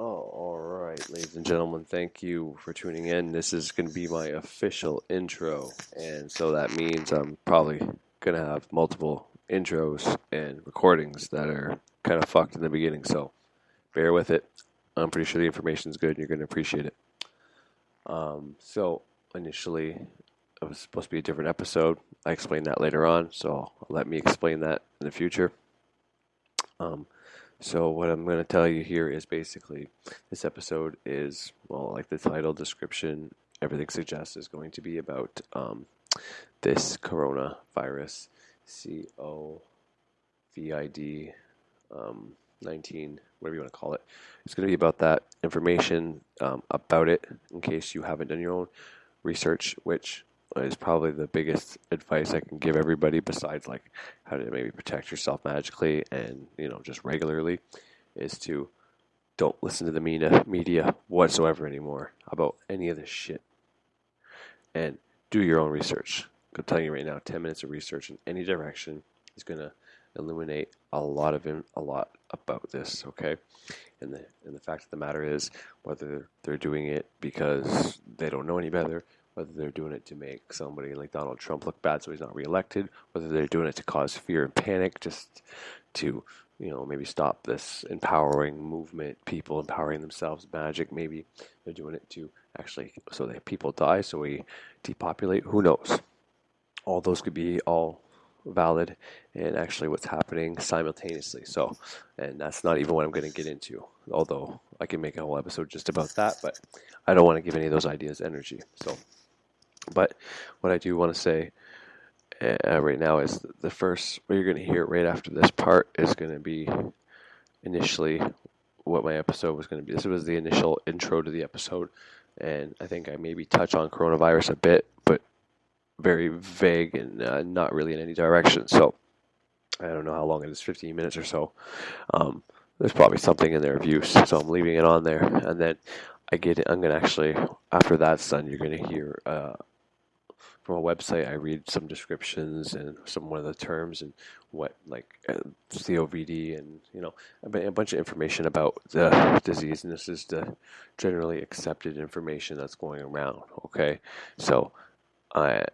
Oh, all right, ladies and gentlemen, thank you for tuning in. This is going to be my official intro, and so that means I'm probably going to have multiple intros and recordings that are kind of fucked in the beginning, so bear with it. I'm pretty sure the information is good and you're going to appreciate it. So, initially, it was supposed to be a different episode. I explained that later on, so let me explain that in the future. So what I'm going to tell you here is basically this episode is, well, like the title description, everything suggests is going to be about this coronavirus, COVID 19, whatever you want to call it. It's going to be about that information about it in case you haven't done your own research, which is probably the biggest advice I can give everybody besides like how to maybe protect yourself magically and just regularly is to don't listen to the media whatsoever anymore about any of this shit and do your own research. I'm telling you right now, 10 minutes of research in any direction is going to illuminate a lot about this, okay? And the fact of the matter is, whether they're doing it because they don't know any better, whether they're doing it to make somebody like Donald Trump look bad so he's not reelected, whether they're doing it to cause fear and panic just to, maybe stop this empowering movement, people empowering themselves, magic, maybe they're doing it to actually so that people die, so we depopulate, who knows? All those could be all valid and actually what's happening simultaneously. So, and that's not even what I'm going to get into, although I can make a whole episode just about that, but I don't want to give any of those ideas energy. So, but what I do want to say right now is the first, what you're going to hear right after this part is going to be initially what my episode was going to be. This was the initial intro to the episode, and I think I maybe touch on coronavirus a bit, but very vague and not really in any direction. So I don't know how long it is, 15 minutes or so. There's probably something in there of use, so I'm leaving it on there. And then I'm going to actually, after that's done, you're going to hear from a website, I read some descriptions and one of the terms and what like COVID and a bunch of information about the disease. And this is the generally accepted information that's going around. Okay, so I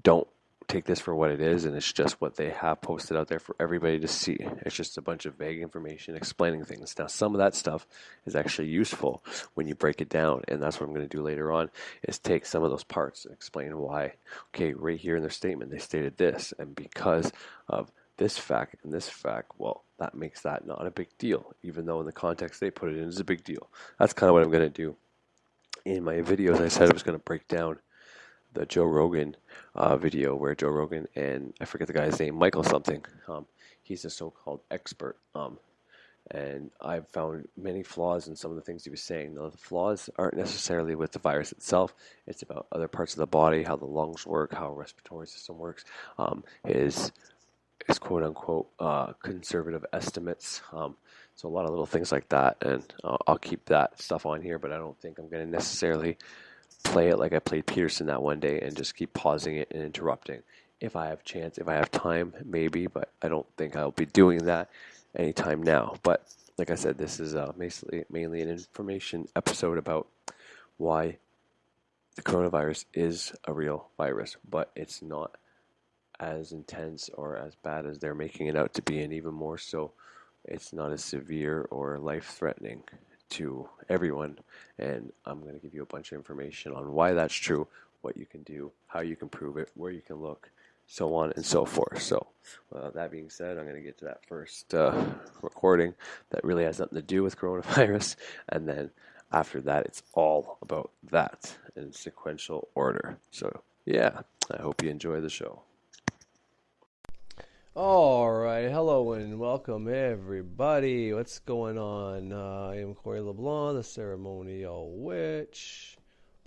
don't take this for what it is, and it's just what they have posted out there for everybody to see. It's just a bunch of vague information explaining things. Now, some of that stuff is actually useful when you break it down, and that's what I'm going to do later on, is take some of those parts and explain why. Okay, right here in their statement, they stated this, and because of this fact and this fact, well, that makes that not a big deal, even though in the context they put it in is a big deal. That's kind of what I'm going to do. In my videos, I said I was going to break down the Joe Rogan video where Joe Rogan and I forget the guy's name, Michael something. He's a so-called expert, and I've found many flaws in some of the things he was saying. Now, the flaws aren't necessarily with the virus itself. It's about other parts of the body, how the lungs work, how the respiratory system works. His quote unquote conservative estimates. So a lot of little things like that, and I'll keep that stuff on here, but I don't think I'm going to necessarily play it like I played Peterson that one day and just keep pausing it and interrupting. If I have chance, if I have time, maybe, but I don't think I'll be doing that anytime now. But like I said, this is mainly an information episode about why the coronavirus is a real virus, but it's not as intense or as bad as they're making it out to be, and even more so, it's not as severe or life-threatening to everyone, and I'm going to give you a bunch of information on why that's true, what you can do, how you can prove it, where you can look, so on and so forth. So that being said, I'm going to get to that first recording that really has nothing to do with coronavirus, and then after that it's all about that in sequential order. So yeah, I hope you enjoy the show. All right, hello and welcome everybody. What's going on? I am Corey LeBlanc, the ceremonial witch.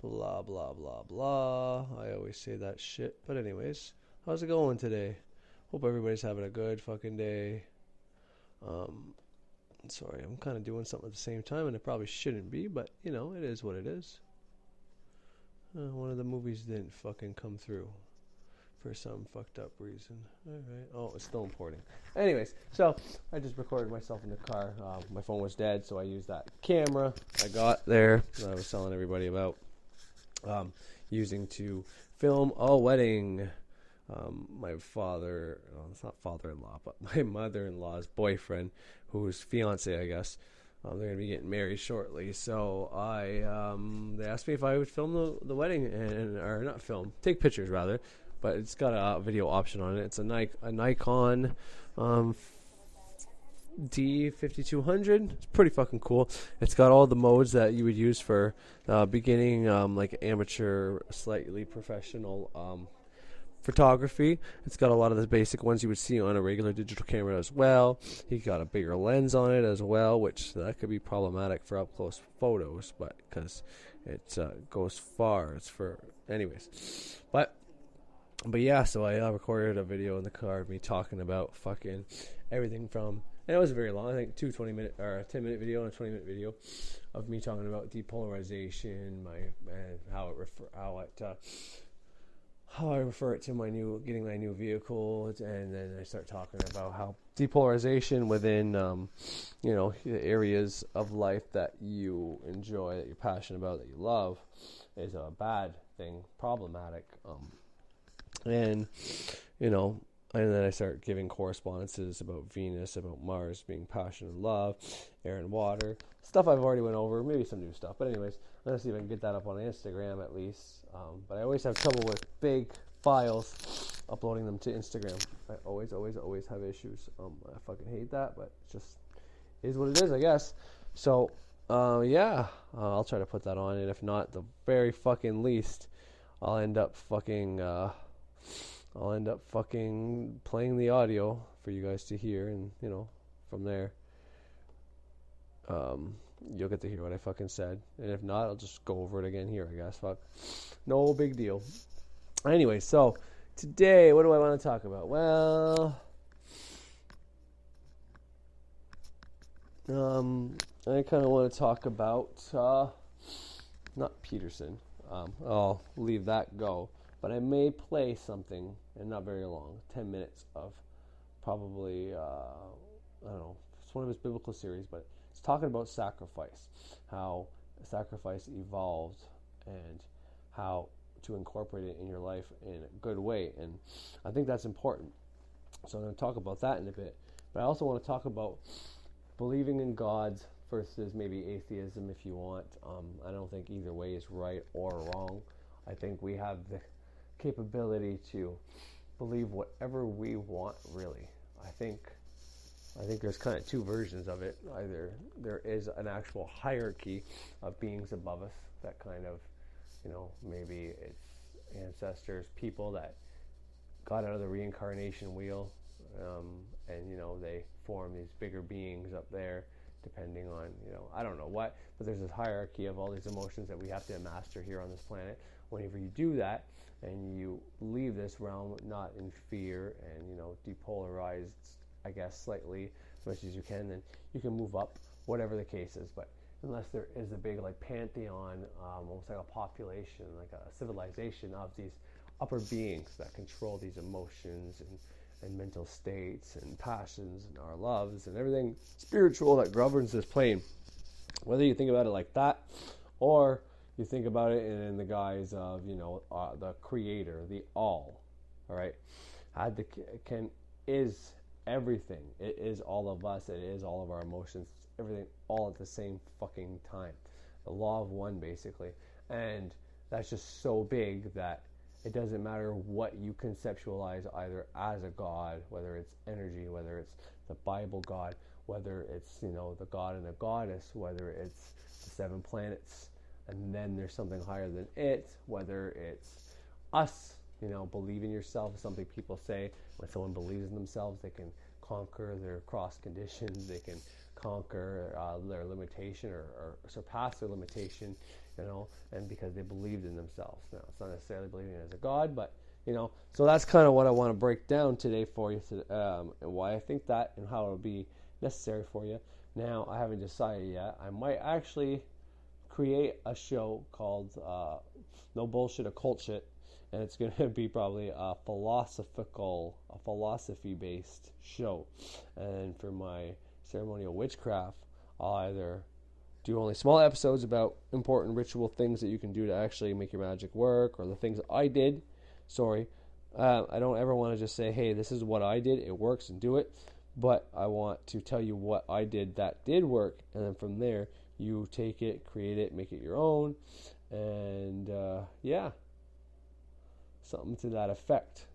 Blah blah blah blah. I always say that shit. But anyways, how's it going today? Hope everybody's having a good fucking day. Sorry, I'm kind of doing something at the same time, and it probably shouldn't be, but it is what it is. One of the movies didn't fucking come through. for some fucked up reason. All right. Oh, it's still importing. Anyways, so I just recorded myself in the car. My phone was dead, so I used that camera I got there that I was telling everybody about, using to film a wedding. My father, well, it's not father-in-law, but my mother-in-law's boyfriend, who's fiance, I guess. They're going to be getting married shortly, so they asked me if I would film the wedding, or not film, take pictures rather, but it's got a video option on it. It's a Nikon D5200. It's pretty fucking cool. It's got all the modes that you would use for beginning, like amateur, slightly professional photography. It's got a lot of the basic ones you would see on a regular digital camera as well. You got a bigger lens on it as well, which that could be problematic for up close photos, but because it goes far. It's for anyways, but yeah. So I recorded a video in the car of me talking about fucking everything from, and it wasn't very long. I think 20-minute or a 10-minute video and a 20-minute video of me talking about depolarization, how I refer it to getting my new vehicle, and then I start talking about how depolarization within, the areas of life that you enjoy, that you're passionate about, that you love, is a bad thing, problematic, and then I start giving correspondences about Venus, about Mars being passion and love, air and water, stuff I've already went over, maybe some new stuff, but anyways, let's see if I can get that up on Instagram at least. But I always have trouble with big files, uploading them to Instagram. I always have issues. I fucking hate that, but it just is what it is, I guess. So, I'll try to put that on, and if not, the very fucking least, I'll end up fucking playing the audio for you guys to hear, and from there, you'll get to hear what I fucking said. And if not, I'll just go over it again here, I guess. Fuck. No big deal. Anyway, so today, what do I want to talk about? Well, I kind of want to talk about, not Peterson. I'll leave that go. But I may play something, and not very long, 10 minutes of probably, I don't know, it's one of his biblical series, but it's talking about sacrifice, how sacrifice evolved, and how to incorporate it in your life in a good way. And I think that's important. So I'm going to talk about that in a bit. But I also want to talk about believing in God versus maybe atheism if you want. I don't think either way is right or wrong. I think we have the capability to believe whatever we want, really. I think there's kind of two versions of it. Either there is an actual hierarchy of beings above us that kind of, maybe it's ancestors, people that got out of the reincarnation wheel, and they form these bigger beings up there, depending on, I don't know what, but there's this hierarchy of all these emotions that we have to master here on this planet. Whenever you do that, and you leave this realm not in fear and, depolarized, I guess, slightly as much as you can, then you can move up, whatever the case is. But unless there is a big, pantheon, almost like a population, like a civilization of these upper beings that control these emotions and mental states and passions and our loves and everything spiritual that governs this plane, whether you think about it like that or you think about it in the guise of, the creator, the all right? Is everything. It is all of us. It is all of our emotions. It's everything all at the same fucking time. The law of one, basically. And that's just so big that it doesn't matter what you conceptualize either as a god, whether it's energy, whether it's the Bible God, whether it's, the god and the goddess, whether it's the 7 planets, and then there's something higher than it, whether it's us, believe in yourself, something people say. When someone believes in themselves, they can conquer their cross conditions, they can conquer their limitation or surpass their limitation, and because they believed in themselves. Now, it's not necessarily believing as a god, but, so that's kind of what I want to break down today for you, and why I think that and how it'll be necessary for you. Now, I haven't decided yet. I might actually create a show called No Bullshit Occult Shit, and it's going to be probably a philosophy-based show. And for my ceremonial witchcraft, I'll either do only small episodes about important ritual things that you can do to actually make your magic work, or the things I did. I don't ever want to just say, hey, this is what I did, it works, and do it. But I want to tell you what I did that did work, and then from there, you take it, create it, make it your own, and something to that effect.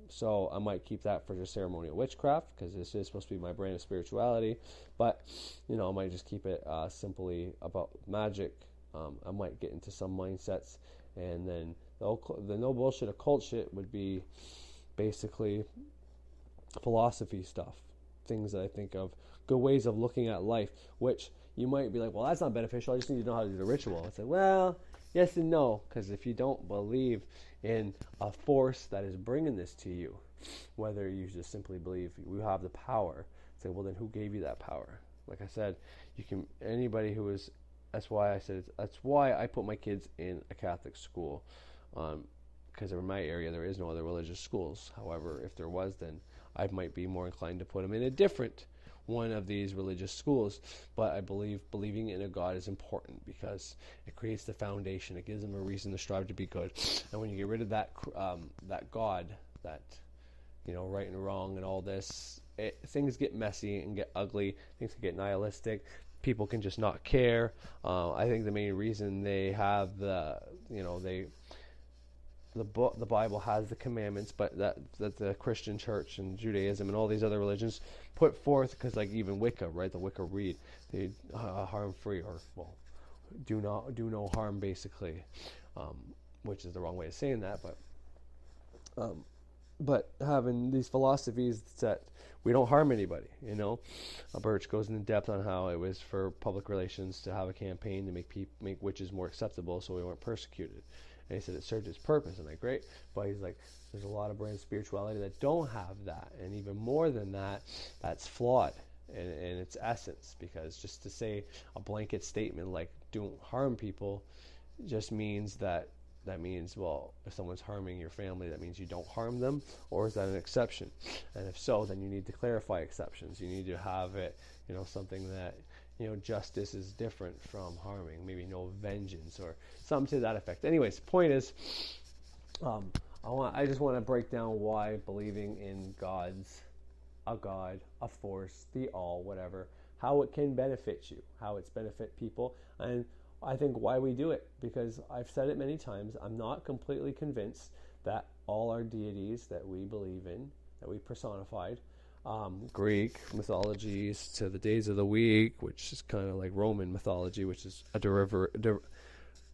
So I might keep that for just ceremonial witchcraft, because this is supposed to be my brand of spirituality. But I might just keep it simply about magic. I might get into some mindsets, and then the no bullshit occult shit would be basically philosophy stuff, things that I think of, good ways of looking at life, which you might be like, well, that's not beneficial, I just need to know how to do the ritual. It's like, well, yes and no, because if you don't believe in a force that is bringing this to you, whether you just simply believe you have the power, say, well, then who gave you that power? Like I said, anybody who is, that's why I put my kids in a Catholic school, because in my area there is no other religious schools. However, if there was, then I might be more inclined to put them in a different one of these religious schools. But I believe believing in a God is important, because it creates the foundation. It gives them a reason to strive to be good. And when you get rid of that God, that right and wrong and all this, things get messy and get ugly. Things can get nihilistic. People can just not care. I think the main reason they have the Bible has the commandments, but that the Christian church and Judaism and all these other religions put forth, because like even Wicca, right? The Wicca Read, they harm free, or do no harm, basically, which is the wrong way of saying that, but having these philosophies that we don't harm anybody. Birch goes into depth on how it was for public relations to have a campaign to make witches more acceptable, so we weren't persecuted. And he said it served its purpose, and great. But he's like, there's a lot of brand spirituality that don't have that, and even more than that, that's flawed in its essence, because just to say a blanket statement like don't harm people just means well, if someone's harming your family, that means you don't harm them, or is that an exception? And if so, then you need to clarify exceptions. You need to have it, something that, justice is different from harming, maybe no vengeance or something to that effect. Anyways, point is, I just want to break down why believing in a God, a force, the all, whatever, how it can benefit you, how it's benefit people, and I think why we do it, because I've said it many times, I'm not completely convinced that all our deities that we believe in, that we personified, Greek mythologies to the days of the week, which is kind of like Roman mythology, which is a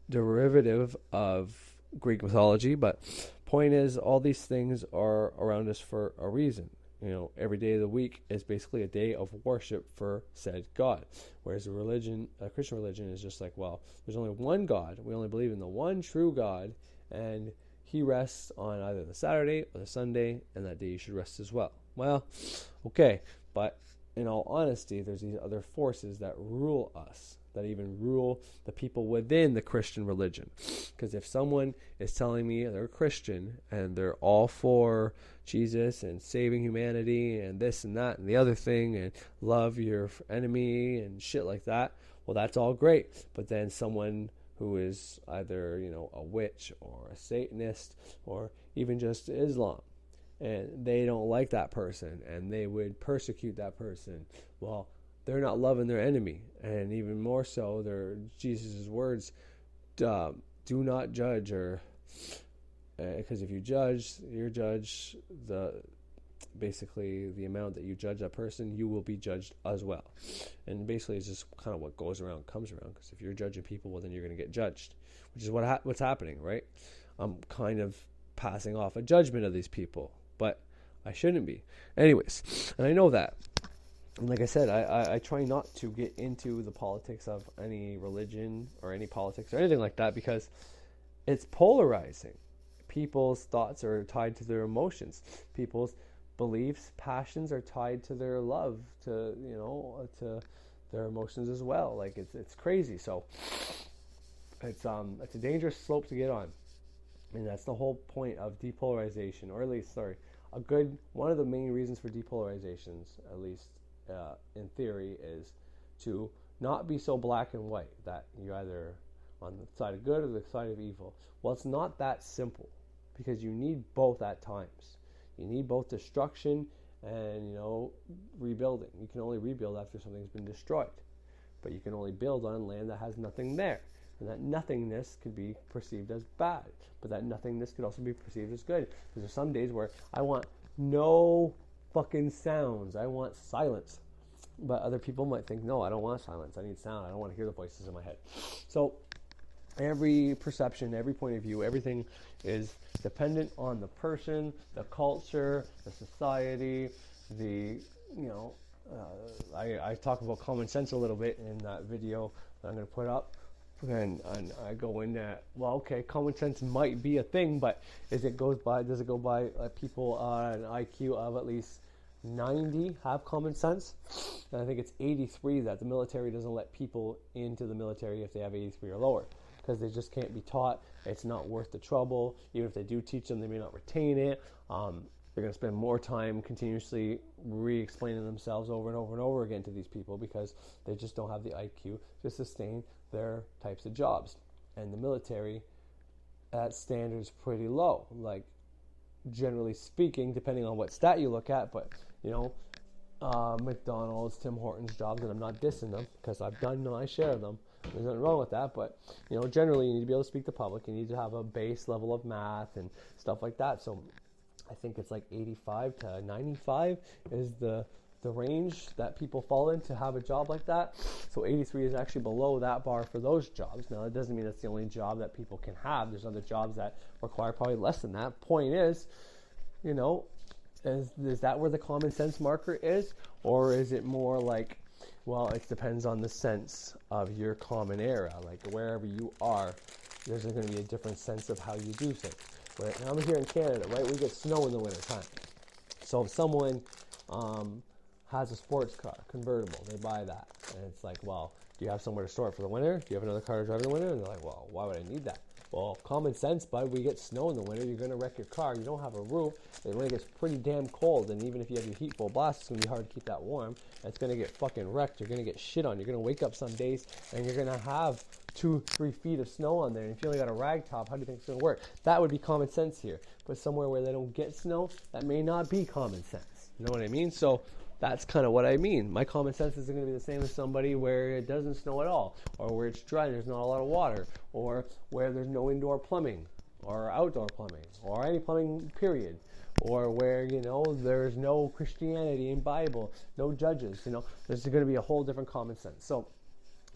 derivative of Greek mythology. But point is, all these things are around us for a reason. Every day of the week is basically a day of worship for said God. Whereas a Christian religion is just like, well, there's only one God. We only believe in the one true God, and he rests on either the Saturday or the Sunday, and that day you should rest as well. Well, okay, but in all honesty, there's these other forces that rule us, that even rule the people within the Christian religion. Because if someone is telling me they're Christian and they're all for Jesus and saving humanity and this and that and the other thing and love your enemy and shit like that, well, that's all great. But then someone who is either, a witch or a Satanist or even just Islam, and they don't like that person and they would persecute that person, well, they're not loving their enemy. And even more so, Jesus' words, do not judge, or because if you judge, basically the amount that you judge that person, you will be judged as well. And basically it's just kind of what goes around comes around, because if you're judging people, well, then you're going to get judged, which is what's happening, right? I'm kind of passing off a judgment of these people, but I shouldn't be. Anyways, and I know that. And like I said, I try not to get into the politics of any religion or any politics or anything like that, because it's polarizing. People's thoughts are tied to their emotions. People's beliefs, passions are tied to their love, to their emotions as well. Like it's crazy. So it's a dangerous slope to get on. And that's the whole point of depolarization, or at least, sorry, one of the main reasons for depolarizations, at least in theory, is to not be so black and white that you're either on the side of good or the side of evil. Well, it's not that simple, because you need both at times. You need both destruction and, rebuilding. You can only rebuild after something's been destroyed, but you can only build on land that has nothing there. And that nothingness could be perceived as bad, but that nothingness could also be perceived as good. Because there's some days where I want no fucking sounds. I want silence. But other people might think, no, I don't want silence. I need sound. I don't want to hear the voices in my head. So every perception, every point of view, everything is dependent on the person, the culture, the society, I talk about common sense a little bit in that video that I'm going to put up. And I go in that, well, okay, common sense might be a thing, but does it go by people an IQ of at least 90 have common sense? And I think it's 83 that the military doesn't let people into the military if they have 83 or lower, because they just can't be taught. It's not worth the trouble. Even if they do teach them, they may not retain it. They're going to spend more time continuously re-explaining themselves over and over and over again to these people, because they just don't have the IQ to sustain their types of jobs. And the military, that standard is pretty low, like generally speaking, depending on what stat you look at. But McDonald's, Tim Hortons jobs, and I'm not dissing them because I've done my share of them. There's nothing wrong with that, but generally you need to be able to speak to public. You need to have a base level of math and stuff like that. So I think it's like 85 to 95 is the range that people fall in to have a job like that. So 83 is actually below that bar for those jobs. Now, that doesn't mean that's the only job that people can have. There's other jobs that require probably less than that. Point is, is that where the common sense marker is? Or is it more like, well, it depends on the sense of your common era. Like wherever you are, there's going to be a different sense of how you do things. Right? Now, I'm here in Canada, right? We get snow in the wintertime. So if someone has a sports car, convertible, they buy that. And it's like, well, do you have somewhere to store it for the winter? Do you have another car to drive in the winter? And they're like, well, why would I need that? Well, common sense, bud. We get snow in the winter. You're going to wreck your car. You don't have a roof. When it gets pretty damn cold, and even if you have your heat full blast, it's going to be hard to keep that warm. It's going to get fucking wrecked. You're going to get shit on. You're going to wake up some days, and you're going to have 2-3 feet of snow on there. And if you only got a rag top, how do you think it's going to work? That would be common sense here. But somewhere where they don't get snow, that may not be common sense. You know what I mean? So that's kind of what I mean. My common sense isn't going to be the same as somebody where it doesn't snow at all, or where it's dry and there's not a lot of water, or where there's no indoor plumbing, or outdoor plumbing, or any plumbing, period, or where, there's no Christianity in Bible, no judges, there's going to be a whole different common sense. So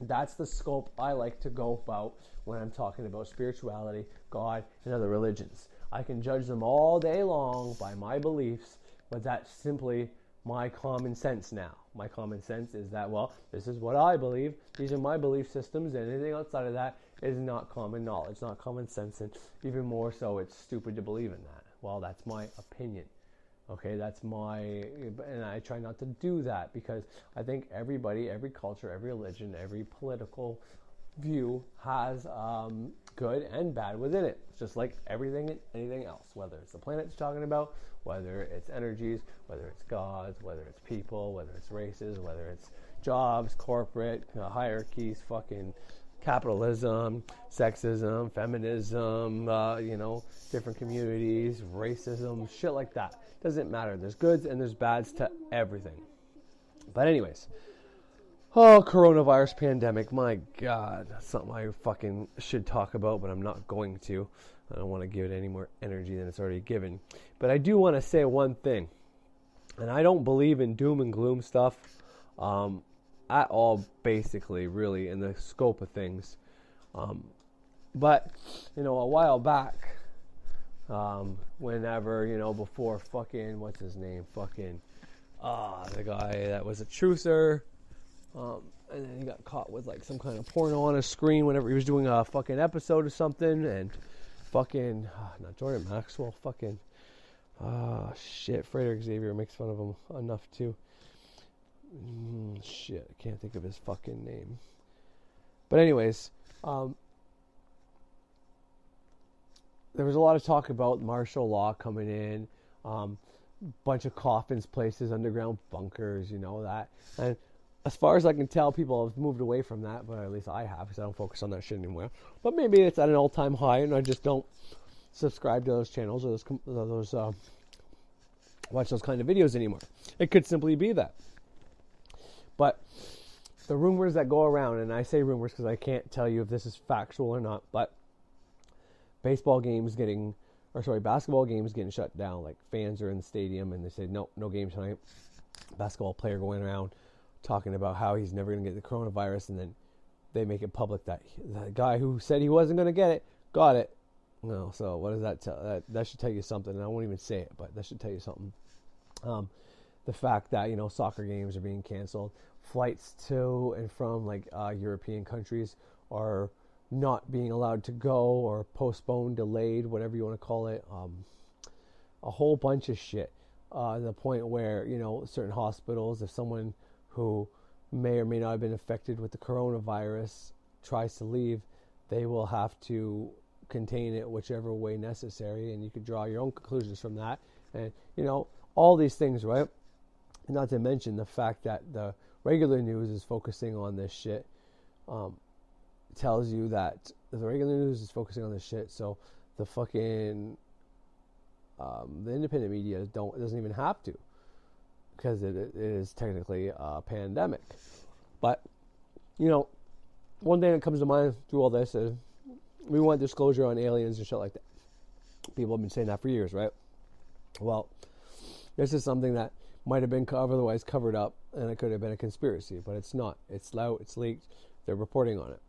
that's the scope I like to go about when I'm talking about spirituality, God, and other religions. I can judge them all day long by my beliefs, but that's simply my common sense now. My common sense is that, well, this is what I believe. These are my belief systems, and anything outside of that is not common knowledge, not common sense, and even more so, it's stupid to believe in that. Well, that's my opinion. Okay, and I try not to do that, because I think everybody, every culture, every religion, every political view has good and bad within it. It's just like everything and anything else, whether it's the planet it's talking about, whether it's energies, whether it's gods, whether it's people, whether it's races, whether it's jobs, corporate hierarchies, fucking capitalism, sexism, feminism, different communities, racism, shit like that. Doesn't matter. There's goods and there's bads to everything. But anyways, coronavirus pandemic, my God, that's something I fucking should talk about, but I'm not going to. I don't want to give it any more energy than it's already given. But I do want to say one thing, and I don't believe in doom and gloom stuff at all, basically, really, in the scope of things. But, a while back, whenever, before fucking, what's his name, the guy that was a truther, and then he got caught with like some kind of porno on his screen whenever he was doing a fucking episode or something, and fucking, not Jordan Maxwell, fucking, Frederick Xavier makes fun of him enough too. I can't think of his fucking name. But anyways, there was a lot of talk about martial law coming in, bunch of coffins, places, underground bunkers, that. And as far as I can tell, people have moved away from that, but at least I have, because I don't focus on that shit anymore. But maybe it's at an all-time high, and I just don't subscribe to those channels or those watch those kind of videos anymore. It could simply be that. But the rumors that go around, and I say rumors because I can't tell you if this is factual or not, but basketball games getting shut down. Like, fans are in the stadium and they say, no game tonight. Basketball player going around talking about how he's never going to get the coronavirus, and then they make it public that the guy who said he wasn't going to get it got it. No, so what does that tell? That should tell you something. And I won't even say it, but that should tell you something. The fact that soccer games are being canceled, flights to and from European countries are not being allowed to go, or postponed, delayed, whatever you want to call it. A whole bunch of shit. To the point where certain hospitals, if someone who may or may not have been affected with the coronavirus tries to leave, they will have to contain it whichever way necessary, and you could draw your own conclusions from that. And all these things, right? And not to mention the fact that the regular news is focusing on this shit. Tells you that the regular news is focusing on this shit, so the fucking the independent media doesn't even have to, because it is technically a pandemic. But one thing that comes to mind through all this is we want disclosure on aliens and shit like that. People have been saying that for years, right? Well, this is something that might have been otherwise covered up, and it could have been a conspiracy, but it's not. It's out, it's leaked, they're reporting on it.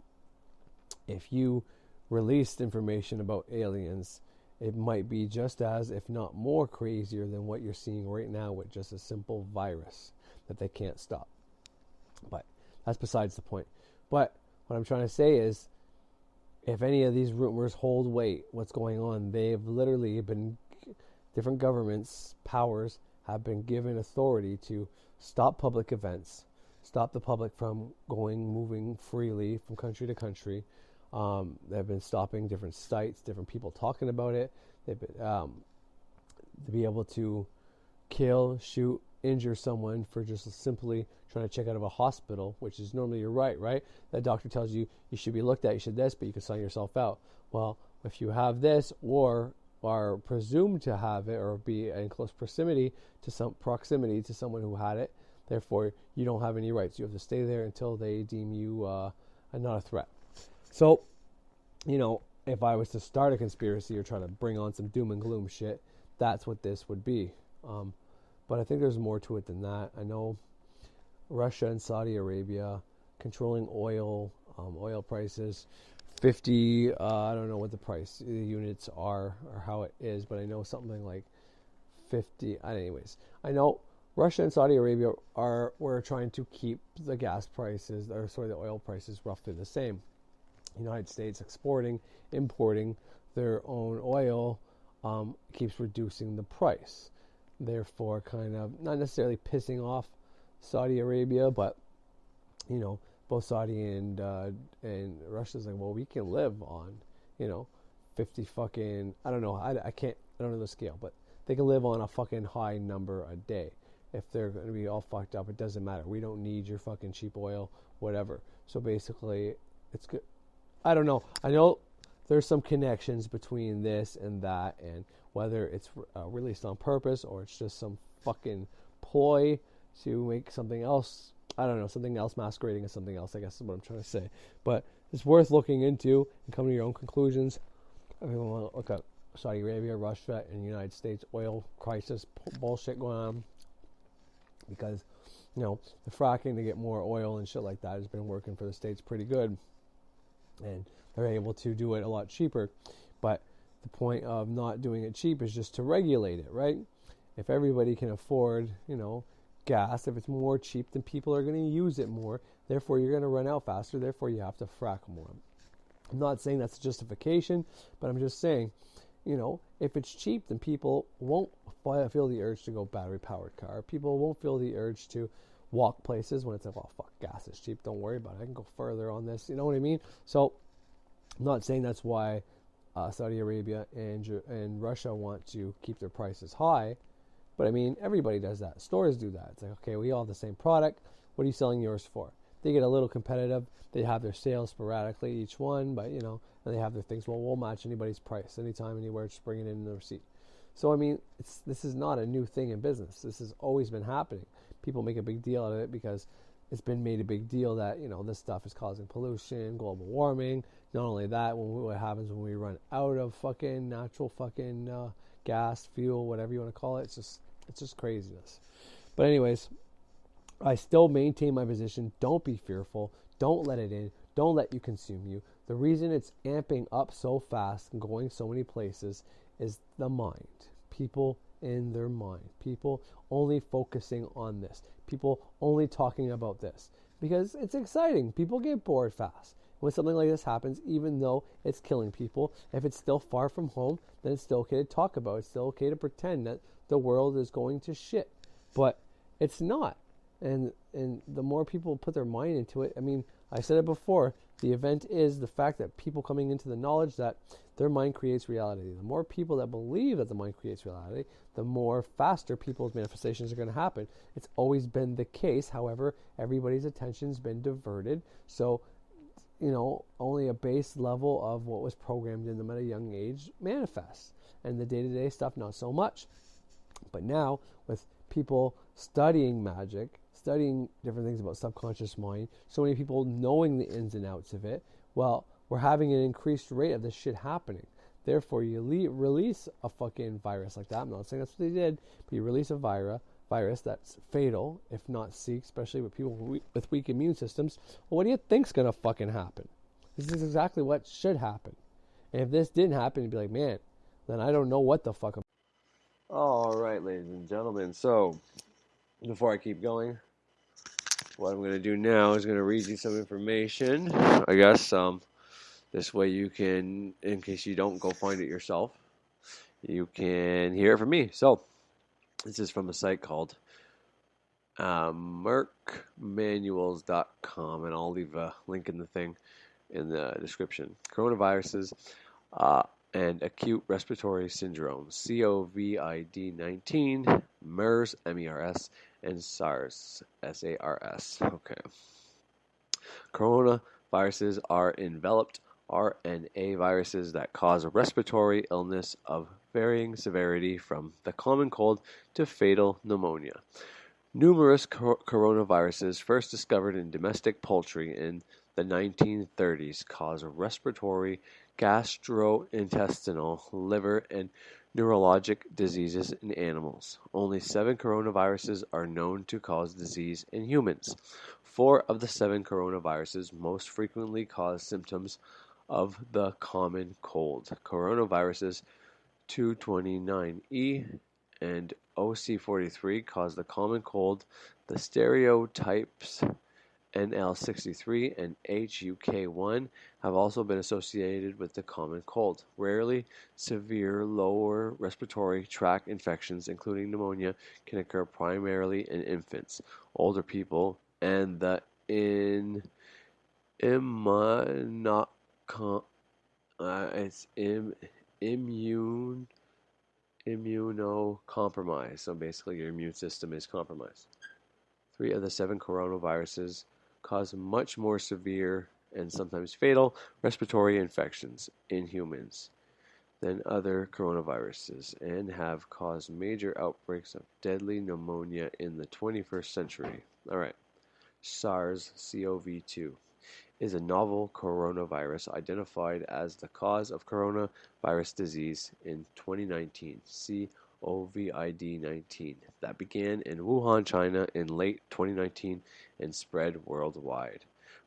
If you released information about aliens, it might be just as, if not more, crazier than what you're seeing right now with just a simple virus that they can't stop. But that's besides the point. But what I'm trying to say is, if any of these rumors hold weight, what's going on, they've literally been, different governments, powers, have been given authority to stop public events, stop the public from moving freely from country to country. They've been stopping different sites, different people talking about it. They've been, to be able to kill, shoot, injure someone for just simply trying to check out of a hospital, which is normally your right? That doctor tells you you should be looked at, you should this, but you can sign yourself out. Well, if you have this, or are presumed to have it, or be in close proximity to someone who had it, therefore you don't have any rights. You have to stay there until they deem you not a threat. So, if I was to start a conspiracy or try to bring on some doom and gloom shit, that's what this would be. But I think there's more to it than that. I know Russia and Saudi Arabia controlling oil prices. 50, I don't know what the price the units are or how it is, but I know something like 50. Anyways, I know Russia and Saudi Arabia were trying to keep the the oil prices roughly the same. United States exporting, importing their own oil keeps reducing the price. Therefore, kind of not necessarily pissing off Saudi Arabia, but both Saudi and Russia's like, well, we can live on 50 fucking, I don't know, I don't know the scale, but they can live on a fucking high number a day. If they're going to be all fucked up, it doesn't matter. We don't need your fucking cheap oil, whatever. So basically, it's good. I don't know. I know there's some connections between this and that, and whether it's released on purpose or it's just some fucking ploy to make something else. I don't know, something else masquerading as something else, I guess is what I'm trying to say. But it's worth looking into and coming to your own conclusions. Everyone want to look at Saudi Arabia, Russia, and the United States oil crisis bullshit going on. Because, the fracking to get more oil and shit like that has been working for the States pretty good. And they're able to do it a lot cheaper. But the point of not doing it cheap is just to regulate it, right? If everybody can afford, gas, if it's more cheap, then people are going to use it more. Therefore, you're going to run out faster. Therefore, you have to frack more. I'm not saying that's a justification, but I'm just saying, if it's cheap, then people won't feel the urge to go battery-powered car. People won't feel the urge to walk places when it's like, oh, fuck, gas is cheap. Don't worry about it. I can go further on this. You know what I mean? So I'm not saying that's why Saudi Arabia and Russia want to keep their prices high. But I mean, everybody does that. Stores do that. It's like, okay, we all have the same product. What are you selling yours for? They get a little competitive. They have their sales sporadically, each one, but and they have their things. Well, we'll match anybody's price, anytime, anywhere. Just bring it in the receipt. So I mean, this is not a new thing in business. This has always been happening. People make a big deal out of it because it's been made a big deal that this stuff is causing pollution, global warming. Not only that, what happens when we run out of fucking natural fucking gas, fuel, whatever you want to call it. It's just craziness. But anyways, I still maintain my position. Don't be fearful. Don't let it in. Don't let you consume you. The reason it's amping up so fast and going so many places is the mind. People in their mind. People only focusing on this. People only talking about this. Because it's exciting. People get bored fast. When something like this happens, even though it's killing people, if it's still far from home, then it's still okay to talk about. It's still okay to pretend that the world is going to shit. But it's not. And the more people put their mind into it, I mean, I said it before, the event is the fact that people coming into the knowledge that their mind creates reality. The more people that believe that the mind creates reality, the more faster people's manifestations are going to happen. It's always been the case. However, everybody's attention's been diverted. So, only a base level of what was programmed in them at a young age manifests. And the day-to-day stuff, not so much. But now, with people studying magic, studying different things about subconscious mind, so many people knowing the ins and outs of it, well, we're having an increased rate of this shit happening. Therefore, you release a fucking virus like that. I'm not saying that's what they did, but you release a virus that's fatal, if not sick, especially with people with weak immune systems. Well, what do you think's going to fucking happen? This is exactly what should happen. And if this didn't happen, you'd be like, man, then I don't know what the fuck. All right, ladies and gentlemen. So, before I keep going, what I'm going to do now is going to read you some information. I guess this way you can, in case you don't go find it yourself, you can hear it from me. So, this is from a site called merckmanuals.com, and I'll leave a link in the description. Coronaviruses and acute respiratory syndrome, COVID-19, MERS, MERS, and SARS, SARS. Okay. Coronaviruses are enveloped RNA viruses that cause a respiratory illness of varying severity from the common cold to fatal pneumonia. Numerous coronaviruses, first discovered in domestic poultry in the 1930s, cause respiratory, gastrointestinal, liver, and neurologic diseases in animals. Only 7 coronaviruses are known to cause disease in humans. 4 of the 7 coronaviruses most frequently cause symptoms of the common cold. Coronaviruses 229E and OC43 cause the common cold. The stereotypes NL63 and HUK1 have also been associated with the common cold. Rarely, severe lower respiratory tract infections, including pneumonia, can occur primarily in infants, older people, and the immunocompromised. So basically, your immune system is compromised. 3 of the 7 coronaviruses cause much more severe and sometimes fatal respiratory infections in humans than other coronaviruses and have caused major outbreaks of deadly pneumonia in the 21st century. All right. SARS-CoV-2 is a novel coronavirus identified as the cause of coronavirus disease in 2019. COVID-19 that began in Wuhan, China in late 2019 and spread worldwide.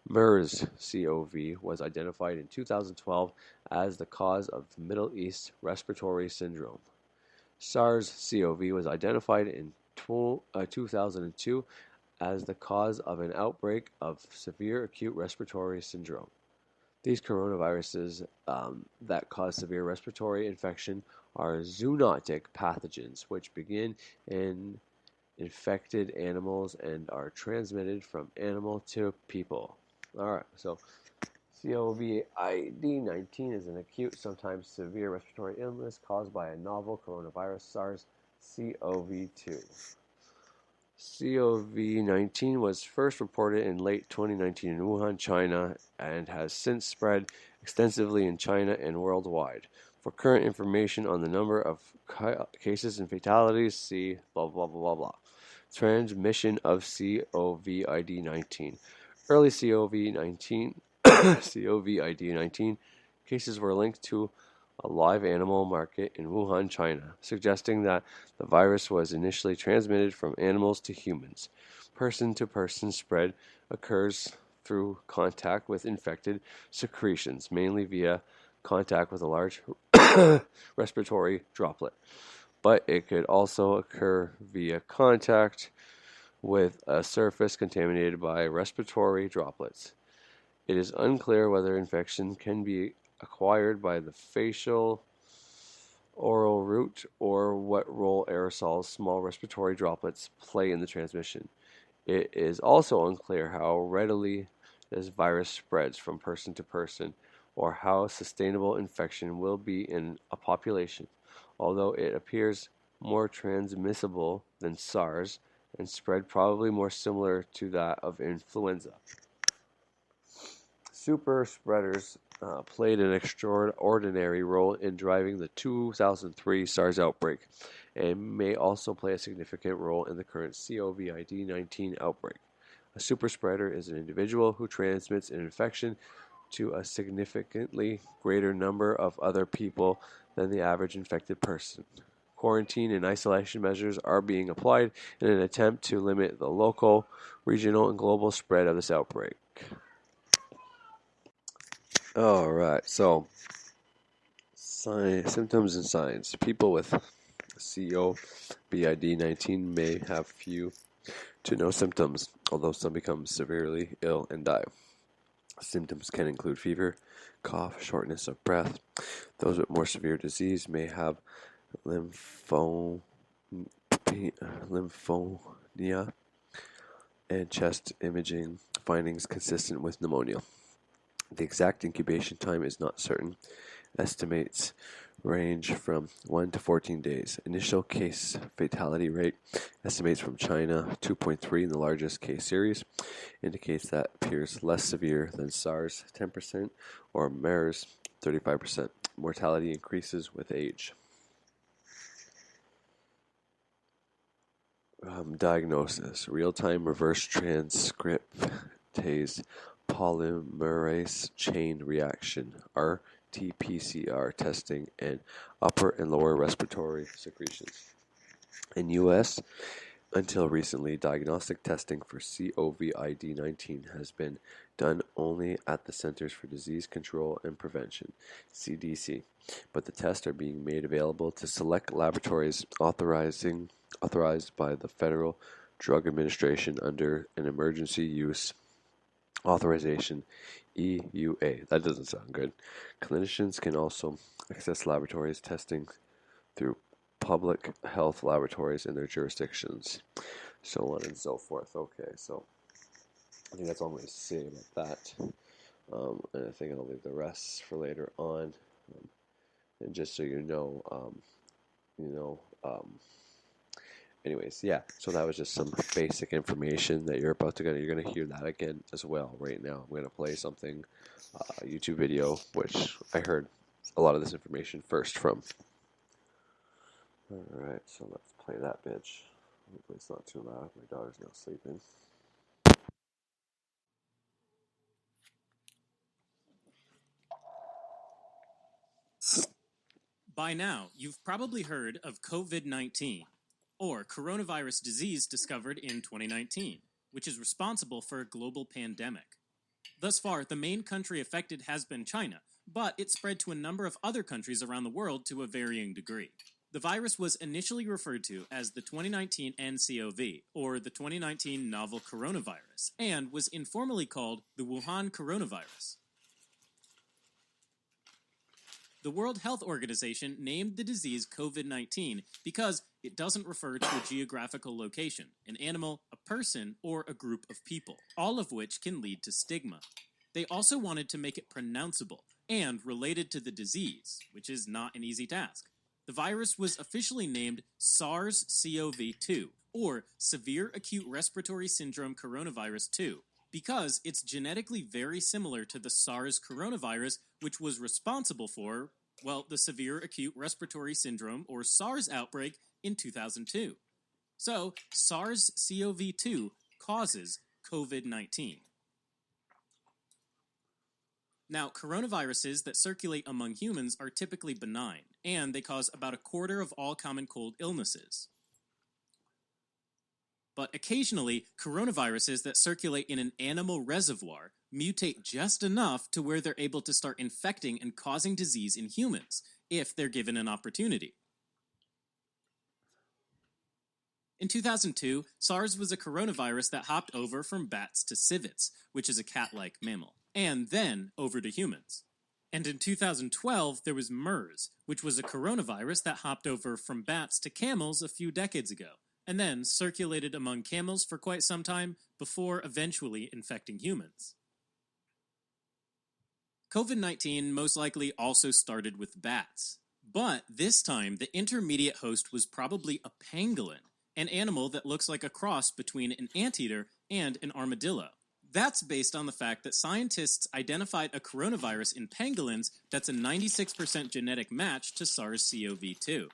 MERS-CoV was identified in 2012 as the cause of Middle East respiratory syndrome. SARS-CoV was identified in 2002 as the cause of an outbreak of severe acute respiratory syndrome. These coronaviruses that cause severe respiratory infection are zoonotic pathogens, which begin in infected animals and are transmitted from animal to people. All right, so COVID-19 is an acute, sometimes severe respiratory illness caused by a novel coronavirus SARS-CoV-2. COVID-19 was first reported in late 2019 in Wuhan, China, and has since spread extensively in China and worldwide. For current information on the number of cases and fatalities, see blah blah blah blah blah. Transmission of COVID-19. Early COVID-19 cases were linked to a live animal market in Wuhan, China, suggesting that the virus was initially transmitted from animals to humans. Person-to-person spread occurs through contact with infected secretions, mainly via contact with a large respiratory droplet. But it could also occur via contact with a surface contaminated by respiratory droplets. It is unclear whether infection can be acquired by the facial oral route or what role aerosols, small respiratory droplets, play in the transmission. It is also unclear how readily this virus spreads from person to person or how sustainable infection will be in a population, although it appears more transmissible than SARS and spread probably more similar to that of influenza. Super spreaders played an extraordinary role in driving the 2003 SARS outbreak and may also play a significant role in the current COVID-19 outbreak. A super spreader is an individual who transmits an infection to a significantly greater number of other people than the average infected person. Quarantine and isolation measures are being applied in an attempt to limit the local, regional, and global spread of this outbreak. All right, so symptoms and signs. People with COVID-19 may have few to no symptoms, although some become severely ill and die. Symptoms can include fever, cough, shortness of breath. Those with more severe disease may have lymphonia and chest imaging findings consistent with pneumonia. The exact incubation time is not certain. Estimates range from 1 to 14 days. Initial case fatality rate estimates from China 2.3 in the largest case series indicates that appears less severe than SARS 10% or MERS 35%. Mortality increases with age. Diagnosis: real-time reverse transcriptase polymerase chain reaction (RT-PCR) testing and upper and lower respiratory secretions. In U.S., until recently, diagnostic testing for COVID-19 has been done only at the Centers for Disease Control and Prevention (CDC), but the tests are being made available to select laboratories authorized by the Federal Drug Administration under an emergency use authorization EUA. That doesn't sound good. Clinicians can also access laboratories testing through public health laboratories in their jurisdictions, so on and so forth. Okay, so I think that's all I'm going to say about that. And I think I'll leave the rest for later on. And just so you know, anyways, yeah, so that was just some basic information that you're going to hear that again as well right now. I'm going to play something, a YouTube video, which I heard a lot of this information first from. Alright, so let's play that bitch. Hopefully it's not too loud. My daughter's now sleeping. By now, you've probably heard of COVID-19, or coronavirus disease discovered in 2019, which is responsible for a global pandemic. Thus far, the main country affected has been China, but it spread to a number of other countries around the world to a varying degree. The virus was initially referred to as the 2019 nCoV, or the 2019 novel coronavirus, and was informally called the Wuhan coronavirus. The World Health Organization named the disease COVID-19 because it doesn't refer to a geographical location, an animal, a person, or a group of people, all of which can lead to stigma. They also wanted to make it pronounceable and related to the disease, which is not an easy task. The virus was officially named SARS-CoV-2, or Severe Acute Respiratory Syndrome Coronavirus 2, because it's genetically very similar to the SARS coronavirus, which was responsible for, well, the Severe Acute Respiratory Syndrome, or SARS outbreak in 2002. So, SARS-CoV-2 causes COVID-19. Now, coronaviruses that circulate among humans are typically benign, and they cause about a quarter of all common cold illnesses. But occasionally, coronaviruses that circulate in an animal reservoir mutate just enough to where they're able to start infecting and causing disease in humans, if they're given an opportunity. In 2002, SARS was a coronavirus that hopped over from bats to civets, which is a cat-like mammal, and then over to humans. And in 2012, there was MERS, which was a coronavirus that hopped over from bats to camels a few decades ago, and then circulated among camels for quite some time before eventually infecting humans. COVID-19 most likely also started with bats, but this time the intermediate host was probably a pangolin, an animal that looks like a cross between an anteater and an armadillo. That's based on the fact that scientists identified a coronavirus in pangolins that's a 96% genetic match to SARS-CoV-2.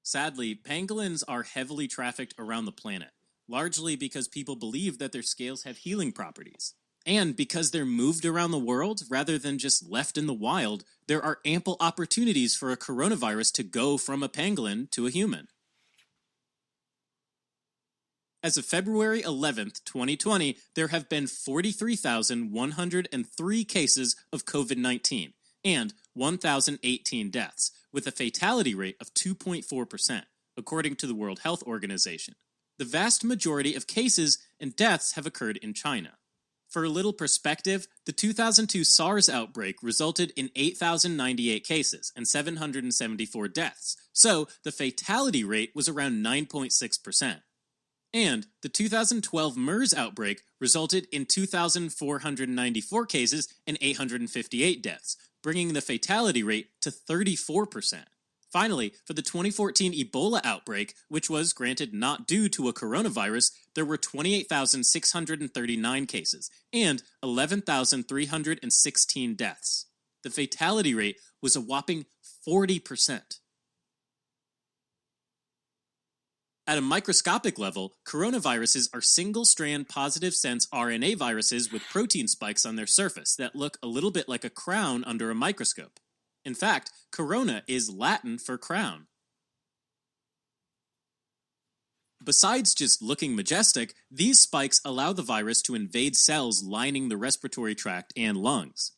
Sadly, pangolins are heavily trafficked around the planet, largely because people believe that their scales have healing properties. And because they're moved around the world rather than just left in the wild, there are ample opportunities for a coronavirus to go from a pangolin to a human. As of February 11th, 2020, there have been 43,103 cases of COVID-19 and 1,018 deaths, with a fatality rate of 2.4%, according to the World Health Organization. The vast majority of cases and deaths have occurred in China. For a little perspective, the 2002 SARS outbreak resulted in 8,098 cases and 774 deaths, so the fatality rate was around 9.6%. And the 2012 MERS outbreak resulted in 2,494 cases and 858 deaths, bringing the fatality rate to 34%. Finally, for the 2014 Ebola outbreak, which was granted not due to a coronavirus, there were 28,639 cases and 11,316 deaths. The fatality rate was a whopping 40%. At a microscopic level, coronaviruses are single-strand positive-sense RNA viruses with protein spikes on their surface that look a little bit like a crown under a microscope. In fact, corona is Latin for crown. Besides just looking majestic, these spikes allow the virus to invade cells lining the respiratory tract and lungs.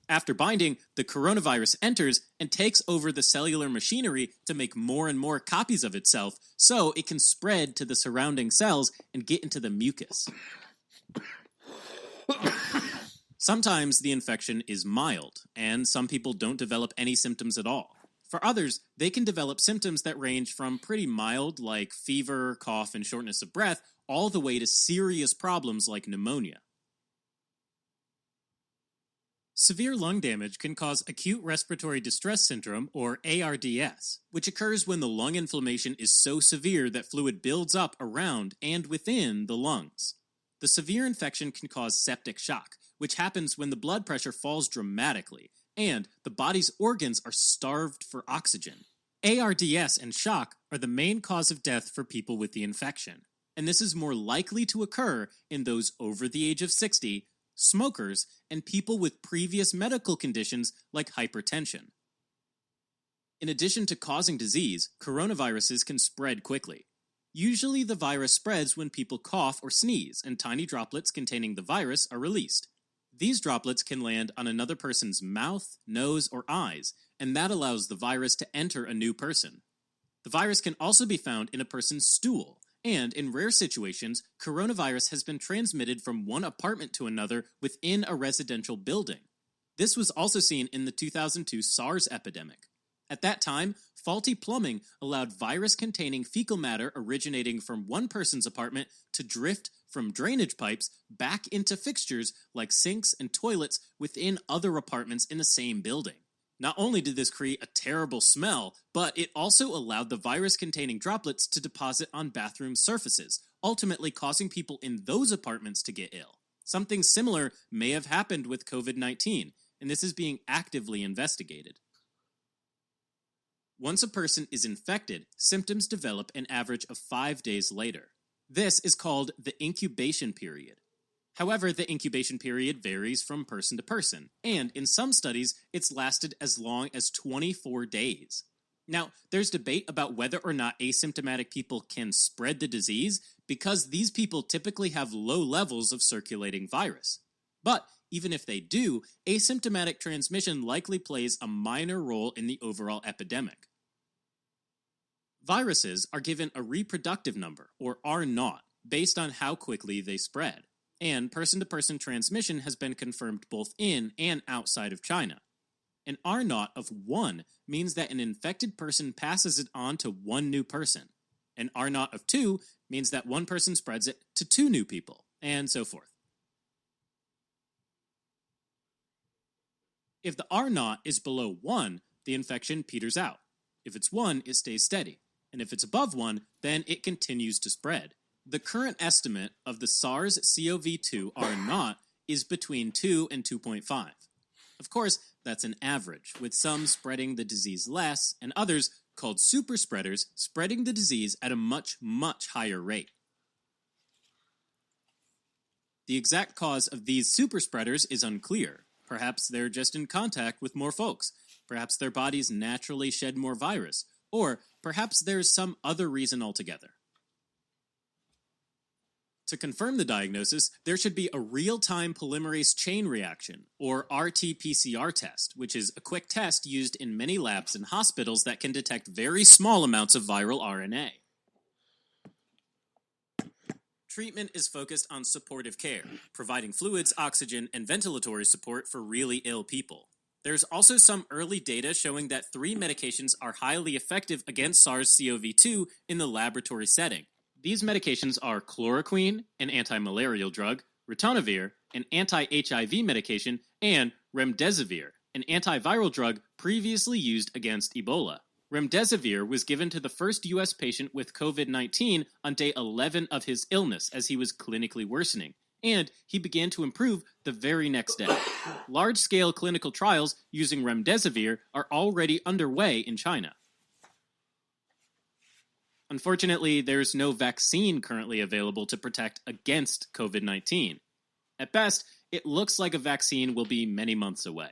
After binding, the coronavirus enters and takes over the cellular machinery to make more and more copies of itself so it can spread to the surrounding cells and get into the mucus. Sometimes the infection is mild, and some people don't develop any symptoms at all. For others, they can develop symptoms that range from pretty mild, like fever, cough, and shortness of breath, all the way to serious problems like pneumonia. Severe lung damage can cause acute respiratory distress syndrome, or ARDS, which occurs when the lung inflammation is so severe that fluid builds up around and within the lungs. The severe infection can cause septic shock, which happens when the blood pressure falls dramatically, and the body's organs are starved for oxygen. ARDS and shock are the main cause of death for people with the infection, and this is more likely to occur in those over the age of 60, smokers, and people with previous medical conditions like hypertension. In addition to causing disease, coronaviruses can spread quickly. Usually the virus spreads when people cough or sneeze, and tiny droplets containing the virus are released. These droplets can land on another person's mouth, nose, or eyes, and that allows the virus to enter a new person. The virus can also be found in a person's stool, and in rare situations, coronavirus has been transmitted from one apartment to another within a residential building. This was also seen in the 2002 SARS epidemic. At that time, faulty plumbing allowed virus-containing fecal matter originating from one person's apartment to drift from drainage pipes back into fixtures like sinks and toilets within other apartments in the same building. Not only did this create a terrible smell, but it also allowed the virus-containing droplets to deposit on bathroom surfaces, ultimately causing people in those apartments to get ill. Something similar may have happened with COVID-19, and this is being actively investigated. Once a person is infected, symptoms develop an average of 5 days later. This is called the incubation period. However, the incubation period varies from person to person, and in some studies, it's lasted as long as 24 days. Now, there's debate about whether or not asymptomatic people can spread the disease because these people typically have low levels of circulating virus. But even if they do, asymptomatic transmission likely plays a minor role in the overall epidemic. Viruses are given a reproductive number, or R0, based on how quickly they spread, and person-to-person transmission has been confirmed both in and outside of China. An R0 of 1 means that an infected person passes it on to one new person. An R0 of 2 means that one person spreads it to 2 new people, and so forth. If the R0 is below 1, the infection peters out. If it's 1, it stays steady. And if it's above 1, then it continues to spread. The current estimate of the SARS-CoV-2 R0 is between 2 and 2.5. Of course, that's an average, with some spreading the disease less, and others, called super spreaders, spreading the disease at a much, much higher rate. The exact cause of these super spreaders is unclear. Perhaps they're just in contact with more folks. Perhaps their bodies naturally shed more virus. Or perhaps there's some other reason altogether. To confirm the diagnosis, there should be a real-time polymerase chain reaction, or RT-PCR test, which is a quick test used in many labs and hospitals that can detect very small amounts of viral RNA. Treatment is focused on supportive care, providing fluids, oxygen, and ventilatory support for really ill people. There's also some early data showing that 3 medications are highly effective against SARS-CoV-2 in the laboratory setting. These medications are chloroquine, an anti-malarial drug, ritonavir, an anti-HIV medication, and remdesivir, an antiviral drug previously used against Ebola. Remdesivir was given to the first U.S. patient with COVID-19 on day 11 of his illness as he was clinically worsening, and he began to improve the very next day. Large-scale clinical trials using remdesivir are already underway in China. Unfortunately, there's no vaccine currently available to protect against COVID-19. At best, it looks like a vaccine will be many months away.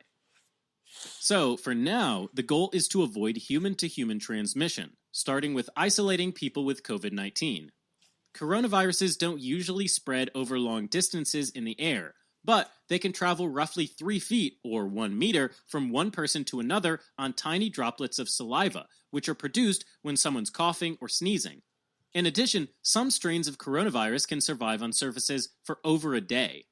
So, for now, the goal is to avoid human-to-human transmission, starting with isolating people with COVID-19. Coronaviruses don't usually spread over long distances in the air, but they can travel roughly 3 feet, or 1 meter, from one person to another on tiny droplets of saliva, which are produced when someone's coughing or sneezing. In addition, some strains of coronavirus can survive on surfaces for over a day.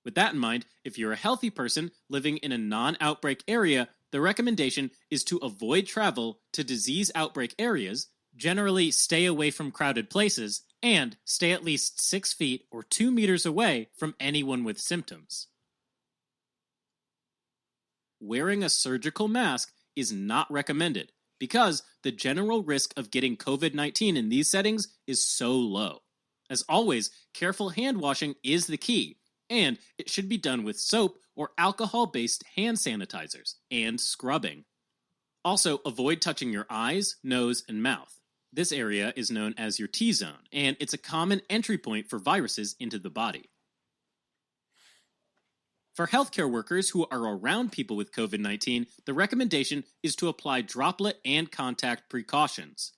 With that in mind, if you're a healthy person living in a non-outbreak area, the recommendation is to avoid travel to disease outbreak areas, generally stay away from crowded places, and stay at least 6 feet or 2 meters away from anyone with symptoms. Wearing a surgical mask is not recommended because the general risk of getting COVID-19 in these settings is so low. As always, careful hand washing is the key, and it should be done with soap or alcohol-based hand sanitizers, and scrubbing. Also, avoid touching your eyes, nose, and mouth. This area is known as your T-zone, and it's a common entry point for viruses into the body. For healthcare workers who are around people with COVID-19, the recommendation is to apply droplet and contact precautions.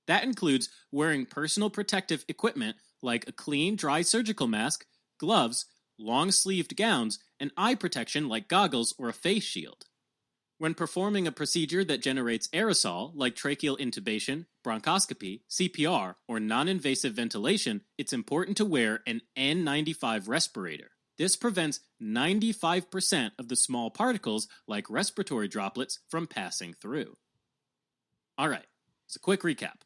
That includes wearing personal protective equipment like a clean, dry surgical mask, gloves, long-sleeved gowns, and eye protection like goggles or a face shield. When performing a procedure that generates aerosol, like tracheal intubation, bronchoscopy, CPR, or non-invasive ventilation, it's important to wear an N95 respirator. This prevents 95% of the small particles, like respiratory droplets, from passing through. Alright, as a quick recap.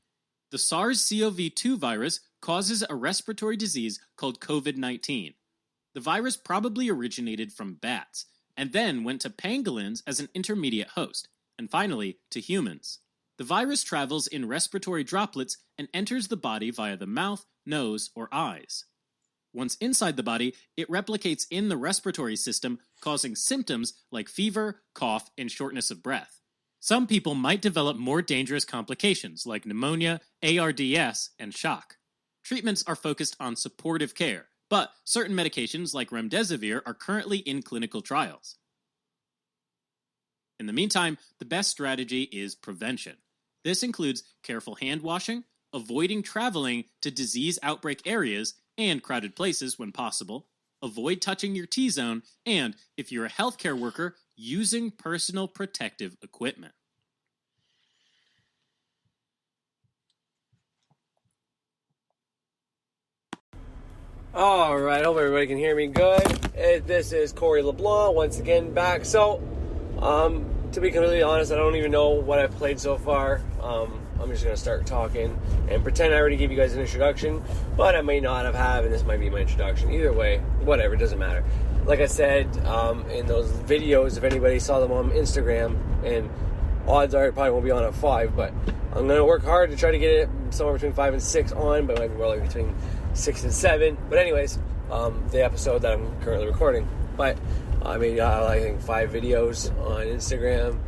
The SARS-CoV-2 virus causes a respiratory disease called COVID-19. The virus probably originated from bats, and then went to pangolins as an intermediate host, and finally to humans. The virus travels in respiratory droplets and enters the body via the mouth, nose, or eyes. Once inside the body, it replicates in the respiratory system, causing symptoms like fever, cough, and shortness of breath. Some people might develop more dangerous complications like pneumonia, ARDS, and shock. Treatments are focused on supportive care, but certain medications like remdesivir are currently in clinical trials. In the meantime, the best strategy is prevention. This includes careful hand washing, avoiding traveling to disease outbreak areas and crowded places when possible, avoid touching your T-zone, and, if you're a healthcare worker, using personal protective equipment. Alright, hope everybody can hear me good. This is Corey LeBlanc, once again back. So, to be completely honest, I don't even know what I've played so far. I'm just going to start talking and pretend I already gave you guys an introduction, but I may not have, and this might be my introduction. Either way, whatever, it doesn't matter. Like I said, in those videos, if anybody saw them on Instagram, and odds are it probably won't be on at 5, but I'm going to work hard to try to get it somewhere between 5 and 6 on, but it might be more like between 6 and 7. But anyways, the episode that I'm currently recording. But I made, I think, 5 videos on Instagram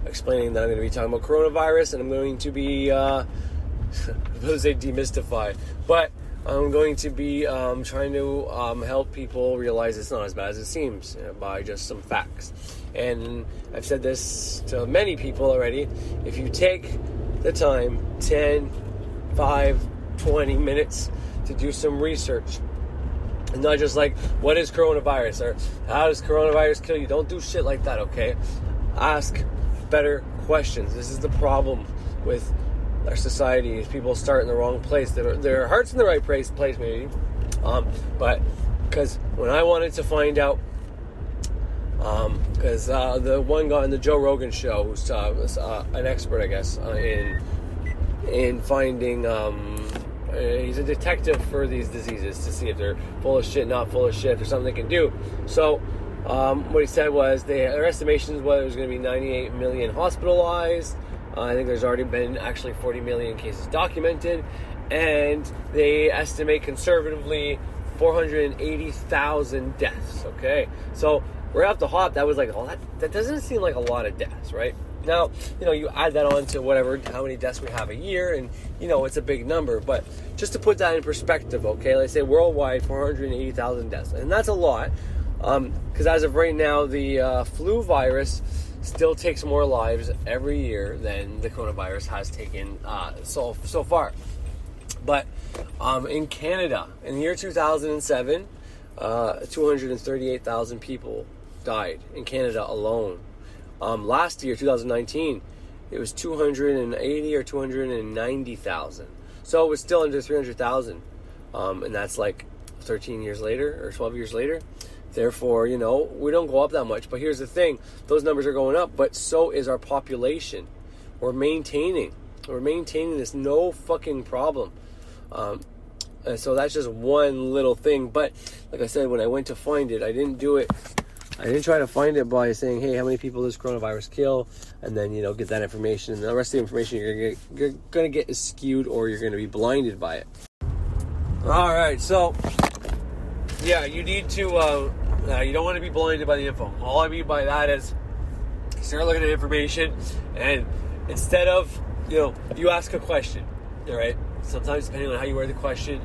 explaining that I'm going to be talking about coronavirus, and I'm going to be, I was going to say demystify, but I'm going to be trying to help people realize it's not as bad as it seems, by just some facts. And I've said this to many people already. If you take the time, 10, 5, 20 minutes to do some research, and not just like, what is coronavirus, or how does coronavirus kill you? Don't do shit like that, okay? Ask better questions. This is the problem with our society, is people start in the wrong place. Their heart's in the right place maybe, but because when I wanted to find out, because the one guy on the Joe Rogan show, who's an expert, I guess, in finding, he's a detective for these diseases to see if they're full of shit, not full of shit, if there's something they can do. So what he said was their estimations was there's going to be 98 million hospitalized. I think there's already been actually 40 million cases documented, and they estimate conservatively 480,000 deaths. Okay, so right off the hop, that was like, oh, that doesn't seem like a lot of deaths, right? Now, you add that on to whatever, how many deaths we have a year, and, it's a big number. But just to put that in perspective, okay, let's say worldwide, 480,000 deaths. And that's a lot, because as of right now, the flu virus still takes more lives every year than the coronavirus has taken so far. But in Canada, in the year 2007, 238,000 people died in Canada alone. Last year, 2019, it was 280 or 290,000. So it was still under 300,000. And that's like 13 years later or 12 years later. Therefore, we don't go up that much. But here's the thing. Those numbers are going up, but so is our population. We're maintaining this no fucking problem. And so that's just one little thing. But like I said, when I went to find it, I didn't try to find it by saying, hey, how many people does coronavirus kill? And then, get that information. And the rest of the information you're going to get is skewed, or you're going to be blinded by it. All right, so, yeah, you need to, you don't want to be blinded by the info. All I mean by that is start looking at information, and instead of, you ask a question, all right? Sometimes, depending on how you word the question,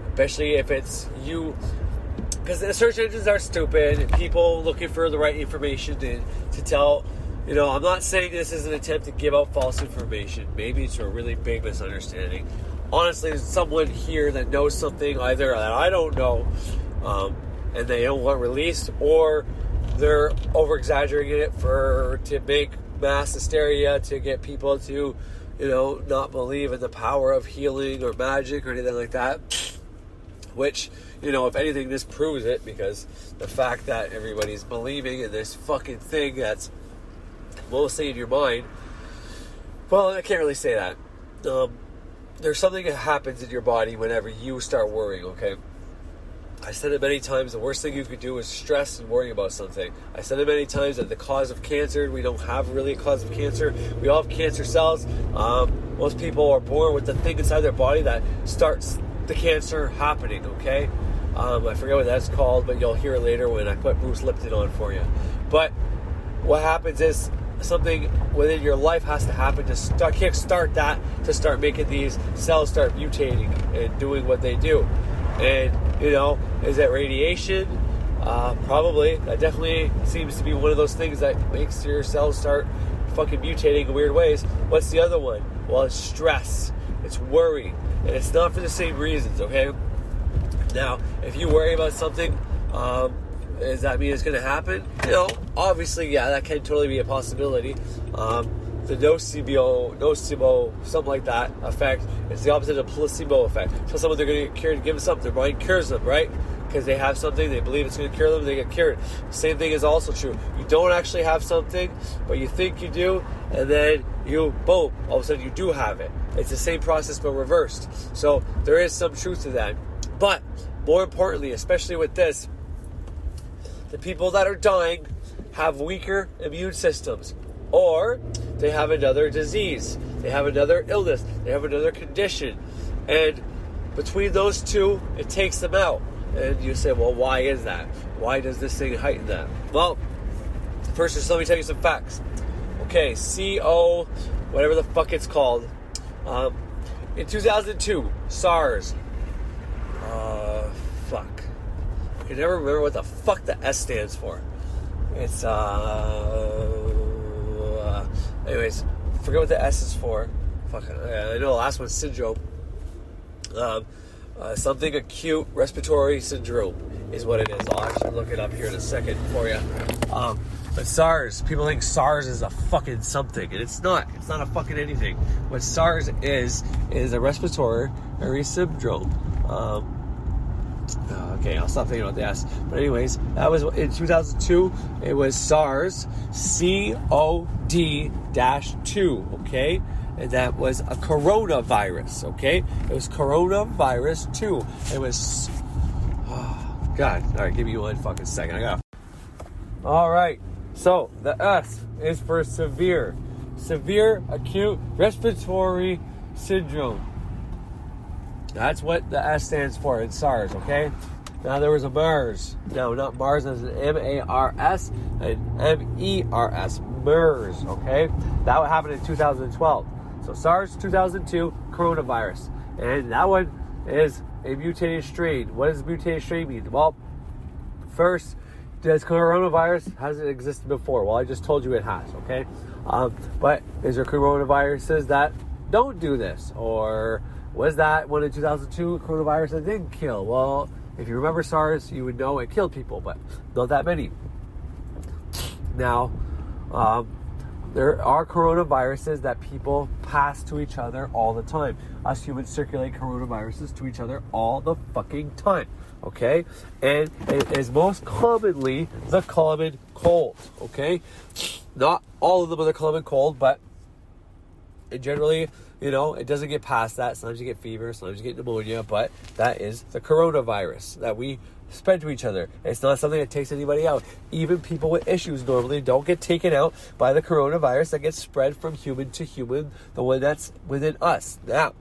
especially if it's you, because the search engines are stupid, people looking for the right information to tell, I'm not saying this is an attempt to give out false information. Maybe it's a really big misunderstanding. Honestly, there's someone here that knows something either that I don't know, and they don't want released, or they're over-exaggerating it to make mass hysteria, to get people to, not believe in the power of healing or magic or anything like that. which, if anything, this proves it, because the fact that everybody's believing in this fucking thing that's mostly in your mind, well, I can't really say that. There's something that happens in your body whenever you start worrying, okay? I said it many times, the worst thing you could do is stress and worry about something. I said it many times that the cause of cancer, we don't have really a cause of cancer. We all have cancer cells. Most people are born with the thing inside their body that starts the cancer happening, okay? I forget what that's called, but you'll hear it later when I put Bruce Lipton on for you. But what happens is something within your life has to happen to kickstart that, to start making these cells start mutating and doing what they do. And, is that radiation? Probably. That definitely seems to be one of those things that makes your cells start fucking mutating in weird ways. What's the other one? Well, it's stress. It's worry. And it's not for the same reasons, okay? Now, if you worry about something, does that mean it's going to happen? Obviously, yeah, that can totally be a possibility. The nocebo, something like that effect, is the opposite of placebo effect. Tell someone they're going to get cured, give them something, their mind cures them, right? Because they have something, they believe it's going to cure them, they get cured. Same thing is also true. You don't actually have something, but you think you do, and then boom, all of a sudden you do have it. It's the same process but reversed. So there is some truth to that. But more importantly, especially with this, the people that are dying have weaker immune systems, or they have another disease, they have another illness, they have another condition, and between those two, it takes them out. And you say, well, why is that? Why does this thing heighten that? Well, first, just let me tell you some facts. Okay, whatever the fuck it's called. In 2002, SARS. I can never remember what the fuck the S stands for. It's, anyways, forget what the S is for. Fuck, I know the last one's syndrome. Something acute respiratory syndrome is what it is. I'll actually look it up here in a second for you. But SARS, people think SARS is a fucking something, and it's not. It's not a fucking anything. What SARS is a respiratory syndrome. Okay, I'll stop thinking about the S. But anyways, that was in 2002. It was SARS CoV-2, okay? And that was a coronavirus, okay? It was coronavirus 2. It was... Oh, God. All right, give me one fucking second. All right. So, the S is for severe acute respiratory syndrome. That's what the S stands for in SARS, okay? Now, there was a MERS. No, not Mars. There's an M-A-R-S and M-E-R-S. MERS, okay? That happened in 2012. So, SARS 2002, coronavirus. And that one is a mutated strain. What does mutated strain mean? Well, first, does coronavirus hasn't existed before? Well, I just told you it has, okay? But is there coronaviruses that don't do this? Or was that one in 2002 coronavirus that didn't kill? Well, if you remember SARS, you would know it killed people, but not that many. Now, there are coronaviruses that people pass to each other all the time. Us humans circulate coronaviruses to each other all the fucking time, okay? And it is most commonly the common cold, okay? Not all of them are the common cold, but generally, it doesn't get past that. Sometimes you get fever, sometimes you get pneumonia, but that is the coronavirus that we spread to each other. It's not something that takes anybody out. Even people with issues normally don't get taken out by the coronavirus that gets spread from human to human, the one that's within us. Now,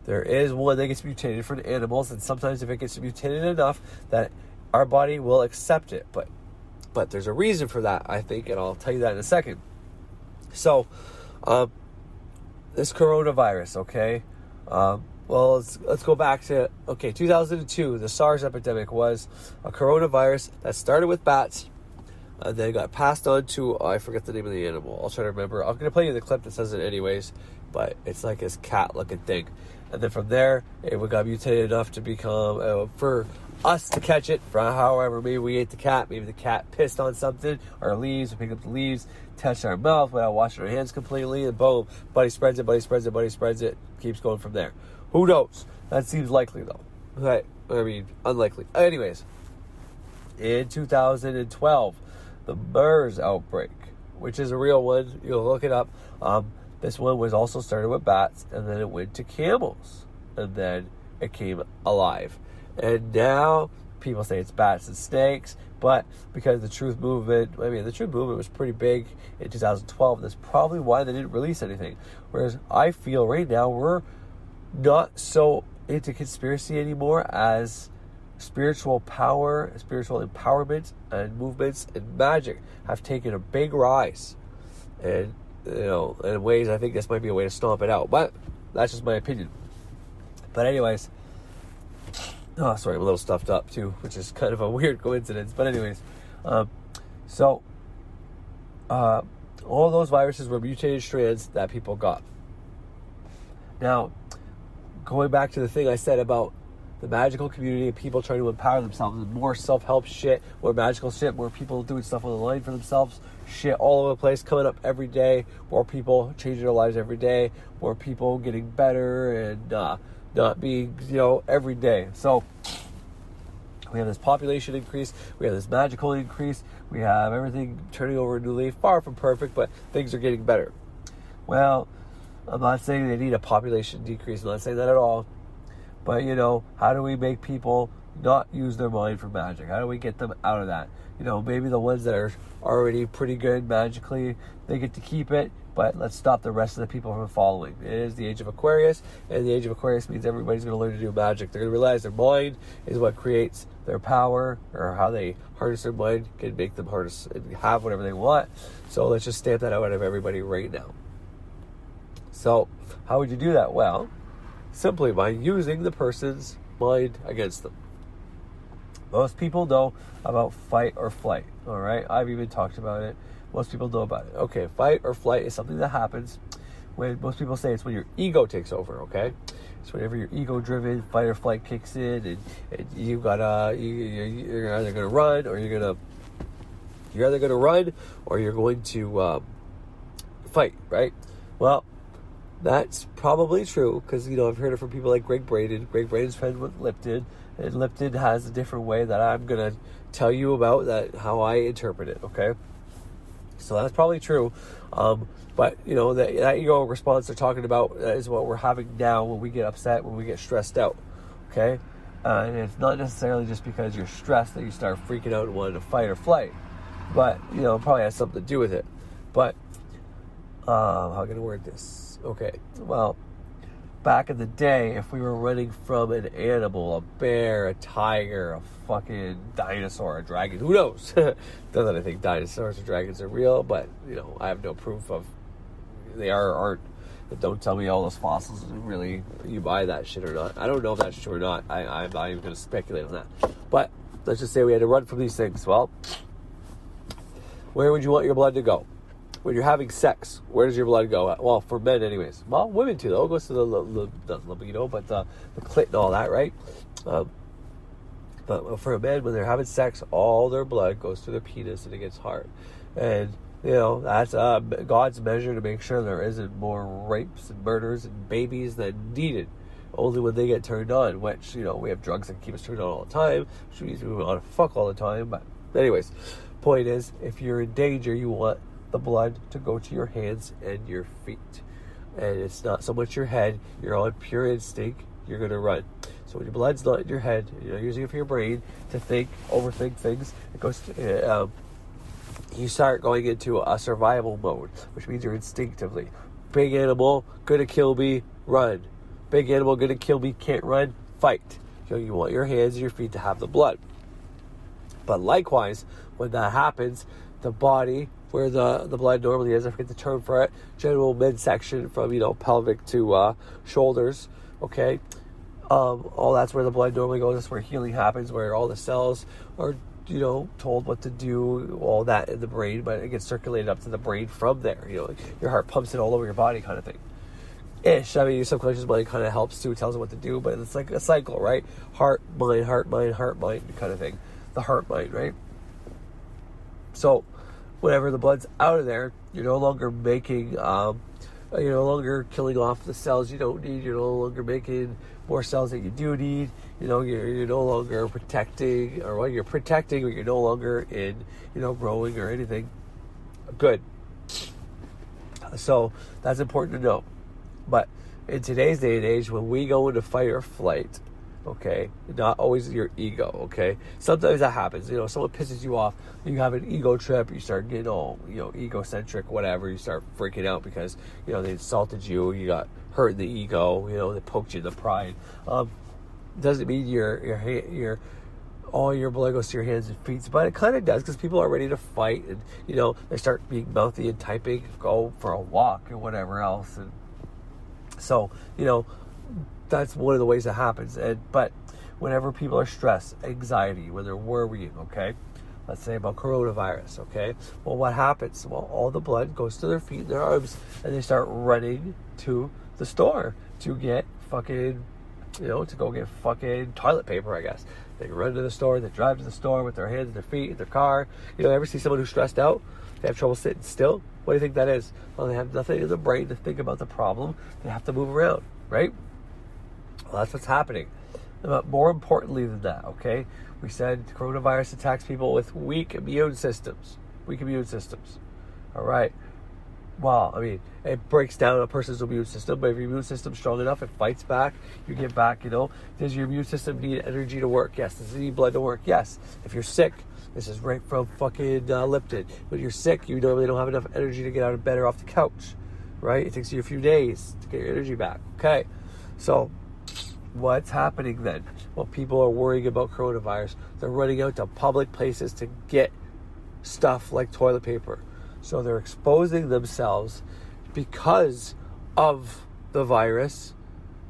there is one that gets mutated from animals, and sometimes if it gets mutated enough that our body will accept it. But there's a reason for that, I think, and I'll tell you that in a second. So, this coronavirus, okay? Well, let's go back to, 2002. The SARS epidemic was a coronavirus that started with bats and then got passed on to, I forget the name of the animal. I'll try to remember. I'm going to play you the clip that says it anyways, but it's like this cat-looking thing. And then from there, it got mutated enough to become, for us to catch it, for however, maybe we ate the cat, maybe the cat pissed on something, or leaves, we pick up the leaves, touch our mouth without washing our hands completely, and boom, buddy spreads it, keeps going from there. Who knows? That seems likely, though. Okay. I mean, unlikely. Anyways, in 2012, the MERS outbreak, which is a real one, you'll look it up. This one was also started with bats, and then it went to camels, and then it came alive. And now people say it's bats and snakes, but because the truth movement was pretty big in 2012, that's probably why they didn't release anything. Whereas I feel right now we're not so into conspiracy anymore, as spiritual power, spiritual empowerment, and movements and magic have taken a big rise. And, in ways I think this might be a way to stomp it out. But that's just my opinion. But anyways, oh, sorry, I'm a little stuffed up too, which is kind of a weird coincidence. But anyways, all those viruses were mutated strands that people got. Now, going back to the thing I said about the magical community and people trying to empower themselves, and more self-help shit, more magical shit, more people doing stuff on the line for themselves, shit all over the place coming up every day, more people changing their lives every day, more people getting better and not being, every day. So we have this population increase, we have this magical increase, we have everything turning over a new leaf, far from perfect, but things are getting better. Well, I'm not saying they need a population decrease, I'm not saying that at all. But, how do we make people not use their mind for magic? How do we get them out of that? Maybe the ones that are already pretty good magically, they get to keep it, but let's stop the rest of the people from following. It is the age of Aquarius, and the age of Aquarius means everybody's going to learn to do magic. They're going to realize their mind is what creates their power, or how they harness their mind can make them harness and have whatever they want. So let's just stamp that out of everybody right now. So how would you do that? Well, simply by using the person's mind against them. Most people know about fight or flight, all right? I've even talked about it. Most people know about it. Okay, fight or flight is something that happens when, most people say it's when your ego takes over, okay? It's whenever your ego-driven fight or flight kicks in, and you're either going to run, or you're either going to run, or you're going to fight, right? Well, that's probably true, because, I've heard it from people like Greg Braden. Greg Braden's friend with Lipton, and Lipton has a different way that I'm going to tell you about, that how I interpret it, okay? So that's probably true. But, that ego response they're talking about is what we're having now when we get upset, when we get stressed out, okay? And it's not necessarily just because you're stressed that you start freaking out and wanting to fight or flight, but, it probably has something to do with it. But, how can I word this? Okay, well, back in the day, if we were running from an animal, a bear, a tiger, a fucking dinosaur, a dragon, who knows? Not that I think dinosaurs or dragons are real, but, I have no proof of they are or aren't. But don't tell me all those fossils really, you buy that shit or not. I don't know if that's true or not. I'm not even going to speculate on that. But let's just say we had to run from these things. Well, where would you want your blood to go? When you're having sex, where does your blood go? Well, for men anyways. Well, women too, though. It goes to the libido, but the clit and all that, right? But for men, when they're having sex, all their blood goes to their penis and it gets hard. And, that's God's measure to make sure there isn't more rapes and murders and babies than needed. Only when they get turned on, which, we have drugs that keep us turned on all the time, which means we want to fuck all the time. But anyways, point is, if you're in danger, you want the blood to go to your hands and your feet. And it's not so much your head. You're on pure instinct. You're going to run. So when your blood's not in your head, you're not using it for your brain to overthink things, it goes to, you start going into a survival mode, which means you're instinctively. Big animal, gonna kill me, run. Big animal, gonna kill me, can't run, fight. You want your hands and your feet to have the blood. But likewise, when that happens, the body, where the blood normally is, I forget the term for it, general midsection from, pelvic to shoulders, okay? All that's where the blood normally goes. That's where healing happens, where all the cells are, told what to do, all that in the brain, but it gets circulated up to the brain from there. Your heart pumps it all over your body kind of thing. Ish. I mean, your subconscious mind kind of helps too, tells it what to do, but it's like a cycle, right? Heart, mind, kind of thing. The heart, mind, right? So, whenever the blood's out of there, you're no longer making, you're no longer killing off the cells you don't need. You're no longer making more cells that you do need. you're no longer protecting, or you're protecting, but you're no longer in, growing or anything good. So that's important to know. But in today's day and age, when we go into fight or flight, okay, not always your ego, okay? Sometimes that happens. Someone pisses you off, you have an ego trip, you start getting all, egocentric, whatever, you start freaking out because, they insulted you, you got hurt in the ego, they poked you in the pride. Doesn't mean your all your blood goes to your hands and feet, but it kind of does because people are ready to fight, and they start being mouthy and typing, go for a walk or whatever else, and so that's one of the ways that happens. But whenever people are stressed, anxiety, when they're worrying, okay, let's say about coronavirus, okay, well, what happens? Well, all the blood goes to their feet and their arms, and they start running to the store to get fucking, to go get fucking toilet paper, I guess. They run to the store, they drive to the store with their hands and their feet in their car. Ever see someone who's stressed out? They have trouble sitting still? What do you think that is? Well, they have nothing in their brain to think about the problem. They have to move around, right? Well, that's what's happening. But more importantly than that, okay, we said coronavirus attacks people with weak immune systems. Weak immune systems. All right. Well, it breaks down a person's immune system, but if your immune system's strong enough, it fights back, you get back, Does your immune system need energy to work? Yes. Does it need blood to work? Yes. If you're sick, this is right from fucking Lipton. When you're sick, you normally don't have enough energy to get out of bed or off the couch, right? It takes you a few days to get your energy back. Okay. So what's happening then? Well, people are worrying about coronavirus. They're running out to public places to get stuff like toilet paper. So they're exposing themselves because of the virus.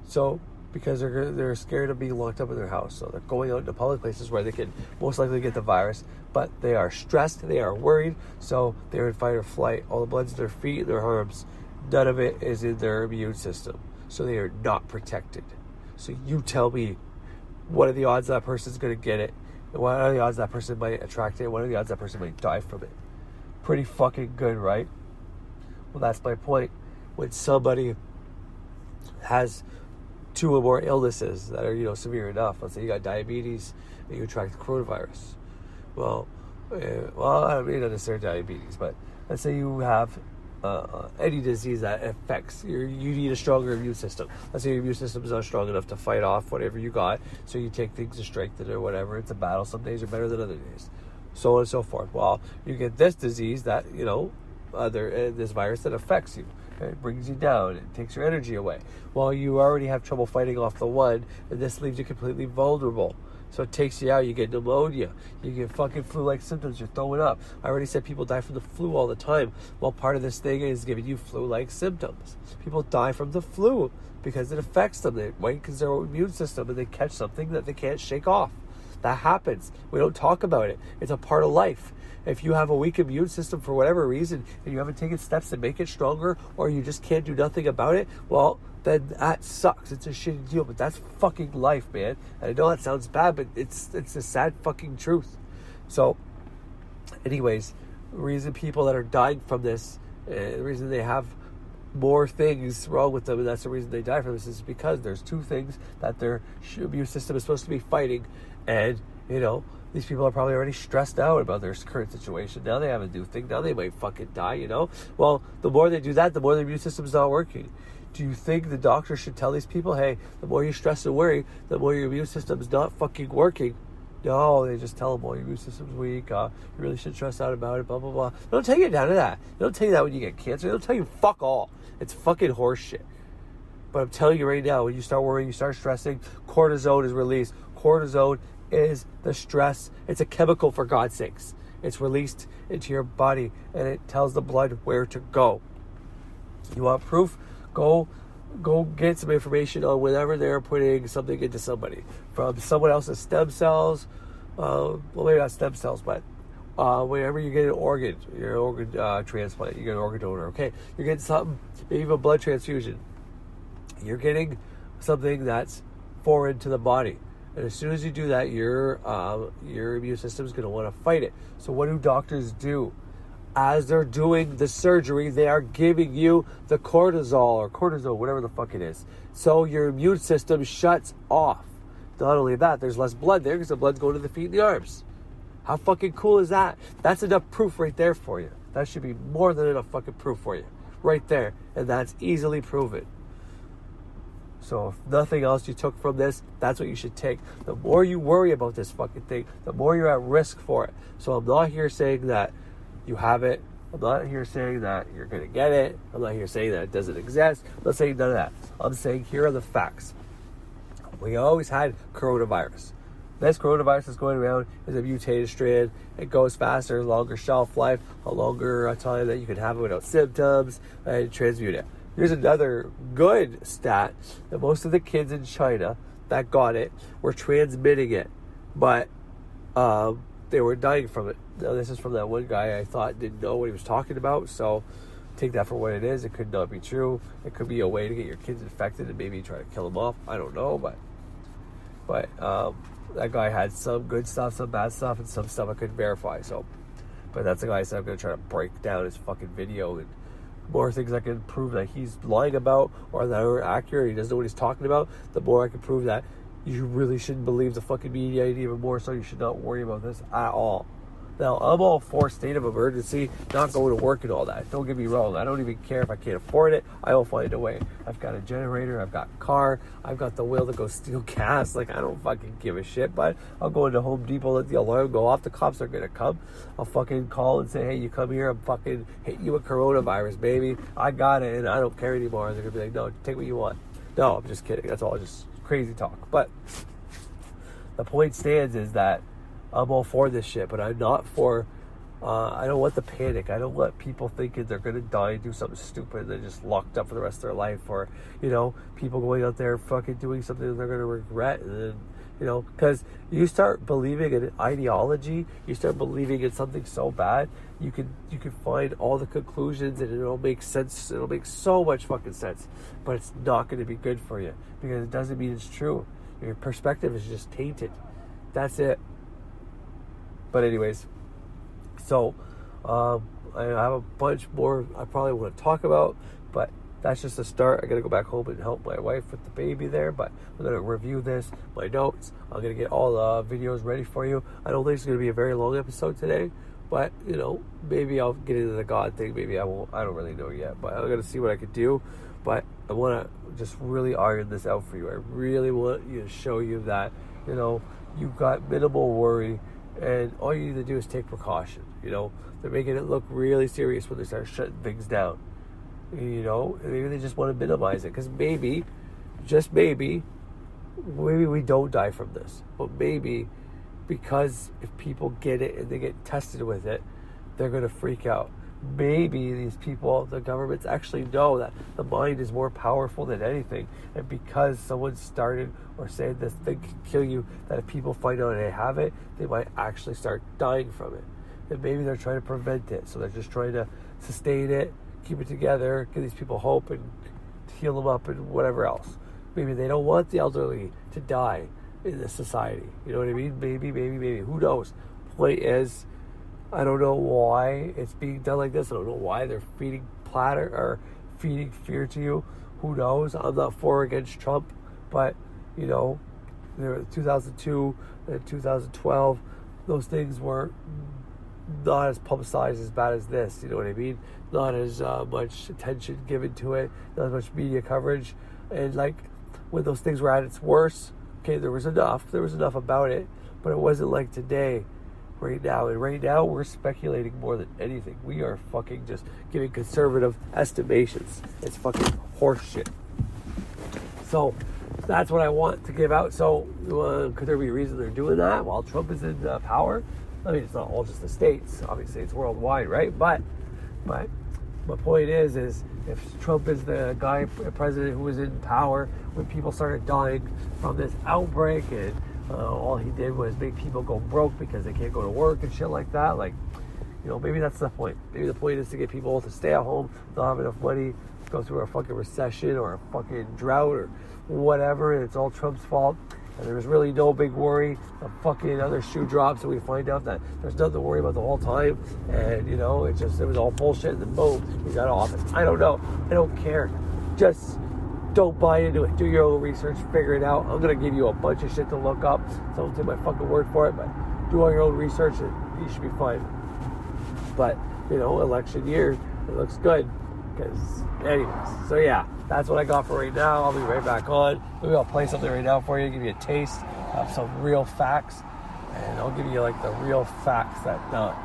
So because they're scared of being locked up in their house. So they're going out into public places where they can most likely get the virus. But they are stressed. They are worried. So they're in fight or flight. All the blood's in their feet and their arms. None of it is in their immune system. So they are not protected. So you tell me, what are the odds that person's going to get it? What are the odds that person might attract it? What are the odds that person might die from it? Pretty fucking good, right? Well, that's my point. When somebody has two or more illnesses that are, severe enough, let's say you got diabetes and you attract the coronavirus. Well, not necessarily diabetes, but let's say you have any disease that affects you need a stronger immune system. Let's say your immune system is not strong enough to fight off whatever you got, so you take things to strengthen it or whatever. It's a battle. Some days are better than other days, so on and so forth. Well, you get this disease that this virus that affects you. It brings you down. It takes your energy away. Well, you already have trouble fighting off the one, and this leaves you completely vulnerable. So it takes you out. You get pneumonia. You get fucking flu-like symptoms. You're throwing up. I already said people die from the flu all the time. Well, part of this thing is giving you flu-like symptoms. People die from the flu because it affects them. They because their immune system, and they catch something that they can't shake off. That happens. We don't talk about it. It's a part of life. If you have a weak immune system for whatever reason, and you haven't taken steps to make it stronger, or you just can't do nothing about it, well, then that sucks. It's a shitty deal, but that's fucking life, man. And I know that sounds bad, but it's a sad fucking truth. So, anyways, the reason people that are dying from this, the reason they have more things wrong with them, and that's the reason they die from this, is because there's two things that their immune system is supposed to be fighting, and, these people are probably already stressed out about their current situation. Now they have a new thing. Now they might fucking die, Well, the more they do that, the more their immune system's not working. Do you think the doctor should tell these people, hey, the more you stress and worry, the more your immune system's not fucking working? No, they just tell them, well, your immune system's weak. You really shouldn't stress out about it, blah, blah, blah. They don't tell you down to that. They don't tell you that when you get cancer. They don't tell you fuck all. It's fucking horse shit. But I'm telling you right now, when you start worrying, you start stressing, cortisone is released. Cortisone is the stress. It's a chemical, for God's sakes. It's released into your body, and it tells the blood where to go. You want proof? Go get some information on whenever they're putting something into somebody. From someone else's stem cells, well, maybe not stem cells, but whenever you get an organ, your organ transplant, you get an organ donor, okay? You're getting something, maybe a blood transfusion. You're getting something that's foreign to the body. And as soon as you do that, your immune system is going to want to fight it. So what do doctors do? As they're doing the surgery, they are giving you the cortisol or cortisone, whatever the fuck it is. So your immune system shuts off. Not only that, there's less blood there because the blood's going to the feet and the arms. How fucking cool is that? That's enough proof right there for you. That should be more than enough fucking proof for you. Right there. And that's easily proven. So if nothing else you took from this, that's what you should take. The more you worry about this fucking thing, the more you're at risk for it. So I'm not here saying that you have it. I'm not here saying that you're going to get it. I'm not here saying that it doesn't exist. I'm not saying none of that. I'm saying here are the facts. We always had coronavirus. This coronavirus is going around is a mutated strand. It goes faster, longer shelf life, a longer time that you can have it without symptoms, and transmute it. Here's another good stat that most of the kids in China that got it were transmitting it, but they were dying from it. Now, this is from that one guy I thought didn't know what he was talking about, so take that for what it is. It could not be true. It could be a way to get your kids infected and maybe try to kill them off. I don't know, but that guy had some good stuff, some bad stuff, and some stuff I couldn't verify. So, but that's the guy I said I'm going to try to break down his fucking video and more things I can prove that he's lying about or that are accurate. He doesn't know what he's talking about. The more I can prove that you really shouldn't believe the fucking media, and even more so, you should not worry about this at all. Now, I'm all for state of emergency, not going to work and all that. Don't get me wrong. I don't even care if I can't afford it. I will find a way. I've got a generator. I've got a car. I've got the will to go steal gas. Like, I don't fucking give a shit. But I'll go into Home Depot, let the alarm go off. The cops are going to come. I'll fucking call and say, hey, you come here. I'm fucking hitting you with coronavirus, baby. I got it, and I don't care anymore. And they're going to be like, no, take what you want. No, I'm just kidding. That's all just crazy talk. But the point stands is that I'm all for this shit, but I'm not for, I don't want the panic. I don't want people thinking they're going to die and do something stupid and they're just locked up for the rest of their life, or, people going out there fucking doing something that they're going to regret. And then, because you start believing in an ideology, you start believing in something so bad, you can find all the conclusions and it'll make sense. It'll make so much fucking sense, but it's not going to be good for you because it doesn't mean it's true. Your perspective is just tainted. That's it. But anyways, so I have a bunch more I probably want to talk about, but that's just a start. I got to go back home and help my wife with the baby there, but I'm going to review this, my notes. I'm going to get all the videos ready for you. I don't think it's going to be a very long episode today, but, maybe I'll get into the God thing. Maybe I won't. I don't really know yet, but I'm going to see what I could do. But I want to just really iron this out for you. I really want you to show you that, you've got minimal worry. And all you need to do is take precaution. They're making it look really serious when they start shutting things down. And maybe they just want to minimize it. Because maybe, just maybe we don't die from this. But maybe because if people get it and they get tested with it, they're going to freak out. Maybe these people, the governments actually know that the mind is more powerful than anything. And because someone started or said this thing can kill you, that if people find out they have it, they might actually start dying from it. And maybe they're trying to prevent it. So they're just trying to sustain it, keep it together, give these people hope and heal them up and whatever else. Maybe they don't want the elderly to die in this society. You know what I mean? Maybe. Who knows? Point is, I don't know why it's being done like this. I don't know why they're feeding fear to you. Who knows? I'm not for or against Trump, but there 2002 and 2012, those things were not as publicized as bad as this. You know what I mean? Not as much attention given to it, not as much media coverage, and when those things were at its worst, okay, there was enough about it, but it wasn't like today. Right now, we're speculating more than anything. We are fucking just giving conservative estimations. It's fucking horseshit. So, that's what I want to give out. So, could there be a reason they're doing that while Trump is in power? I mean, it's not all just the States. Obviously, it's worldwide, right? But my point is if Trump is the president who was in power when people started dying from this outbreak and all he did was make people go broke because they can't go to work and shit like that. Maybe that's the point. Maybe the point is to get people to stay at home, not have enough money, go through a fucking recession or a fucking drought or whatever, and it's all Trump's fault. And there's really no big worry. The fucking other shoe drops and we find out that there's nothing to worry about the whole time. And, it was all bullshit and then boom, he got off. I don't know. I don't care. Just don't buy into it. Do your own research, figure it out. I'm going to give you a bunch of shit to look up, so don't take my fucking word for it, but do all your own research and you should be fine. But, election year, it looks good. Because, anyways, so yeah, that's what I got for right now. I'll be right back on. Maybe I'll play something right now for you, give you a taste of some real facts. And I'll give you like the real facts that not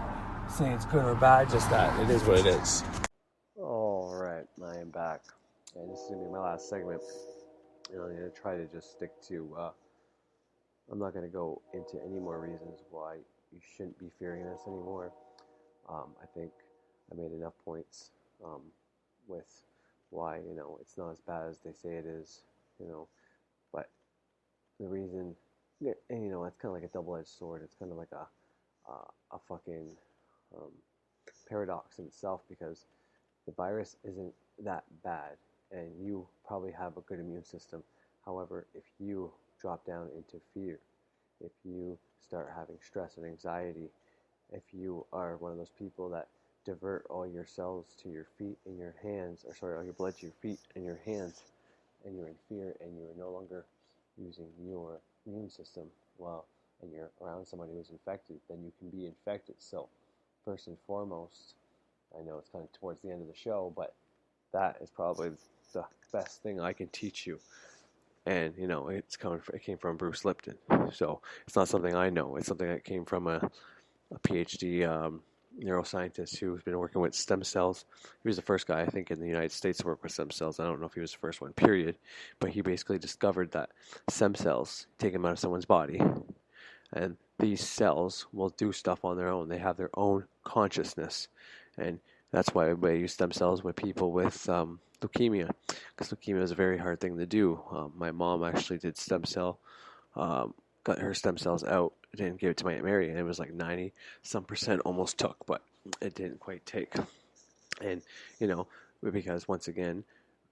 saying it's good or bad, just that it is what it is. Alright, I am back. And this is going to be my last segment. I'm going to try to just stick to, I'm not going to go into any more reasons why you shouldn't be fearing this anymore. I think I made enough points with why, it's not as bad as they say it is, but the reason, and it's kind of like a double-edged sword. It's kind of like a fucking paradox in itself, because the virus isn't that bad and you probably have a good immune system. However, if you drop down into fear, if you start having stress and anxiety, if you are one of those people that divert all your cells to your feet and your hands, all your blood to your feet and your hands, and you're in fear and you're no longer using your immune system well, and you're around somebody who's infected, then you can be infected. So, first and foremost, I know it's kind of towards the end of the show, but that is probably the best thing I can teach you. And, it came from Bruce Lipton. So, it's not something I know. It's something that came from a PhD neuroscientist who's been working with stem cells. He was the first guy, I think, in the United States to work with stem cells. I don't know if he was the first one, period. But he basically discovered that stem cells, take them out of someone's body, and these cells will do stuff on their own. They have their own consciousness. And that's why everybody use stem cells with people with leukemia, because leukemia is a very hard thing to do. My mom actually did stem cell, got her stem cells out, didn't give it to my Aunt Mary, and it was like 90% almost took, but it didn't quite take. And, because once again,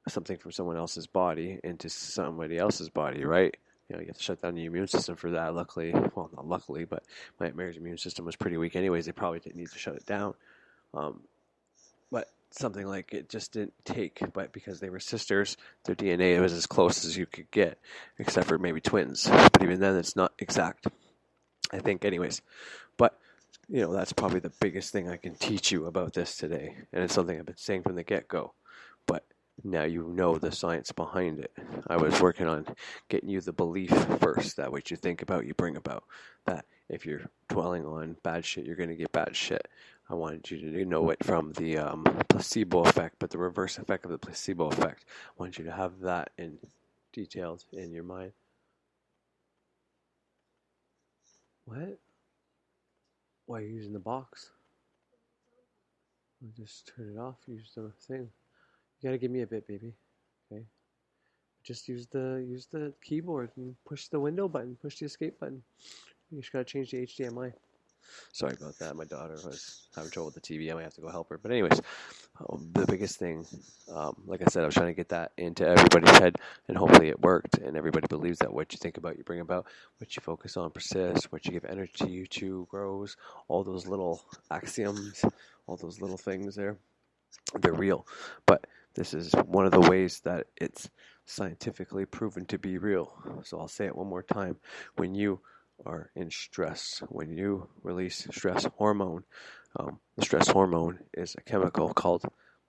something from someone else's body into somebody else's body, right? You have to shut down the immune system for that. Luckily, well, not luckily, but my Aunt Mary's immune system was pretty weak anyways. They probably didn't need to shut it down. But something like it just didn't take. But because they were sisters, their DNA was as close as you could get, except for maybe twins. But even then, it's not exact, I think, anyways. But, that's probably the biggest thing I can teach you about this today. And it's something I've been saying from the get-go. But now you know the science behind it. I was working on getting you the belief first, that what you think about, you bring about. That if you're dwelling on bad shit, you're going to get bad shit. I wanted you to know it from the placebo effect, but the reverse effect of the placebo effect. I want you to have that detailed in your mind. What? Why are you using the box? I'll just turn it off. Use the thing. You gotta give me a bit, baby. Okay. Just use the keyboard and push the window button. Push the escape button. You just gotta change the HDMI. Sorry about that. My daughter was having trouble with the TV. I might have to go help her. But anyways, the biggest thing, like I said, I was trying to get that into everybody's head, and hopefully it worked. And everybody believes that what you think about, you bring about. What you focus on persists. What you give energy to grows. All those little axioms, all those little things there, they're real. But this is one of the ways that it's scientifically proven to be real. So I'll say it one more time. When you are in stress, when you release stress hormone, the stress hormone is a chemical called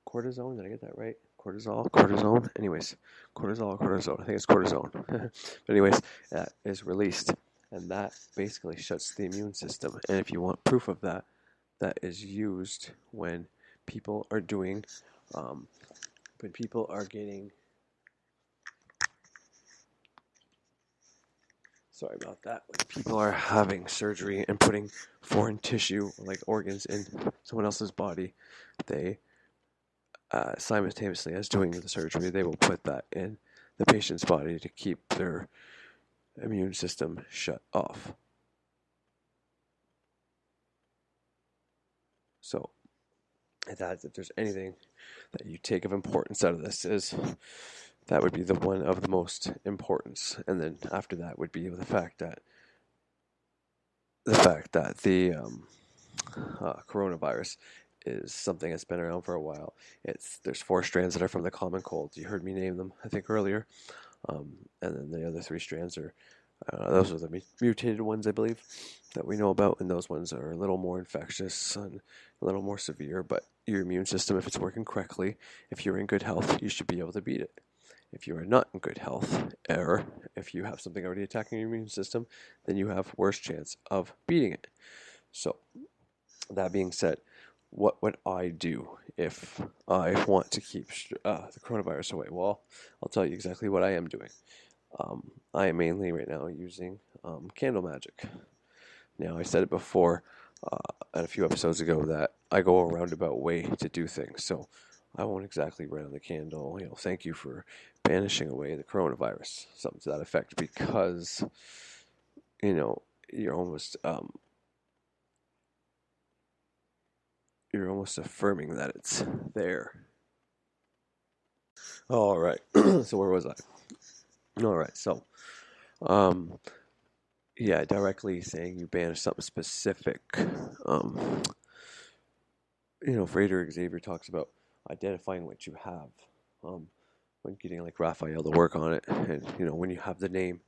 cortisone. Did I get that right? Cortisone. Anyways, cortisol. I think it's cortisone. But anyways, that is released, and that basically shuts the immune system. And if you want proof of that, that is used when people are doing, when people are getting. Sorry about that. When people are having surgery and putting foreign tissue, like organs, in someone else's body, they simultaneously as doing the surgery, they will put that in the patient's body to keep their immune system shut off. So, if there's anything that you take of importance out of this, is that would be the one of the most importance, and then after that would be the fact that the coronavirus is something that's been around for a while. There's 4 strands that are from the common cold. You heard me name them, I think, earlier. And then the other 3 strands are, those are the mutated ones, I believe, that we know about. And those ones are a little more infectious and a little more severe. But your immune system, if it's working correctly, if you're in good health, you should be able to beat it. If you are not in good health, or if you have something already attacking your immune system, then you have worse chance of beating it. So, that being said, what would I do if I want to keep the coronavirus away? Well, I'll tell you exactly what I am doing. I am mainly right now using candle magic. Now, I said it before a few episodes ago that I go a roundabout way to do things. So I won't exactly write on the candle, thank you for banishing away the coronavirus, something to that effect, because, you're almost affirming that it's there. All right. So where was I? All right. So, directly saying you banish something specific. Frater Xavier talks about identifying what you have. When getting like Raphael to work on it, and when you have the name,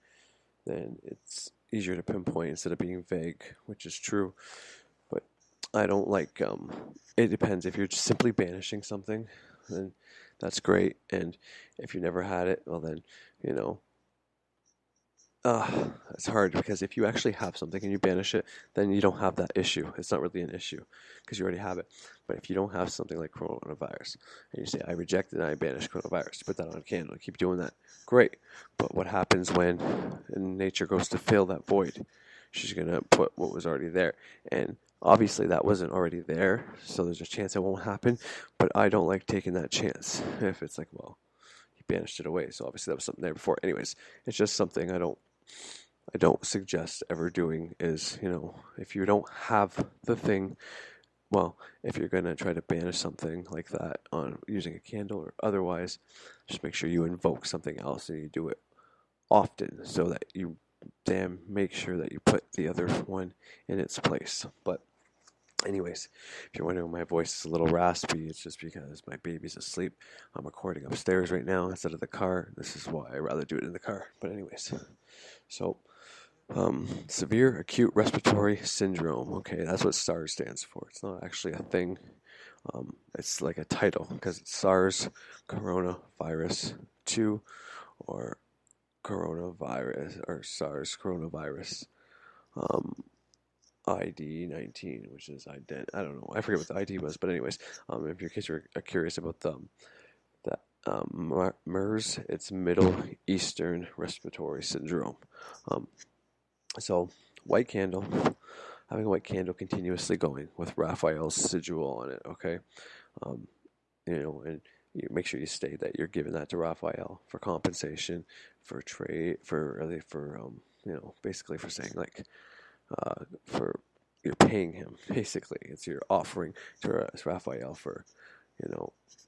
then it's easier to pinpoint instead of being vague, which is true. But I don't like. It depends. If you're just simply banishing something, then that's great. And if you never had it, well then, it's hard, because if you actually have something and you banish it, then you don't have that issue. It's not really an issue because you already have it. But if you don't have something like coronavirus and you say, I reject it and I banish coronavirus, put that on a candle, keep doing that, great. But what happens when nature goes to fill that void? She's going to put what was already there. And obviously that wasn't already there, so there's a chance it won't happen. But I don't like taking that chance. If it's like, well, he banished it away, so obviously that was something there before. Anyways, it's just something I don't suggest ever doing. Is, if you don't have the thing, well, if you're going to try to banish something like that on using a candle or otherwise, just make sure you invoke something else and you do it often, so that you make sure that you put the other one in its place. But anyways, if you're wondering why my voice is a little raspy, it's just because my baby's asleep. I'm recording upstairs right now instead of the car. This is why I rather do it in the car. But anyways, so severe acute respiratory syndrome. Okay, that's what SARS stands for. It's not actually a thing. It's like a title, because it's SARS coronavirus 2 or coronavirus or SARS coronavirus ID 19, which is I don't know. I forget what the ID was, but anyways, if in case you're curious about that MERS, it's Middle Eastern Respiratory Syndrome. So white candle, having a white candle continuously going with Raphael's sigil on it. Okay, and you make sure you state that you're giving that to Raphael for compensation, for trade, basically for saying like, for you're paying him. Basically, it's your offering to Raphael for,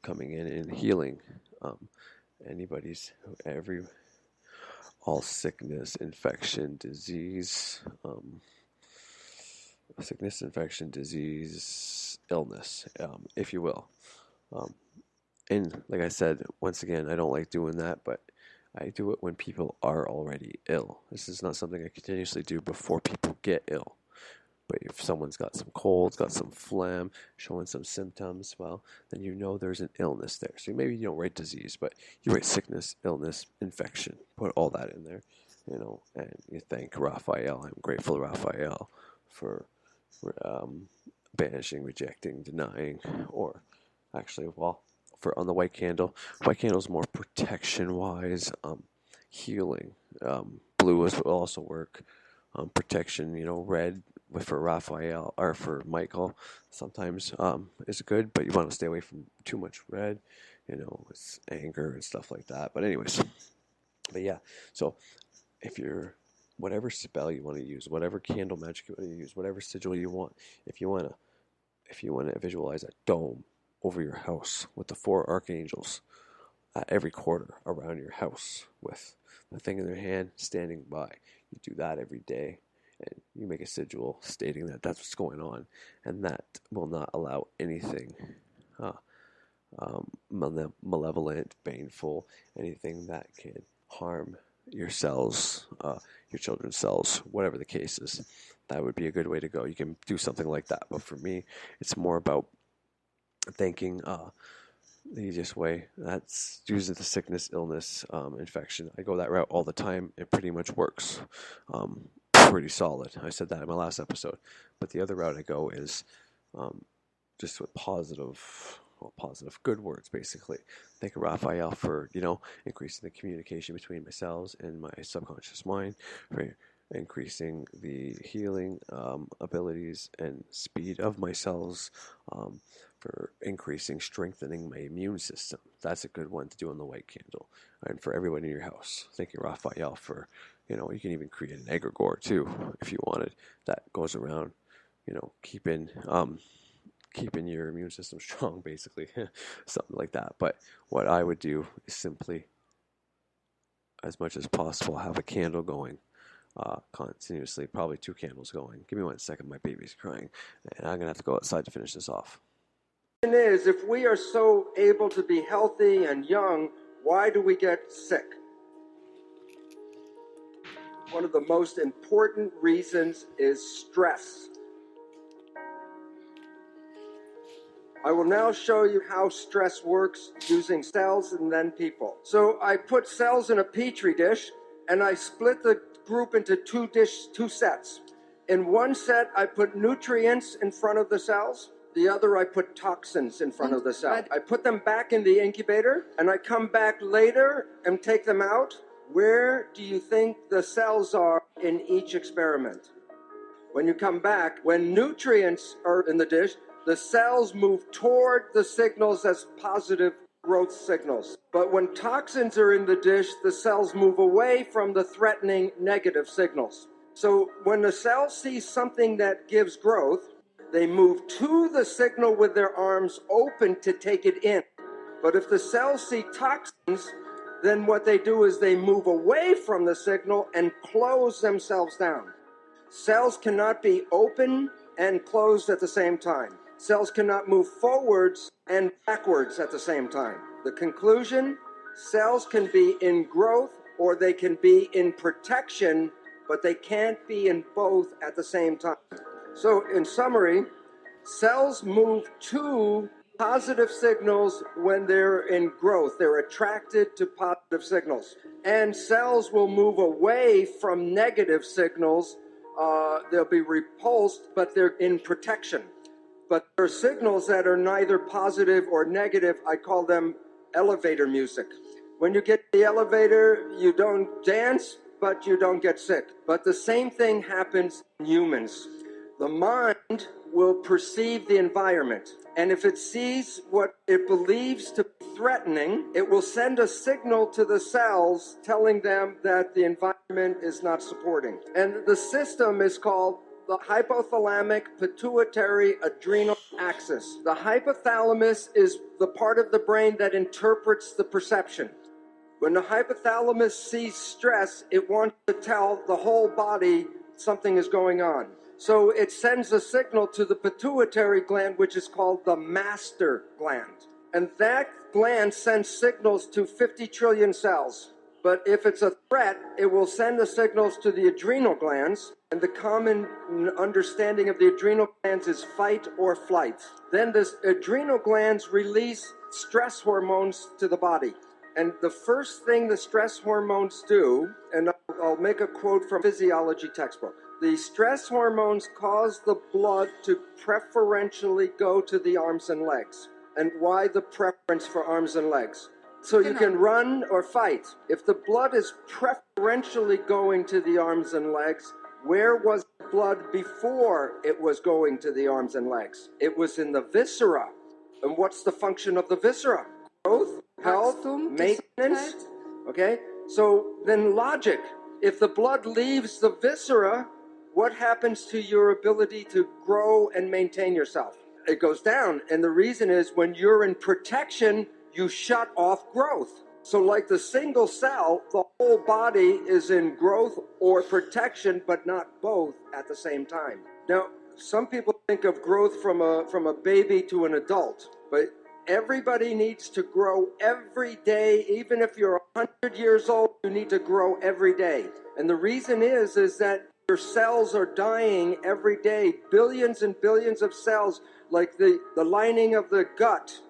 coming in and healing all sickness, infection, disease, illness, if you will. And like I said, once again, I don't like doing that, but I do it when people are already ill. This is not something I continuously do before people get ill. But if someone's got some colds, got some phlegm, showing some symptoms, well, then there's an illness there. So maybe you don't write disease, but you write sickness, illness, infection. Put all that in there, and you thank Raphael. I'm grateful to Raphael for banishing, rejecting, denying, or actually, on the white candle. White candle is more protection-wise, healing. Blue will also work. Protection, red for Raphael or for Michael sometimes is good, but you want to stay away from too much red, it's anger and stuff like that. But anyways, so if you're whatever spell you want to use, whatever candle magic you want to use, whatever sigil you want, if you want to visualize a dome over your house with the 4 archangels at every corner around your house with the thing in their hand standing by, you do that every day, and you make a sigil stating that that's what's going on, and that will not allow anything malevolent, baneful, anything that can harm your cells, your children's cells, whatever the case is. That would be a good way to go. You can do something like that, but for me, it's more about thanking the easiest way. That's using the sickness, illness, infection. I go that route all the time. It pretty much works. Pretty solid. I said that in my last episode. But the other route I go is just with positive, good words, basically. Thank Raphael for, increasing the communication between my cells and my subconscious mind, for increasing the healing abilities and speed of my cells, for increasing, strengthening my immune system. That's a good one to do on the white candle. And for everyone in your house, thank you, Raphael, for, you can even create an egregore too, if you wanted, that goes around, keeping your immune system strong, basically, something like that. But what I would do is simply, as much as possible, have a candle going continuously, probably 2 candles going. Give me 1 second, my baby's crying, and I'm going to have to go outside to finish this off. The question is, if we are so able to be healthy and young, why do we get sick? One of the most important reasons is stress. I will now show you how stress works using cells and then people. So I put cells in a petri dish, and I split the group into two sets. In one set, I put nutrients in front of the cells. The other, I put toxins in front of the cell. I put them back in the incubator, and I come back later and take them out. Where do you think the cells are in each experiment? When you come back, when nutrients are in the dish, the cells move toward the signals as positive growth signals. But when toxins are in the dish, the cells move away from the threatening negative signals. So when the cell sees something that gives growth, they move to the signal with their arms open to take it in. But if the cells see toxins, then what they do is they move away from the signal and close themselves down. Cells cannot be open and closed at the same time. Cells cannot move forwards and backwards at the same time. The conclusion, cells can be in growth or they can be in protection, but they can't be in both at the same time. So in summary, cells move to positive signals when they're in growth. They're attracted to positive signals. And cells will move away from negative signals. They'll be repulsed, but they're in protection. But there are signals that are neither positive or negative. I call them elevator music. When you get the elevator, you don't dance, but you don't get sick. But the same thing happens in humans. The mind will perceive the environment, and if it sees what it believes to be threatening, it will send a signal to the cells telling them that the environment is not supporting. And the system is called the hypothalamic pituitary adrenal axis. The hypothalamus is the part of the brain that interprets the perception. When the hypothalamus sees stress, it wants to tell the whole body something is going on. So it sends a signal to the pituitary gland, which is called the master gland. And that gland sends signals to 50 trillion cells. But if it's a threat, it will send the signals to the adrenal glands. And the common understanding of the adrenal glands is fight or flight. Then the adrenal glands release stress hormones to the body. And the first thing the stress hormones do, and I'll make a quote from a physiology textbook. The stress hormones cause the blood to preferentially go to the arms and legs. And why the preference for arms and legs? So you can run or fight. If the blood is preferentially going to the arms and legs, where was the blood before it was going to the arms and legs? It was in the viscera. And what's the function of the viscera? Growth, health, maintenance. Okay? So then logic. If the blood leaves the viscera, what happens to your ability to grow and maintain yourself? It goes down. And the reason is when you're in protection, you shut off growth. So like the single cell, the whole body is in growth or protection, but not both at the same time. Now, some people think of growth from a baby to an adult, but everybody needs to grow every day. Even if you're 100 years old, you need to grow every day. And the reason is that your cells are dying every day. Billions and billions of cells, like the lining of the gut,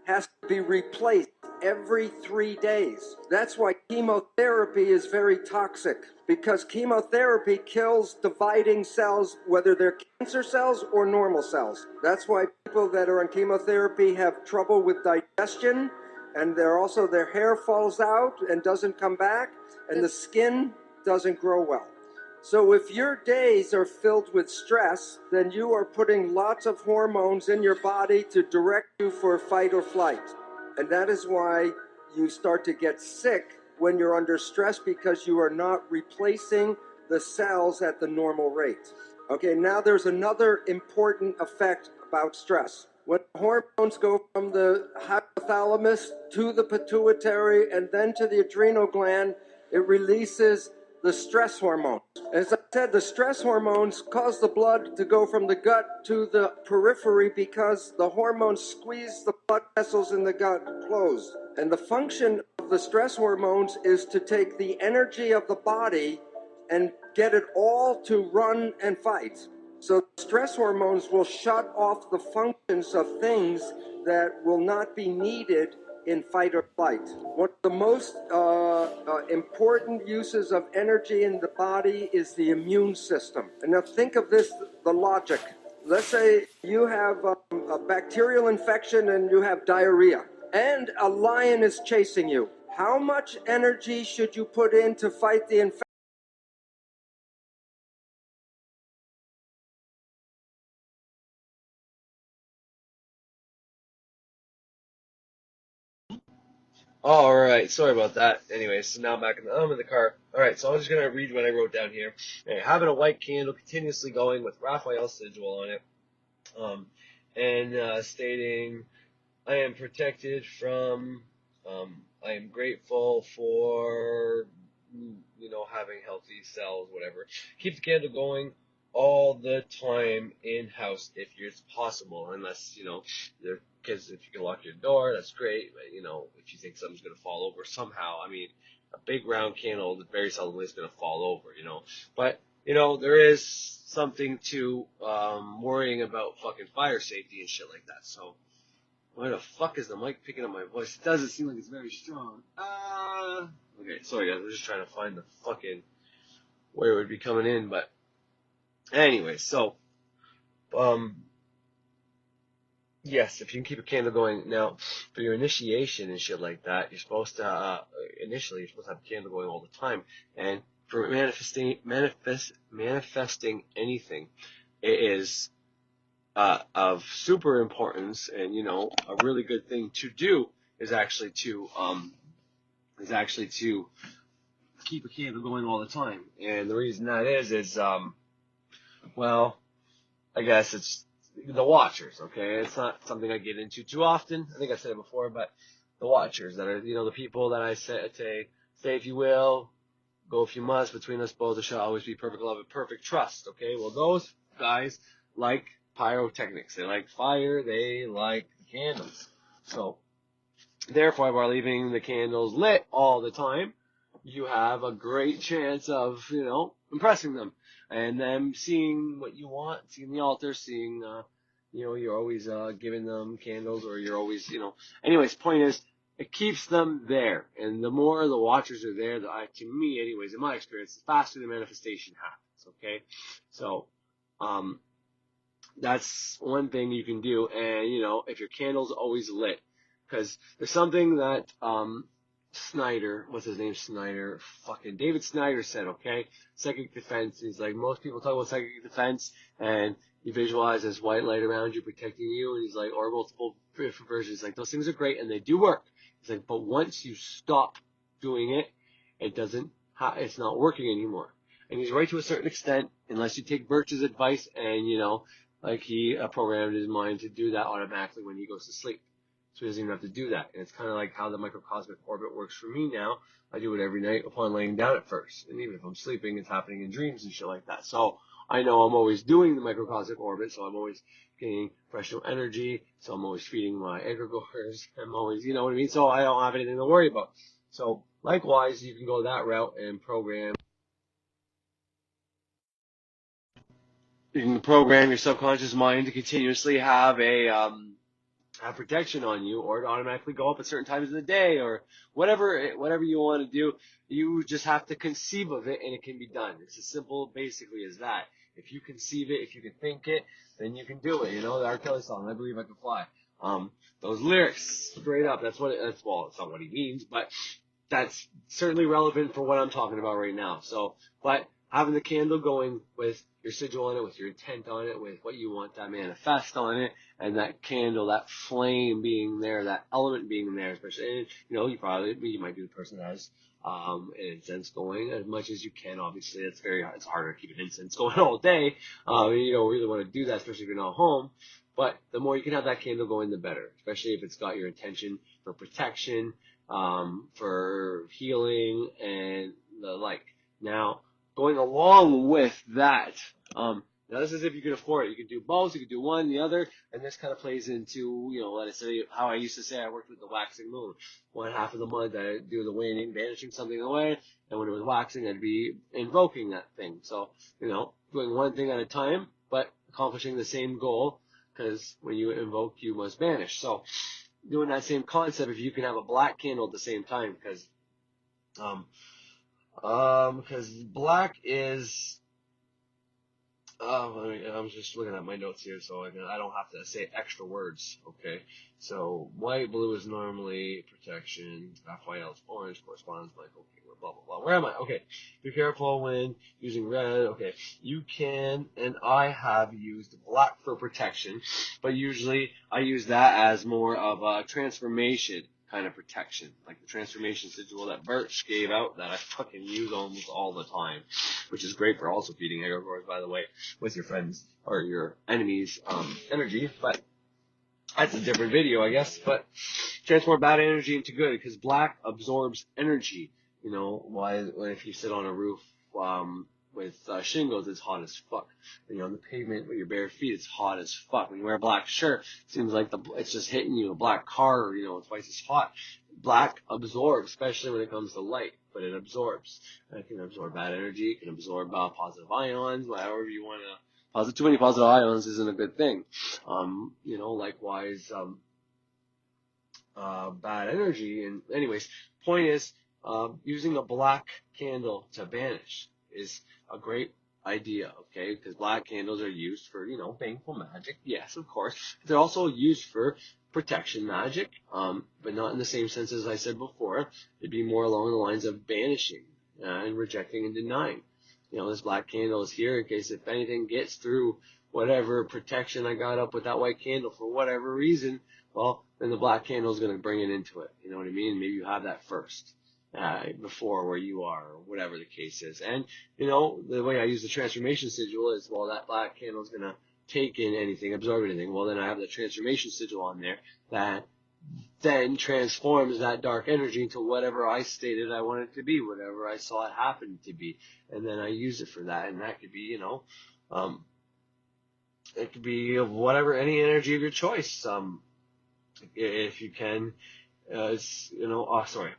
has to be replaced every 3 days. That's why chemotherapy is very toxic, because chemotherapy kills dividing cells, whether they're cancer cells or normal cells. That's why people that are on chemotherapy have trouble with digestion, and their hair falls out and doesn't come back, and the skin doesn't grow well. So if your days are filled with stress, then you are putting lots of hormones in your body to direct you for fight or flight. And that is why you start to get sick when you're under stress, because you are not replacing the cells at the normal rate. Okay, now there's another important effect about stress. When hormones go from the hypothalamus to the pituitary and then to the adrenal gland, it releases the stress hormones. As I said, the stress hormones cause the blood to go from the gut to the periphery because the hormones squeeze the blood vessels in the gut closed. And the function of the stress hormones is to take the energy of the body and get it all to run and fight. So stress hormones will shut off the functions of things that will not be needed in fight or flight. One of the most important uses of energy in the body is the immune system. And now think of this, the logic. Let's say you have a bacterial infection and you have diarrhea, and a lion is chasing you. How much energy should you put in to fight the infection? All right, sorry about that. Anyways, so now I'm in the car. All right, so I'm just gonna read what I wrote down here. Having a white candle continuously going with Raphael's sigil on it, and stating, "I am protected from. I am grateful for, having healthy cells, whatever. Keep the candle going all the time in house if it's possible, unless because if you can lock your door, that's great. But if you think something's gonna fall over somehow, I mean, a big round candle very seldomly is gonna fall over, But there is something to worrying about fucking fire safety and shit like that. So why the fuck is the mic picking up my voice? It doesn't seem like it's very strong. Okay, sorry guys, we're just trying to find the fucking where it would be coming in, but anyway, so yes, if you can keep a candle going. Now, for your initiation and shit like that, you're supposed to have a candle going all the time. And for manifesting anything, it is of super importance, and a really good thing to do is actually to keep a candle going all the time. And the reason that is well, I guess it's the watchers, okay? It's not something I get into too often. I think I said it before, but the watchers that are, the people that I say if you will, go if you must, between us both there shall always be perfect love and perfect trust, okay? Well, those guys like pyrotechnics. They like fire. They like candles. So, therefore, by leaving the candles lit all the time, you have a great chance of, impressing them. And them seeing what you want, seeing the altar, seeing, you're always giving them candles, or you're always, Anyways, point is, it keeps them there. And the more the watchers are there, to me, anyways, in my experience, the faster the manifestation happens, okay? So, that's one thing you can do. And, if your candle's always lit, because there's something that, Snyder, what's his name? Fucking David Snyder said, okay? Psychic defense. He's like, most people talk about psychic defense, and you visualize this white light around you protecting you, and he's like, or multiple different versions. Like, those things are great, and they do work. He's like, but once you stop doing it, it's not working anymore. And he's right to a certain extent, unless you take Birch's advice, and, like he programmed his mind to do that automatically when he goes to sleep. So he doesn't even have to do that. And it's kind of like how the microcosmic orbit works for me now. I do it every night upon laying down at first. And even if I'm sleeping, it's happening in dreams and shit like that. So I know I'm always doing the microcosmic orbit, so I'm always getting fresh energy. So I'm always feeding my egregores. I'm always, you know what I mean? So I don't have anything to worry about. So likewise, you can go that route and program. You can program your subconscious mind to continuously have have protection on you, or to automatically go up at certain times of the day, or whatever you want to do. You just have to conceive of it, and it can be done. It's as simple, basically, as that. If you conceive it, if you can think it, then you can do it. You know, the R. Kelly song, "I Believe I Can Fly." Those lyrics, straight up, that's well, it's not what he means, but that's certainly relevant for what I'm talking about right now. So, but having the candle going with your sigil on it, with your intent on it, with what you want to manifest on it, and that candle, that flame being there, that element being there, especially, and, you know, you might be the person that has an incense going as much as you can. Obviously, it's harder to keep an incense going all day. You don't really want to do that, especially if you're not home. But the more you can have that candle going, the better, especially if it's got your intention for protection, for healing, and the like. Now, going along with that, now this is if you can afford it. You can do both, you can do one, the other, and this kind of plays into, you know, let us say, how I used to say I worked with the waxing moon. One half of the month I'd do the waning, banishing something away, and when it was waxing, I'd be invoking that thing. So, you know, doing one thing at a time, but accomplishing the same goal, because when you invoke, you must banish. So, doing that same concept, if you can have a black candle at the same time, because black is, I'm just looking at my notes here, so I don't have to say extra words, okay? So, white, blue is normally protection, Raphael is orange, corresponds, like, okay, blah, blah, blah. Where am I? Okay, be careful when using red, okay. You can, and I have used black for protection, but usually I use that as more of a transformation kind of protection, like the transformation sigil that Birch gave out that I fucking use almost all the time, which is great for also feeding egregores, by the way, with your friends or your enemies' energy, but that's a different video, I guess. But transform bad energy into good, because black absorbs energy. You know, if you sit on a roof with shingles, it's hot as fuck. And you're on the pavement with your bare feet, it's hot as fuck. When you wear a black shirt, it seems like it's just hitting you. A black car, you know, it's twice as hot. Black absorbs, especially when it comes to light, but it absorbs. It can absorb bad energy, it can absorb positive ions, however you want to. Too many positive ions isn't a good thing. You know, likewise, bad energy. And anyways, point is, using a black candle to banish is a great idea, okay? Because black candles are used for, you know, baneful magic. Yes, of course. They're also used for protection magic, but not in the same sense as I said before. It'd be more along the lines of banishing and rejecting and denying. You know, this black candle is here in case if anything gets through whatever protection I got up with that white candle for whatever reason, well, then the black candle is going to bring it into it. You know what I mean? Maybe you have that first. Before where you are, or whatever the case is. And, you know, the way I use the transformation sigil is, well, that black candle is going to take in anything, absorb anything. Well, then I have the transformation sigil on there that then transforms that dark energy into whatever I stated I want it to be, whatever I saw it happen to be. And then I use it for that. And that could be, you know, it could be of whatever, any energy of your choice. If you can,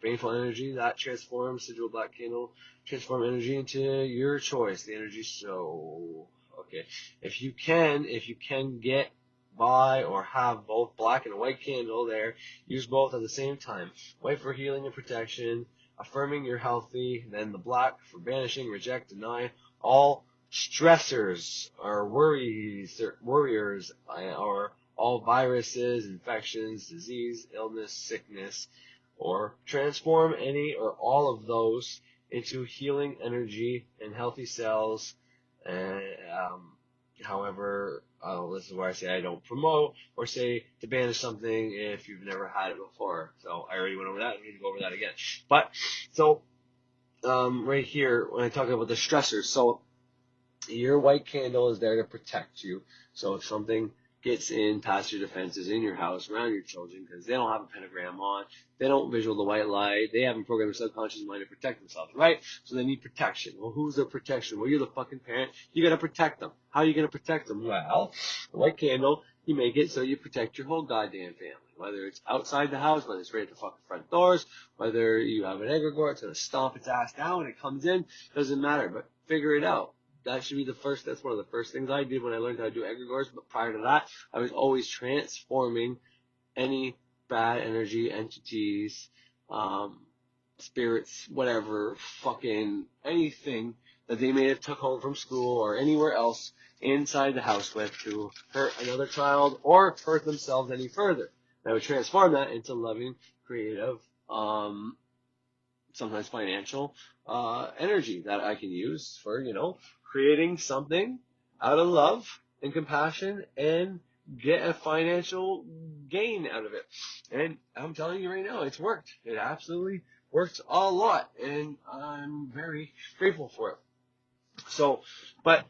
baneful energy, that transforms, sigil black candle, transform energy into your choice, the energy. So, okay, if you can get by or have both black and white candle there, use both at the same time. White for healing and protection, affirming you're healthy, then the black for banishing, reject, deny, all stressors or warriors, or all viruses, infections, disease, illness, sickness, or transform any or all of those into healing energy and healthy cells. And however, this is where I say I don't promote or say to banish something if you've never had it before. So I already went over that. I don't need to go over that again. But so right here when I talk about the stressors, so your white candle is there to protect you. So if something gets in past your defenses in your house, around your children, because they don't have a pentagram on, they don't visual the white light, they haven't programmed their subconscious mind to protect themselves, right? So they need protection. Well, who's their protection? Well, you're the fucking parent. You gotta protect them. How are you gonna protect them? Well, the white candle, you make it so you protect your whole goddamn family. Whether it's outside the house, whether it's right at the fucking front doors, whether you have an egregore, it's gonna stomp its ass down when it comes in, doesn't matter, but figure it out. That should be that's one of the first things I did when I learned how to do egregores, but prior to that, I was always transforming any bad energy, entities, spirits, whatever, fucking anything that they may have took home from school or anywhere else inside the house with to hurt another child or hurt themselves any further. And I would transform that into loving, creative, sometimes financial, energy that I can use for, creating something out of love and compassion and get a financial gain out of it. And I'm telling you right now, it's worked. It absolutely worked a lot, and I'm very grateful for it. So, but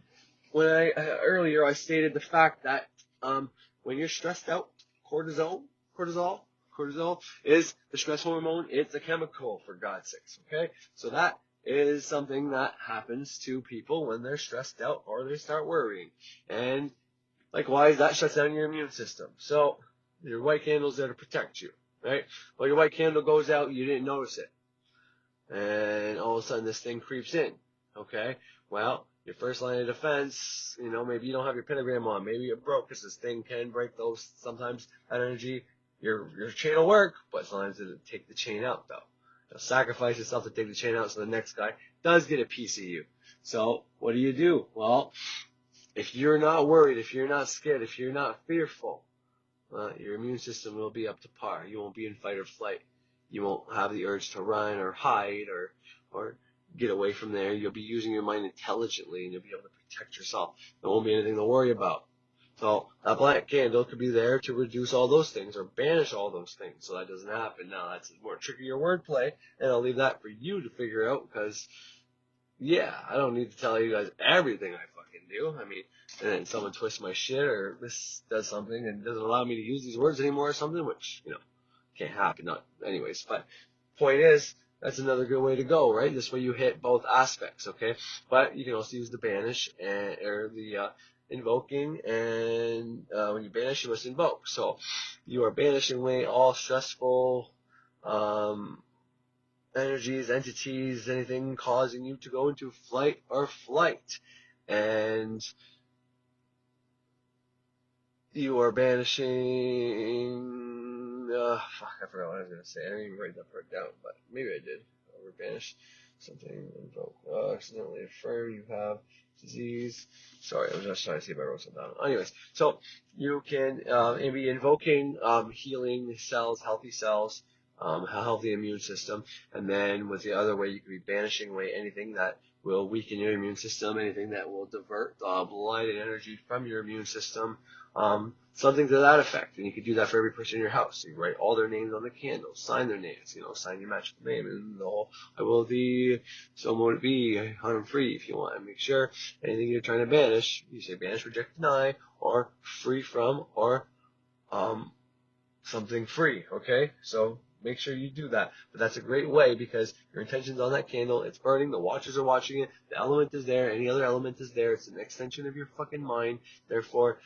when earlier I stated the fact that when you're stressed out, cortisol is the stress hormone. It's a chemical, for God's sakes. Okay, so that is something that happens to people when they're stressed out or they start worrying, and likewise that shuts down your immune system. So your white candle's there to protect you, right? Well, your white candle goes out, you didn't notice it, and all of a sudden this thing creeps in. Okay, well, your first line of defense, maybe you don't have your pentagram on, maybe it broke, because this thing can break those, sometimes that energy, your chain will work, but sometimes it'll take the chain out, though. It'll sacrifice itself to take the chain out, so the next guy does get a piece of you. So what do? Well, if you're not worried, if you're not scared, if you're not fearful, your immune system will be up to par. You won't be in fight or flight. You won't have the urge to run or hide or get away from there. You'll be using your mind intelligently, and you'll be able to protect yourself. There won't be anything to worry about. So that black candle could be there to reduce all those things or banish all those things, so that doesn't happen. Now, that's more trickier wordplay, and I'll leave that for you to figure out, because, yeah, I don't need to tell you guys everything I fucking do. I mean, and then someone twists my shit, or this does something and doesn't allow me to use these words anymore or something, which, can't happen. Not anyways, but point is, that's another good way to go, right? This way you hit both aspects, okay? But you can also use the banish or the invoking, and when you banish, you must invoke. So you are banishing away all stressful energies, entities, anything causing you to go into flight or flight. And you are banishing... I forgot what I was going to say. I didn't even write that part down, but maybe I did. Banish something, invoke, accidentally affirm you have disease. Sorry, I was just trying to see if I wrote something down. Anyways, so you can be invoking healing cells, healthy cells, a healthy immune system, and then with the other way, you could be banishing away anything that will weaken your immune system, anything that will divert blood and energy from your immune system, something to that effect. And you could do that for every person in your house. You write all their names on the candles, sign their names, sign your magical name, and the whole, I will thee, so mote it be, harm free if you want. And make sure anything you're trying to banish, you say banish, reject, deny, or free from, or something free, okay? So make sure you do that. But that's a great way, because your intention's on that candle, it's burning, the watchers are watching it, the element is there, any other element is there, it's an extension of your fucking mind. Therefore,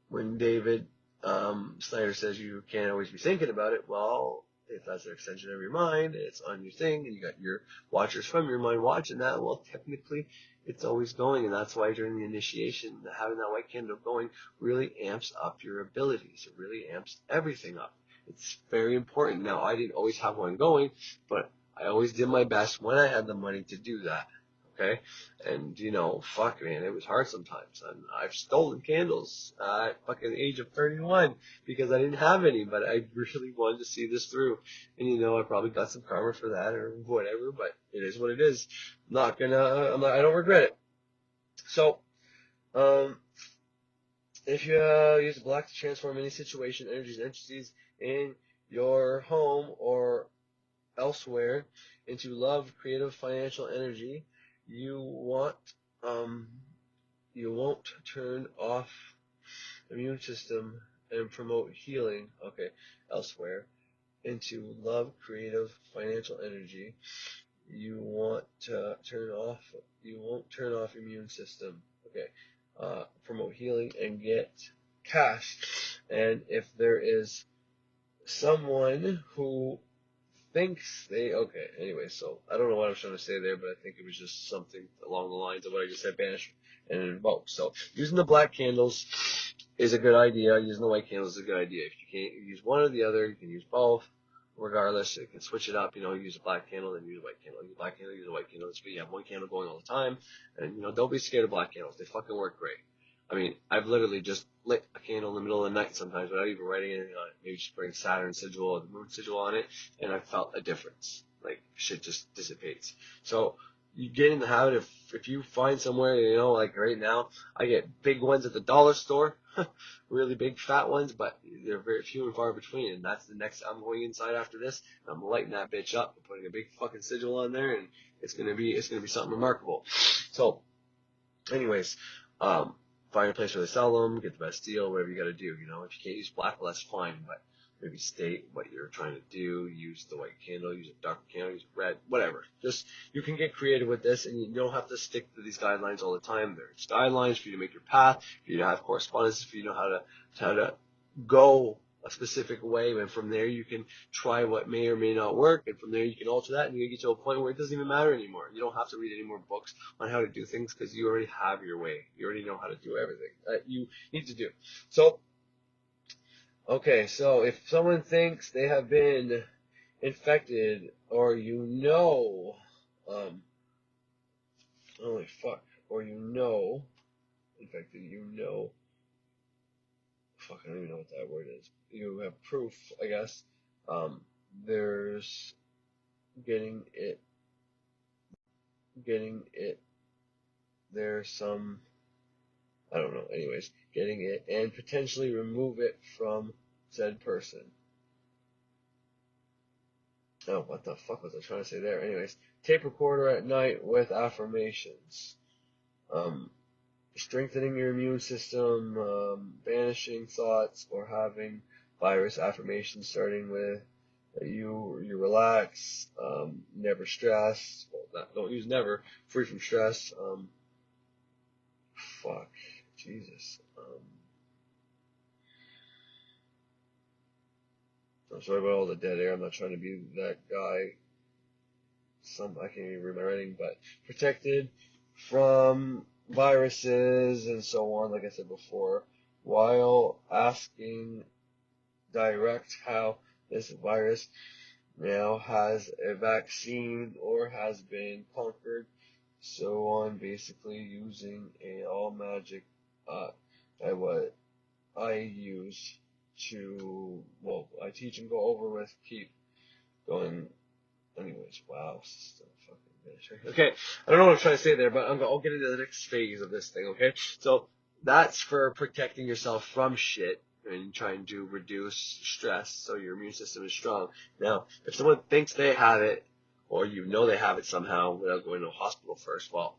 when David Snyder says you can't always be thinking about it, well, if that's an extension of your mind, it's on your thing, and you got your watchers from your mind watching that, well, technically, it's always going, and that's why during the initiation, having that white candle going really amps up your abilities. It really amps everything up. It's very important. Now, I didn't always have one going, but I always did my best when I had the money to do that. Okay? And, fuck, man, it was hard sometimes. And I've stolen candles at fucking age of 31 because I didn't have any, but I really wanted to see this through. And, I probably got some karma for that or whatever, but it is what it is. I don't regret it. So, if you use black to transform any situation, energies, and entities in your home or elsewhere into love, creative, financial energy, you won't turn off immune system and promote healing, elsewhere, into love, creative, financial energy. You won't turn off immune system, promote healing and get cash. And if there is someone who thinks anyway, so I don't know what I was trying to say there, but I think it was just something along the lines of what I just said, banish and invoke. So using the black candles is a good idea. Using the white candles is a good idea. If you can't use one or the other, you can use both. Regardless, you can switch it up, use a black candle, then use a white candle. Use a black candle, use a white candle. But you have one candle going all the time. And, don't be scared of black candles. They fucking work great. I mean, I've literally just lit a candle in the middle of the night sometimes without even writing anything on it. Maybe just putting Saturn sigil or the moon sigil on it, and I felt a difference. Like, shit just dissipates. So, you get in the habit of, if you find somewhere, like right now, I get big ones at the dollar store, really big fat ones, but they're very few and far between, and that's the next, I'm going inside after this, and I'm lighting that bitch up, and putting a big fucking sigil on there, and it's gonna be something remarkable. So, anyways, find a place where they sell them, get the best deal, whatever you gotta do, If you can't use black, well, that's fine, but maybe state what you're trying to do, use the white candle, use a dark candle, use red, whatever. Just, you can get creative with this, and you don't have to stick to these guidelines all the time. There's guidelines for you to make your path, for you to have correspondence, for you to know how to go a specific way, and from there you can try what may or may not work, and from there you can alter that, and you get to a point where it doesn't even matter anymore. You don't have to read any more books on how to do things, because you already have your way. You already know how to do everything that you need to do. So, so if someone thinks they have been infected, or or infected, I don't even know what that word is. You have proof, I guess. There's getting it, there's some, I don't know, anyways, getting it and potentially remove it from said person. Oh, what the fuck was I trying to say there? Anyways, tape recorder at night with affirmations. Strengthening your immune system, banishing thoughts, or having virus affirmations starting with you relax, never stress. Well, don't use never, free from stress. Jesus. I'm sorry about all the dead air. I'm not trying to be that guy. I can't even read my writing, but protected from viruses and so on, like I said before, while asking direct how this virus now has a vaccine or has been conquered, so on, basically using all magic what I use to, I teach and go over with, keep going. Anyways, wow, still fucking. Okay, I don't know what I'm trying to say there, but I'll get into the next phase of this thing, okay? So, that's for protecting yourself from shit and trying to reduce stress so your immune system is strong. Now, if someone thinks they have it, or they have it somehow without going to a hospital first, well,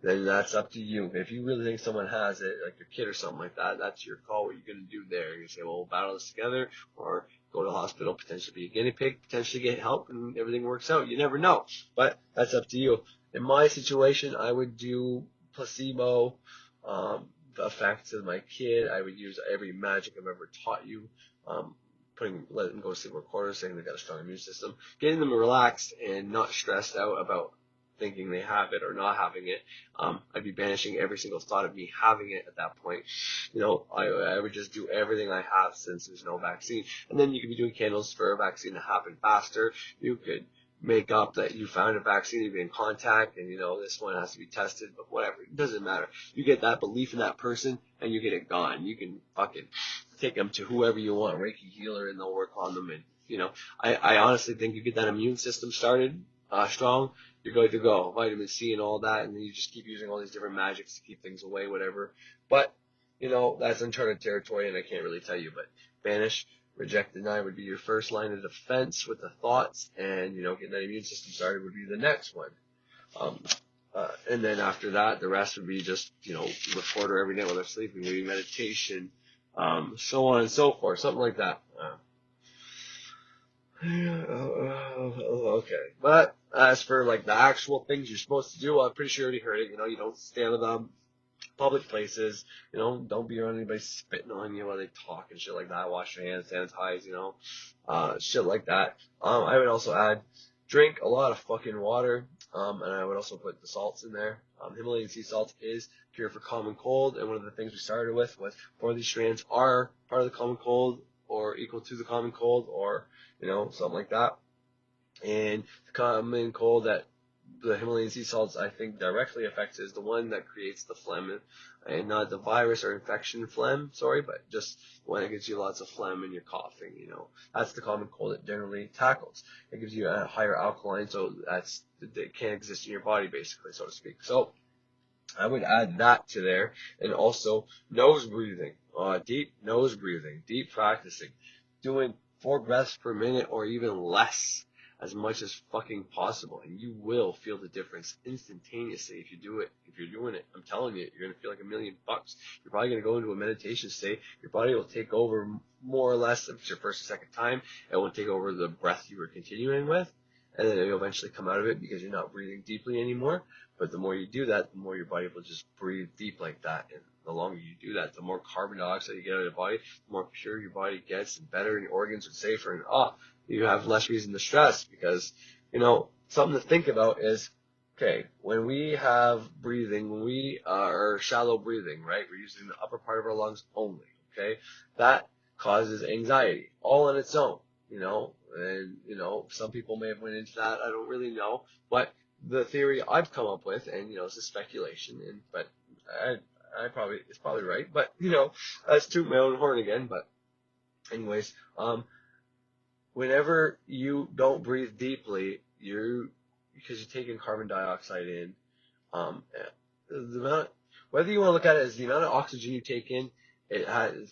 then that's up to you. If you really think someone has it, like your kid or something like that, that's your call. What you're going to do there. You say, well, we'll battle this together, or go to the hospital, potentially be a guinea pig, potentially get help, and everything works out. You never know. But that's up to you. In my situation, I would do placebo effects of my kid. I would use every magic I've ever taught you. Letting them go to sleep recorders, saying they've got a strong immune system, getting them relaxed and not stressed out about thinking they have it or not having it. I'd be banishing every single thought of me having it at that point. I would just do everything I have since there's no vaccine. And then you could be doing candles for a vaccine to happen faster. You could make up that you found a vaccine, you'd be in contact, and this one has to be tested, but whatever, it doesn't matter. You get that belief in that person, and you get it gone. You can fucking take them to whoever you want, Reiki healer, and they'll work on them. And I honestly think you get that immune system started strong, you're going to go. Vitamin C and all that, and then you just keep using all these different magics to keep things away, whatever. But that's uncharted territory, and I can't really tell you. But banish, reject, deny would be your first line of defense with the thoughts, and getting that immune system started would be the next one. And then after that, the rest would be just recorder every night while they're sleeping, maybe meditation, so on and so forth, something like that. Okay, but as for like the actual things you're supposed to do, I'm pretty sure you already heard it. You don't stand in public places. Don't be around anybody spitting on you while they talk and shit like that. Wash your hands, sanitize. Shit like that. I would also add, drink a lot of fucking water. And I would also put the salts in there. Himalayan sea salt is cure for common cold, and one of the things we started with was 4 of these strands are part of the common cold or equal to the common cold, or something like that. And the common cold that the Himalayan sea salts, I think, directly affects is the one that creates the phlegm, and not the virus or infection phlegm, but just one that gives you lots of phlegm and you're coughing, That's the common cold it generally tackles. It gives you a higher alkaline, so it can't exist in your body, basically, so to speak. So I would add that to there, and also nose breathing, deep nose breathing, deep practicing, doing 4 breaths per minute or even less, as much as fucking possible, and you will feel the difference instantaneously if you do it. If you're doing it, I'm telling you, you're gonna feel like $1,000,000. You're probably gonna go into a meditation state. Your body will take over more or less. If it's your first or second time, it won't take over the breath you were continuing with, and then you'll eventually come out of it because you're not breathing deeply anymore. But the more you do that, the more your body will just breathe deep like that. And the longer you do that, the more carbon dioxide you get out of your body, the more pure your body gets, and better, and your organs are safer. And you have less reason to stress, because, something to think about is, okay, when we have breathing, when we are shallow breathing, right, we're using the upper part of our lungs only, okay, that causes anxiety all on its own, and, some people may have went into that, I don't really know, but the theory I've come up with, and, this is speculation, but it's probably right, but, let's toot my own horn again, but anyways, whenever you don't breathe deeply, because you're taking carbon dioxide in, whether you want to look at it as the amount of oxygen you take in,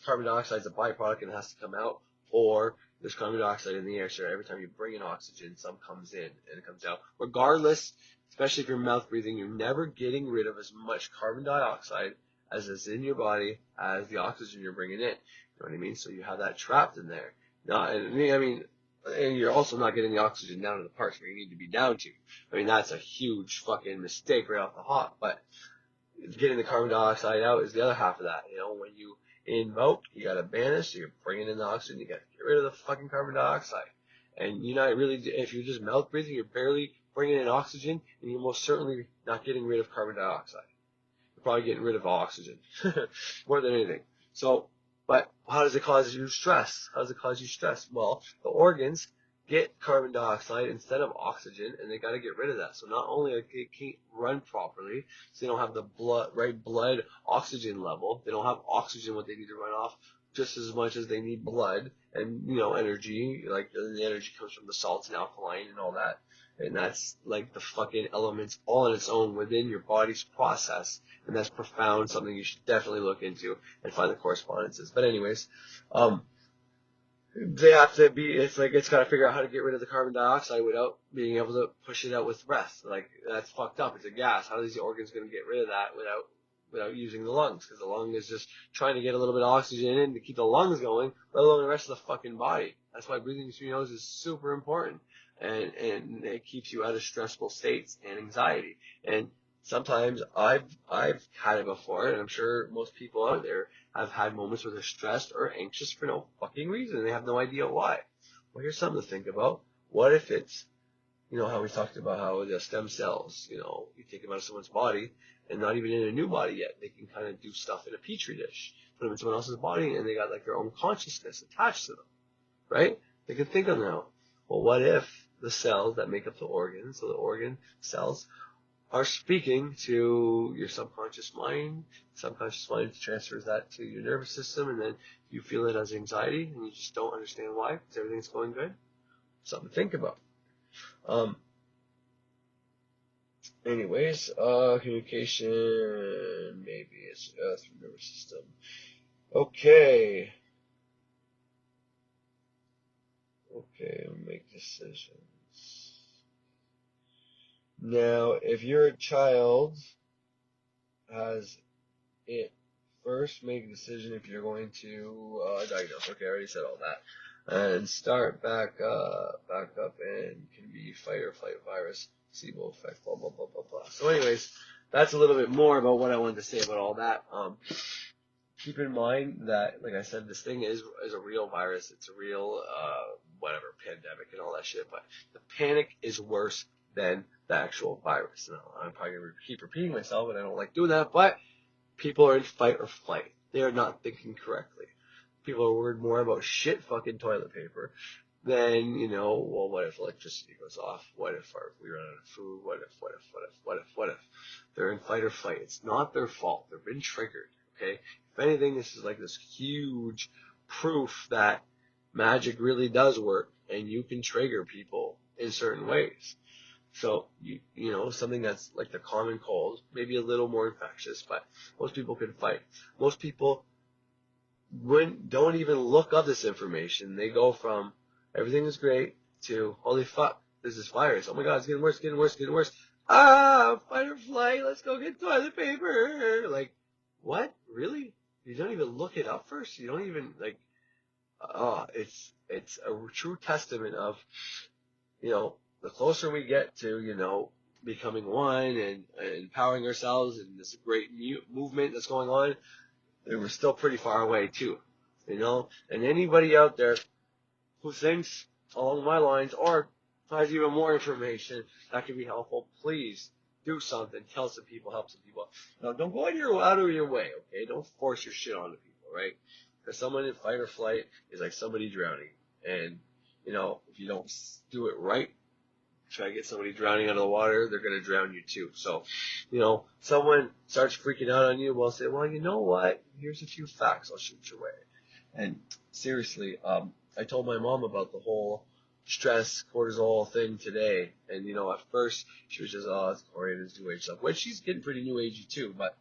carbon dioxide is a byproduct and it has to come out, or there's carbon dioxide in the air, so every time you bring in oxygen, some comes in and it comes out. Regardless, especially if you're mouth breathing, you're never getting rid of as much carbon dioxide as is in your body as the oxygen you're bringing in. You know what I mean? So you have that trapped in there. And you're also not getting the oxygen down to the parts where you need to be down to. That's a huge fucking mistake right off the hop. But getting the carbon dioxide out is the other half of that. When you invoke, you got to banish, so you're bringing in the oxygen, you got to get rid of the fucking carbon dioxide. And you're not really, if you're just mouth breathing, you're barely bringing in oxygen, and you're most certainly not getting rid of carbon dioxide. You're probably getting rid of oxygen more than anything. But how does it cause you stress? Well, the organs get carbon dioxide instead of oxygen, and they got to get rid of that. So not only they can't run properly, so they don't have the blood oxygen level. They don't have oxygen what they need to run off just as much as they need blood and energy. Like the energy comes from the salts and alkaline and all that. And that's like the fucking elements all on its own within your body's process. And that's profound, something you should definitely look into and find the correspondences. But anyways, they have to be, it's got to figure out how to get rid of the carbon dioxide without being able to push it out with breath. That's fucked up. It's a gas. How are these organs going to get rid of that without using the lungs? Because the lung is just trying to get a little bit of oxygen in to keep the lungs going, let alone the rest of the fucking body. That's why breathing through your nose is super important. And it keeps you out of stressful states and anxiety. And sometimes I've had it before, and I'm sure most people out there have had moments where they're stressed or anxious for no fucking reason. They have no idea why. Well, here's something to think about. What if it's, how we talked about how the stem cells, you take them out of someone's body, and not even in a new body yet, they can kind of do stuff in a petri dish, put them in someone else's body, and they got their own consciousness attached to them, right? They can think of now. Well, what if the cells that make up the organs, so the organ cells, are speaking to your subconscious mind. Subconscious mind transfers that to your nervous system, and then you feel it as anxiety, and you just don't understand why, because everything's going good. Something to think about. Anyways, communication, maybe it's through nervous system. Okay, make decisions. Now, if your child has it first make a decision if you're going to diagnose. Okay, I already said all that. And start back up, and can be fight or flight virus, placebo effect, blah, blah, blah, blah, blah. So anyways, that's a little bit more about what I wanted to say about all that. Keep in mind that, like I said, this thing is a real virus. It's a real, whatever, pandemic and all that shit. But the panic is worse than the actual virus. Now, I'm probably going to keep repeating myself, and I don't like doing that, but people are in fight or flight. They are not thinking correctly. People are worried more about shit fucking toilet paper than, well, what if electricity goes off? What if we run out of food? What if? They're in fight or flight. It's not their fault. They've been triggered, okay? If anything, this is like this huge proof that magic really does work, and you can trigger people in certain ways. So, something that's like the common cold, maybe a little more infectious, but most people can fight. Most people don't even look up this information. They go from everything is great to, holy fuck, there's this virus. Oh my god, it's getting worse, getting worse, getting worse. Fight or flight, let's go get toilet paper. Like, what? Really? You don't even look it up first? You don't even, it's a true testament of, the closer we get to, becoming one and empowering ourselves and this great movement that's going on, we're still pretty far away too, and anybody out there who thinks along my lines or has even more information that can be helpful, please do something, tell some people, help some people. Now, don't go out of your way, okay? Don't force your shit onto people, right? Because someone in fight or flight is like somebody drowning, and if you don't do it right, try to get somebody drowning out of the water, they're going to drown you too. So, someone starts freaking out on you, well, say, well, you know what? Here's a few facts I'll shoot your way. And seriously, I told my mom about the whole stress, cortisol thing today. And, at first she was just, it's Corey and his new age stuff, which she's getting pretty new agey too. But,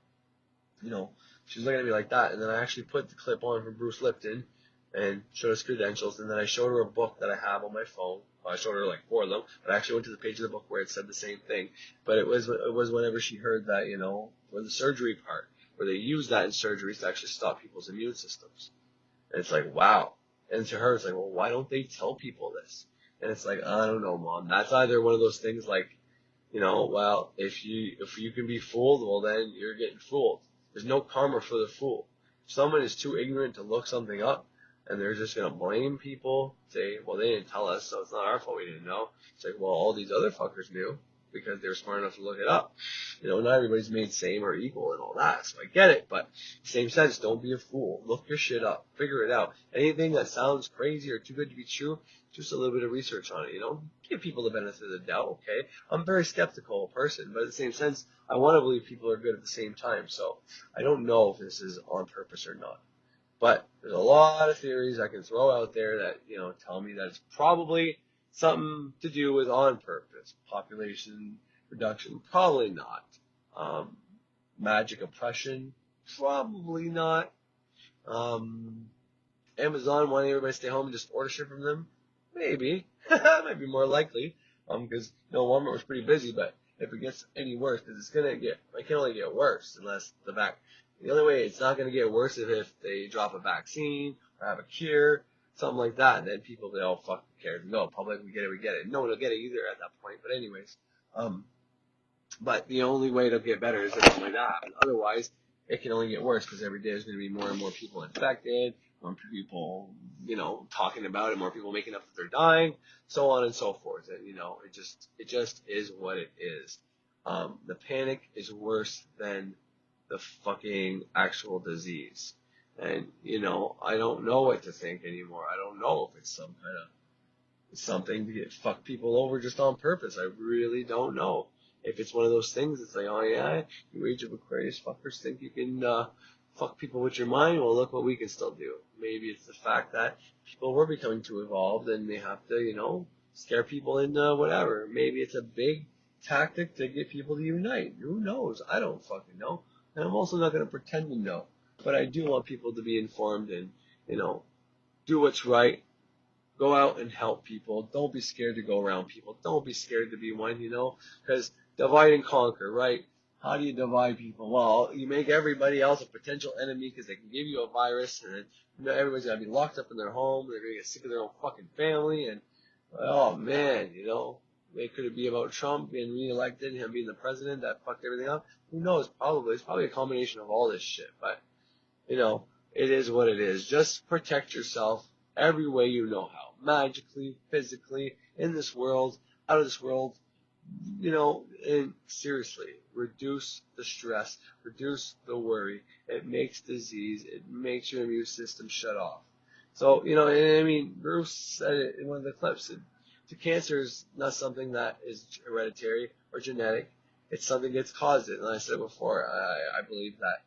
she was looking at me like that. And then I actually put the clip on from Bruce Lipton and showed us credentials. And then I showed her a book that I have on my phone. I showed her like 4 of them, but I actually went to the page of the book where it said the same thing. But it was whenever she heard that, for the surgery part, where they use that in surgeries to actually stop people's immune systems. And it's like, wow. And to her, it's like, well, why don't they tell people this? And it's like, I don't know, Mom. That's either one of those things like, well, if you can be fooled, well, then you're getting fooled. There's no karma for the fool. If someone is too ignorant to look something up, and they're just going to blame people, say, well, they didn't tell us, so it's not our fault we didn't know. It's like, well, all these other fuckers knew because they were smart enough to look it up. Not everybody's made same or equal and all that, so I get it. But same sense, don't be a fool. Look your shit up. Figure it out. Anything that sounds crazy or too good to be true, just a little bit of research on it, Give people the benefit of the doubt, okay? I'm a very skeptical person, but in the same sense, I want to believe people are good at the same time. So I don't know if this is on purpose or not. But there's a lot of theories I can throw out there that, tell me that it's probably something to do with on purpose. Population reduction, probably not. Magic oppression, probably not. Amazon wanting everybody to stay home and just order shit from them, maybe. That might be more likely. Because, Walmart was pretty busy, but if it gets any worse, because it can only get worse unless the only way it's not going to get worse is if they drop a vaccine or have a cure, something like that. And then people say, oh, fuck, who cares? No, public, we get it. No one will get it either at that point. But anyways, but the only way to get better is if something like that happens. Otherwise, it can only get worse because every day there's going to be more and more people infected, more people, talking about it, more people making up that they're dying, so on and so forth. And, it just is what it is. The panic is worse than the fucking actual disease. And, I don't know what to think anymore. I don't know if it's some kind of something to fuck people over just on purpose. I really don't know. If it's one of those things, it's like, oh yeah, you Age of Aquarius fuckers think you can fuck people with your mind. Well, look what we can still do. Maybe it's the fact that people were becoming too evolved and they have to, scare people into whatever. Maybe it's a big tactic to get people to unite. Who knows? I don't fucking know. And I'm also not going to pretend to know. But I do want people to be informed and, do what's right. Go out and help people. Don't be scared to go around people. Don't be scared to be one, because divide and conquer, right? How do you divide people? Well, you make everybody else a potential enemy because they can give you a virus, and everybody's gonna be locked up in their home. They're gonna get sick of their own fucking family, and oh man, could it be about Trump being reelected, him being the president that fucked everything up? Who knows? Probably. It's probably a combination of all this shit, but it is what it is. Just protect yourself every way you know how. Magically, physically, in this world, out of this world, and seriously, reduce the stress, reduce the worry. It makes disease, it makes your immune system shut off. So, Bruce said it in one of the clips, cancer is not something that is hereditary or genetic. It's something that's caused it. And I said before, I believe that,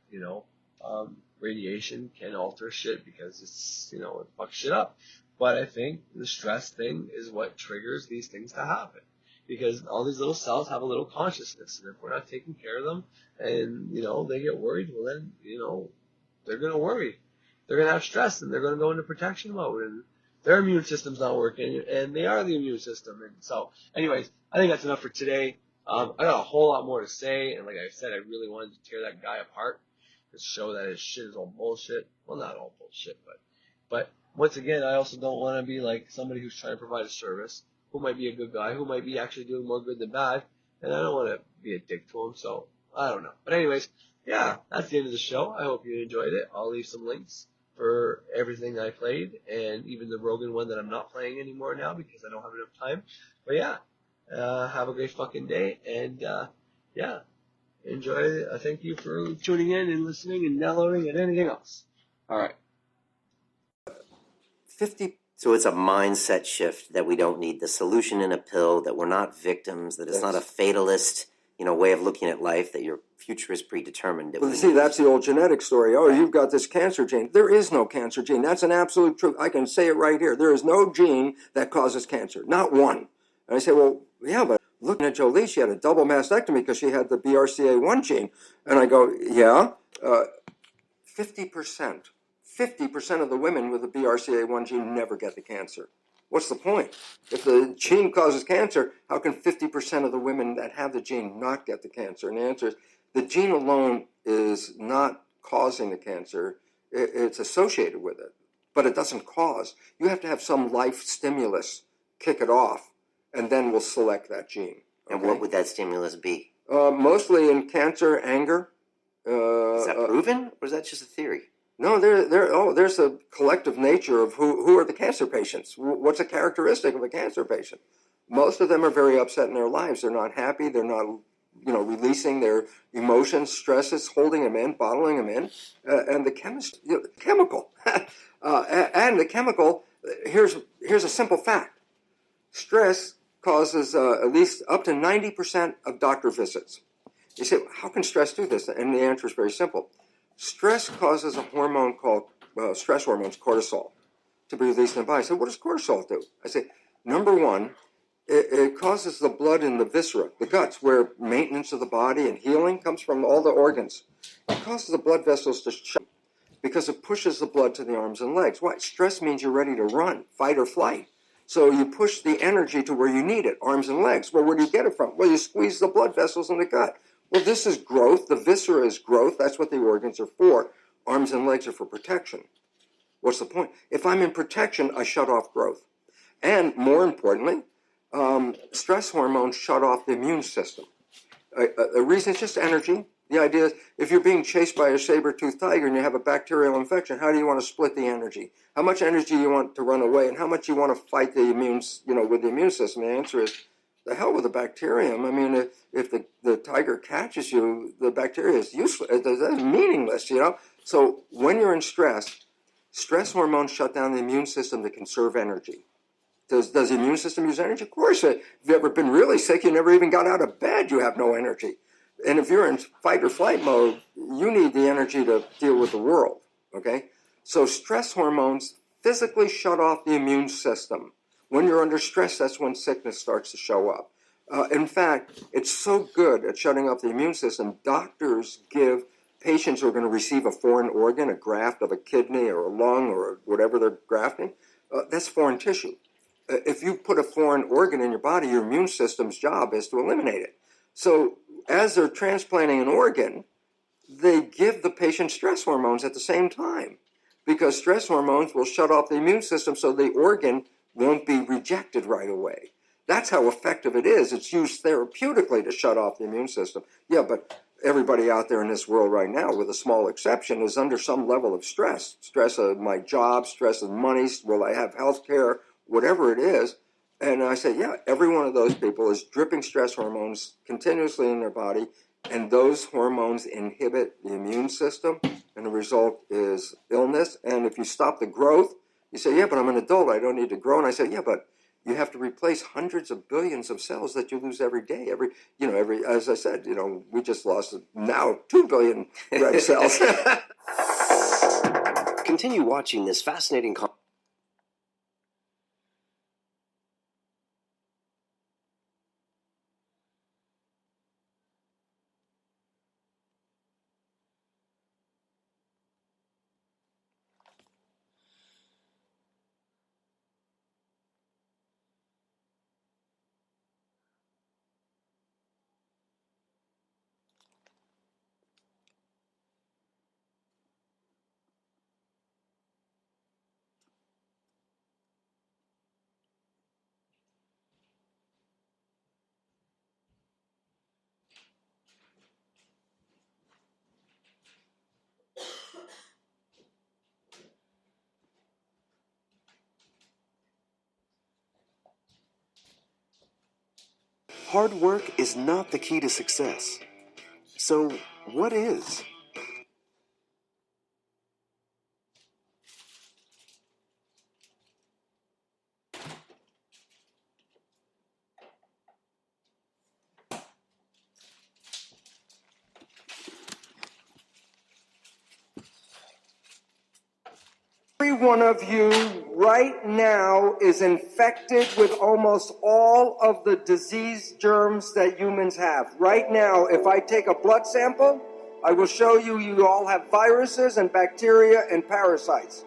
radiation can alter shit because it's, it fucks shit up. But I think the stress thing is what triggers these things to happen. Because all these little cells have a little consciousness. And if we're not taking care of them and, they get worried, well then, they're going to worry. They're going to have stress and they're going to go into protection mode. And their immune system's not working. And they are the immune system. And so, anyways, I think that's enough for today. I got a whole lot more to say. And like I said, I really wanted to tear that guy apart. To show that his shit is all bullshit. Well, not all bullshit, but once again, I also don't want to be like somebody who's trying to provide a service, who might be a good guy, who might be actually doing more good than bad, and I don't want to be a dick to him, so I don't know. But anyways, yeah, that's the end of the show. I hope you enjoyed it. I'll leave some links for everything I played, and even the Rogan one that I'm not playing anymore now because I don't have enough time. But yeah, have a great fucking day, and yeah. Enjoy it. Thank you for tuning in and listening and downloading and anything else. All right. 50. So it's a mindset shift that we don't need the solution in a pill, that we're not victims, that it's not a fatalist, way of looking at life, that your future is predetermined. Well, see, that's the old genetic story. Oh, you've got this cancer gene. There is no cancer gene. That's an absolute truth. I can say it right here. There is no gene that causes cancer. Not one. And I say, well, yeah, but looking at Jolie, she had a double mastectomy because she had the BRCA1 gene. And I go, yeah, 50%. 50% of the women with the BRCA1 gene never get the cancer. What's the point? If the gene causes cancer, how can 50% of the women that have the gene not get the cancer? And the answer is the gene alone is not causing the cancer. It's associated with it, but it doesn't cause. You have to have some life stimulus kick it off. And then we'll select that gene. Okay? And what would that stimulus be? Mostly in cancer, anger. Is that proven, or is that just a theory? No, there's a collective nature of who are the cancer patients. What's a characteristic of a cancer patient? Most of them are very upset in their lives. They're not happy. They're not, releasing their emotions, stresses, holding them in, bottling them in, and the chemical. And the chemical. Here's a simple fact: stress causes at least up to 90% of doctor visits. You say, how can stress do this? And the answer is very simple. Stress causes a hormone called stress hormones, cortisol, to be released in the body. So what does cortisol do? I say, number one, it causes the blood in the viscera, the guts, where maintenance of the body and healing comes from all the organs. It causes the blood vessels to shut because it pushes the blood to the arms and legs. Why? Stress means you're ready to run, fight or flight. So you push the energy to where you need it, arms and legs. Well, where do you get it from? Well, you squeeze the blood vessels in the gut. Well, this is growth. The viscera is growth. That's what the organs are for. Arms and legs are for protection. What's the point? If I'm in protection, I shut off growth. And more importantly, stress hormones shut off the immune system. The reason it's just energy. The idea is if you're being chased by a saber-toothed tiger and you have a bacterial infection, how do you want to split the energy? How much energy you want to run away and how much you want to fight the with the immune system? The answer is the hell with the bacterium. I mean, if the tiger catches you, the bacteria is useless. It's meaningless, So when you're in stress hormones shut down the immune system to conserve energy. Does the immune system use energy? Of course. If you've ever been really sick, you never even got out of bed, you have no energy. And if you're in fight or flight mode, you need the energy to deal with the world, okay? So stress hormones physically shut off the immune system. When you're under stress, that's when sickness starts to show up. In fact, it's so good at shutting off the immune system, doctors give patients who are going to receive a foreign organ, a graft of a kidney or a lung or whatever they're grafting, that's foreign tissue. If you put a foreign organ in your body, your immune system's job is to eliminate it. So as they're transplanting an organ, they give the patient stress hormones at the same time, because stress hormones will shut off the immune system so the organ won't be rejected right away. That's how effective it is. It's used therapeutically to shut off the immune system. Yeah, but everybody out there in this world right now, with a small exception, is under some level of stress. Stress of my job, stress of money, will I have health care, whatever it is. And I say, yeah, every one of those people is dripping stress hormones continuously in their body, and those hormones inhibit the immune system, and the result is illness. And if you stop the growth, you say, yeah, but I'm an adult, I don't need to grow. And I say, yeah, but you have to replace hundreds of billions of cells that you lose every day. As I said, we just lost now 2 billion red cells. Continue watching this fascinating Hard work is not the key to success. So, what is? Every one of you right now is infected with almost all of the disease germs that humans have. Right now, if I take a blood sample, I will show you you all have viruses and bacteria and parasites.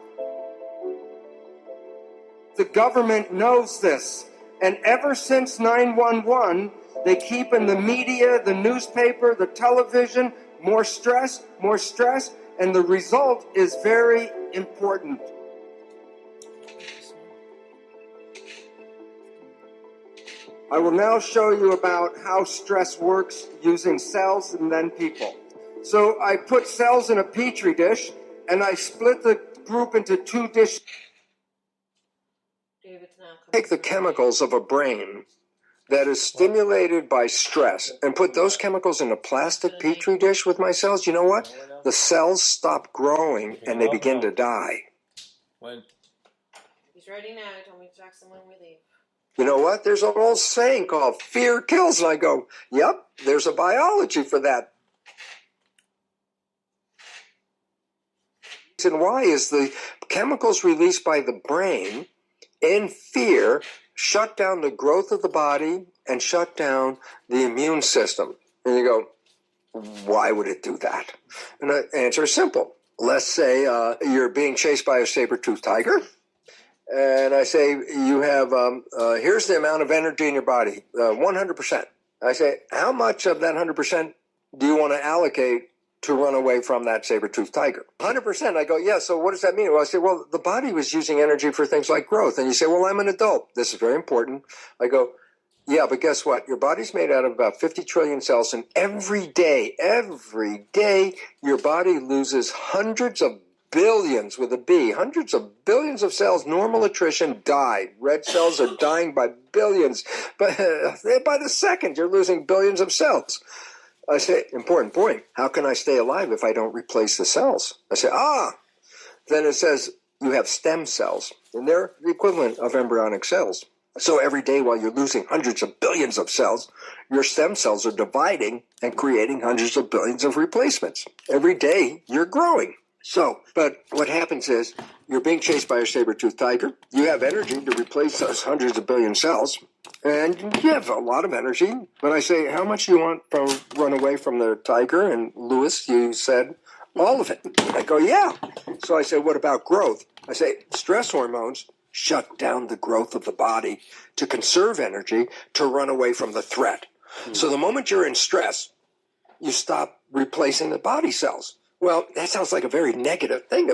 The government knows this. And ever since 9/11, they keep in the media, the newspaper, the television, more stress, and the result is very important. I will now show you about how stress works using cells and then people. So I put cells in a petri dish, and I split the group into 2 dishes. Take the chemicals of a brain that is stimulated by stress and put those chemicals in a plastic petri dish with my cells. You know what? The cells stop growing and they begin to die. When? He's ready now. He told me to talk to him when we leave. You know what? There's an old saying called fear kills. And I go, yep, there's a biology for that. And why is the chemicals released by the brain in fear shut down the growth of the body and shut down the immune system? And you go, why would it do that? And the answer is simple. Let's say you're being chased by a saber-toothed tiger. And I say, you have, here's the amount of energy in your body, 100%. I say, how much of that 100% do you want to allocate to run away from that saber-toothed tiger? 100%. I go, yeah, so what does that mean? Well, I say, well, the body was using energy for things like growth. And you say, well, I'm an adult. This is very important. I go, yeah, but guess what? Your body's made out of about 50 trillion cells, and every day, your body loses hundreds of billions with a B, hundreds of billions of cells. Normal attrition die. Red cells are dying by billions. But by the second, you're losing billions of cells. I say, important point. How can I stay alive if I don't replace the cells? I say, then it says you have stem cells, and they're the equivalent of embryonic cells. So every day while you're losing hundreds of billions of cells, your stem cells are dividing and creating hundreds of billions of replacements. Every day you're growing. So, but what happens is you're being chased by a saber-toothed tiger. You have energy to replace those hundreds of billion cells, and you have a lot of energy. But I say, how much do you want to run away from the tiger? And Lewis, you said all of it. I go, yeah. So I said, what about growth? I say, stress hormones shut down the growth of the body to conserve energy to run away from the threat. So the moment you're in stress, you stop replacing the body cells. Well, that sounds like a very negative thing.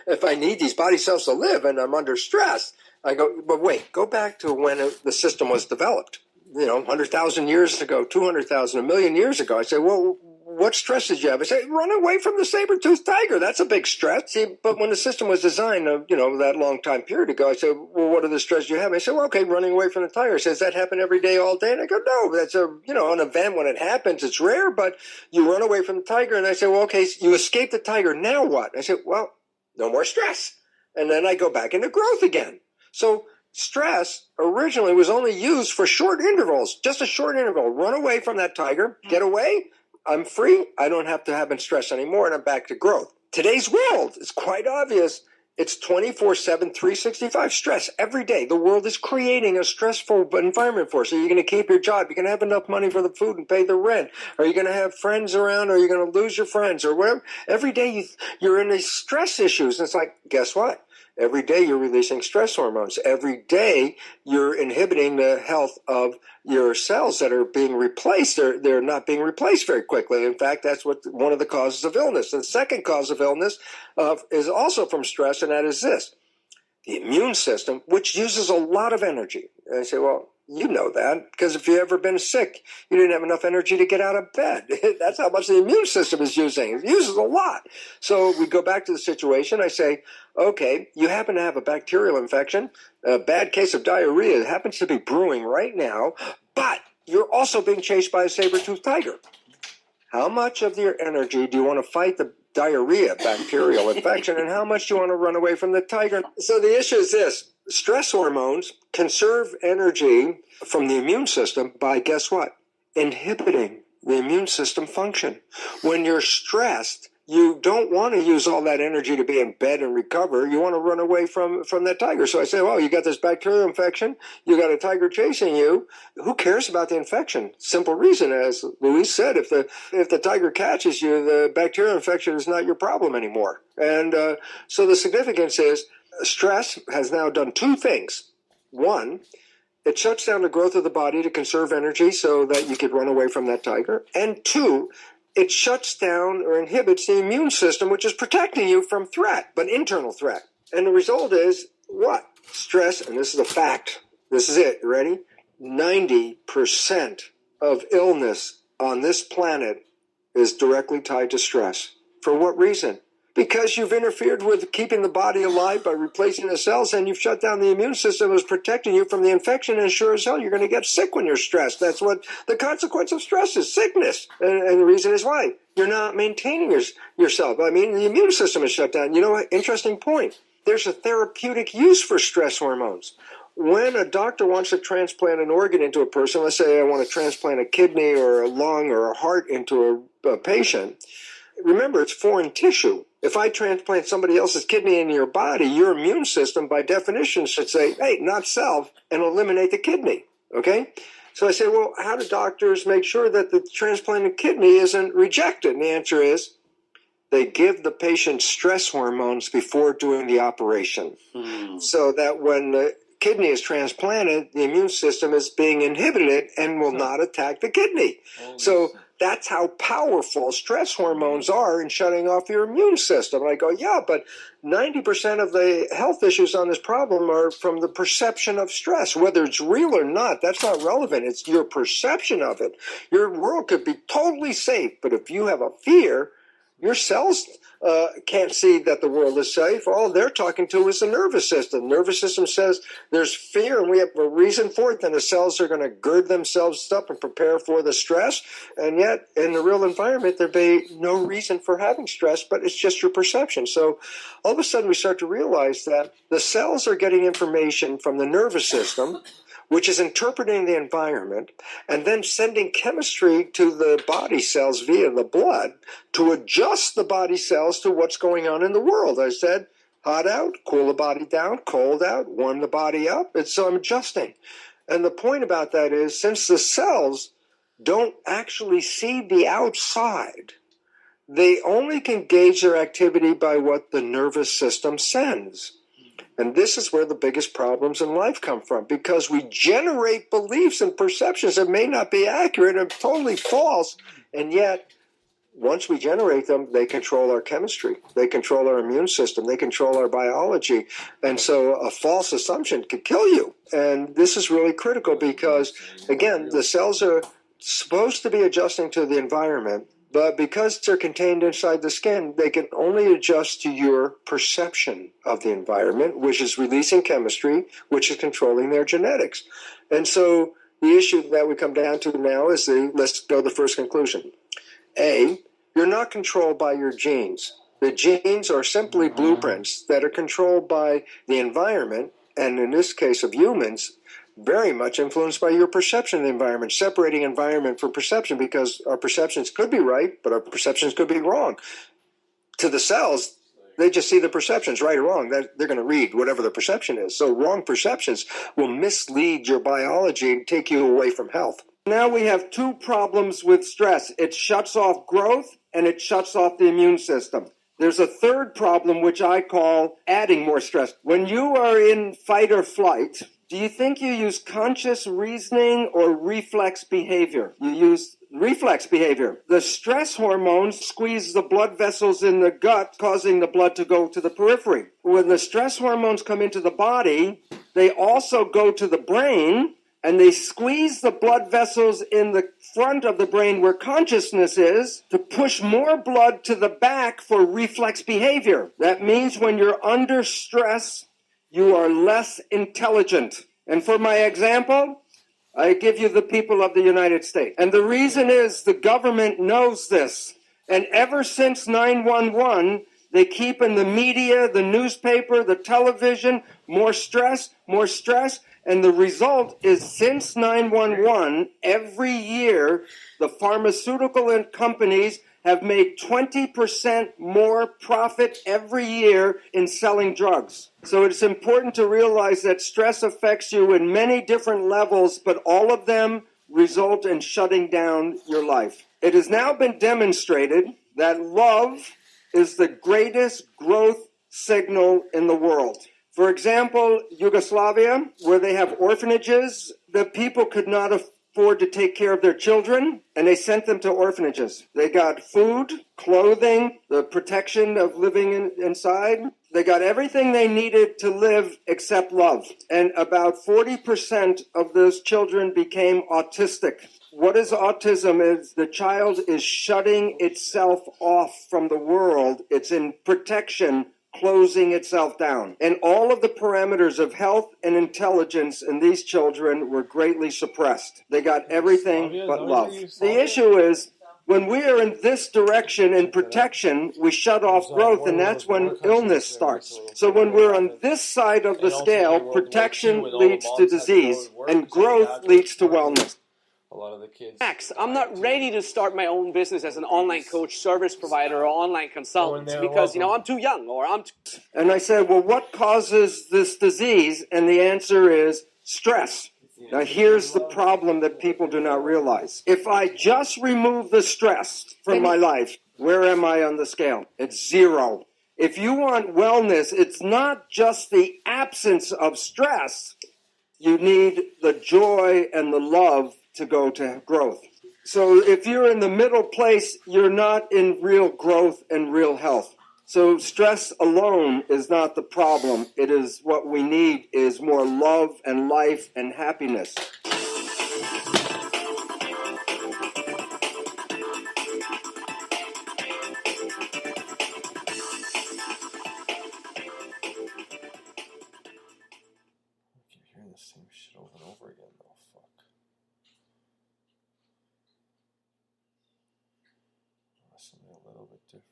If I need these body cells to live and I'm under stress, I go, but wait, go back to when the system was developed. 100,000 years ago, 200,000, a million years ago. I say, well, what stress did you have? I say, run away from the saber-toothed tiger. That's a big stress. See, but when the system was designed, that long time period ago, I said, well, what are the stresses you have? I said, well, okay, running away from the tiger. I said, does that happen every day, all day? And I go, no, that's an event when it happens. It's rare, but you run away from the tiger. And I said, well, okay, you escape the tiger. Now what? I said, well, no more stress. And then I go back into growth again. So stress originally was only used for short intervals, just a short interval. Run away from that tiger, get away. I'm free. I don't have to have stress anymore, and I'm back to growth. Today's world is quite obvious. It's 24/7, 365 stress every day. The world is creating a stressful environment for us. Are you going to keep your job? You're going to have enough money for the food and pay the rent? Are you going to have friends around? Or are you going to lose your friends? Or whatever? Every day you're in these stress issues. And it's like, guess what? Every day you're releasing stress hormones. Every day you're inhibiting the health of your cells that are being replaced. They're not being replaced very quickly. In fact, that's one of the causes of illness. The second cause of illness is also from stress, and that is this. The immune system, which uses a lot of energy. And I say, well, you know that, because if you've ever been sick, you didn't have enough energy to get out of bed. That's how much the immune system is using. It uses a lot. So we go back to the situation. I say, okay, you happen to have a bacterial infection, a bad case of diarrhea that happens to be brewing right now, but you're also being chased by a saber-toothed tiger. How much of your energy do you want to fight the diarrhea, bacterial infection, and how much do you want to run away from the tiger? So the issue is this. Stress hormones conserve energy from the immune system by, guess what? Inhibiting the immune system function. When you're stressed, you don't want to use all that energy to be in bed and recover. You want to run away from that tiger. So I say, well, you got this bacterial infection. You got a tiger chasing you. Who cares about the infection? Simple reason, as Luis said, if the tiger catches you, the bacterial infection is not your problem anymore. And so the significance is stress has now done two things. One, it shuts down the growth of the body to conserve energy so that you could run away from that tiger. And two, it shuts down or inhibits the immune system, which is protecting you from threat, but internal threat. And the result is what? Stress, and this is a fact. This is it. You ready? 90% of illness on this planet is directly tied to stress. For what reason? Because you've interfered with keeping the body alive by replacing the cells, and you've shut down the immune system that's protecting you from the infection, and sure as hell you're going to get sick when you're stressed. That's what the consequence of stress is, sickness. And the reason is why? You're not maintaining yourself. I mean, the immune system is shut down. You know what? Interesting point. There's a therapeutic use for stress hormones. When a doctor wants to transplant an organ into a person, let's say I want to transplant a kidney or a lung or a heart into a patient, remember, it's foreign tissue. If I transplant somebody else's kidney into your body, your immune system, by definition, should say, hey, not self, and eliminate the kidney, okay? So I say, well, how do doctors make sure that the transplanted kidney isn't rejected? And the answer is they give the patient stress hormones before doing the operation. So that when the kidney is transplanted, the immune system is being inhibited and will not attack the kidney. So that's how powerful stress hormones are in shutting off your immune system. And I go, yeah, but 90% of the health issues on this problem are from the perception of stress. Whether it's real or not, that's not relevant. It's your perception of it. Your world could be totally safe, but if you have a fear, your cells can't see that the world is safe. All they're talking to is the nervous system. The nervous system says there's fear and we have a reason for it. Then the cells are going to gird themselves up and prepare for the stress. And yet, in the real environment, there'd be no reason for having stress, but it's just your perception. So all of a sudden, we start to realize that the cells are getting information from the nervous system, which is interpreting the environment and then sending chemistry to the body cells via the blood to adjust the body cells to what's going on in the world. I said, hot out, cool the body down, cold out, warm the body up. So I'm adjusting. And the point about that is, since the cells don't actually see the outside, they only can gauge their activity by what the nervous system sends. And this is where the biggest problems in life come from, because we generate beliefs and perceptions that may not be accurate and totally false, and yet once we generate them, they control our chemistry. They control our immune system. They control our biology. And so a false assumption could kill you. And this is really critical because, again, the cells are supposed to be adjusting to the environment, but because they're contained inside the skin, they can only adjust to your perception of the environment, which is releasing chemistry, which is controlling their genetics. And so the issue that we come down to now is let's go to the first conclusion. A, you're not controlled by your genes. The genes are simply blueprints that are controlled by the environment, and in this case of humans, very much influenced by your perception of the environment, separating environment from perception, because our perceptions could be right, but our perceptions could be wrong. To the cells, they just see the perceptions, right or wrong. They're going to read whatever the perception is. So wrong perceptions will mislead your biology and take you away from health. Now we have two problems with stress. It shuts off growth and it shuts off the immune system. There's a third problem, which I call adding more stress. When you are in fight or flight, do you think you use conscious reasoning or reflex behavior? You use reflex behavior. The stress hormones squeeze the blood vessels in the gut, causing the blood to go to the periphery. When the stress hormones come into the body, they also go to the brain, and they squeeze the blood vessels in the front of the brain where consciousness is to push more blood to the back for reflex behavior. That means when you're under stress, you are less intelligent. And for my example, I give you the people of the United States. And the reason is the government knows this. And ever since 9/11, they keep in the media, the newspaper, the television, more stress, more stress. And the result is since 9/11, every year, the pharmaceutical companies have made 20% more profit every year in selling drugs. So it's important to realize that stress affects you in many different levels, but all of them result in shutting down your life. It has now been demonstrated that love is the greatest growth signal in the world. For example, Yugoslavia, where they have orphanages, the people could not afford to take care of their children, and they sent them to orphanages. They got food, clothing, the protection of living inside. They got everything they needed to live except love. And about 40% of those children became autistic. What is autism? Is the child is shutting itself off from the world. It's in protection, closing itself down. And all of the parameters of health and intelligence in these children were greatly suppressed. They got everything but love. The issue is, when we are in this direction in protection, we shut off growth, and that's when illness starts. So when we're on this side of the scale, protection leads to disease, and growth leads to wellness. A lot of the kids. Max, I'm not ready to start my own business as an online coach, service provider, or online consultant because, I'm too young or I'm too... And I said, well, what causes this disease? And the answer is stress. Now, here's the problem that people do not realize. If I just remove the stress from my life, where am I on the scale? It's 0. If you want wellness, it's not just the absence of stress. You need the joy and the love to go to growth. So if you're in the middle place, you're not in real growth and real health. So stress alone is not the problem. It is what we need is more love and life and happiness. I keep hearing the same shit over and over again, though. Fuck. Something a little bit different.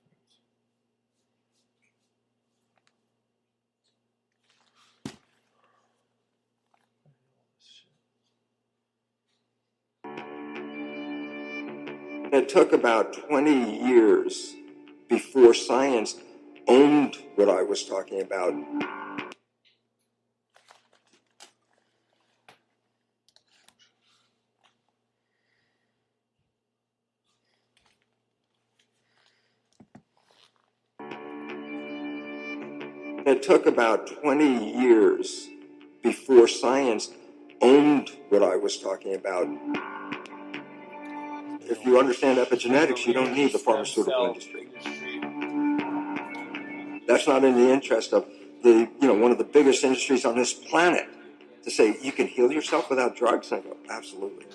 It took about 20 years before science owned what I was talking about. It took about 20 years before science owned what I was talking about. if you understand epigenetics, you don't need the pharmaceutical industry. That's not in the interest of one of the biggest industries on this planet to say you can heal yourself without drugs. And I go, absolutely.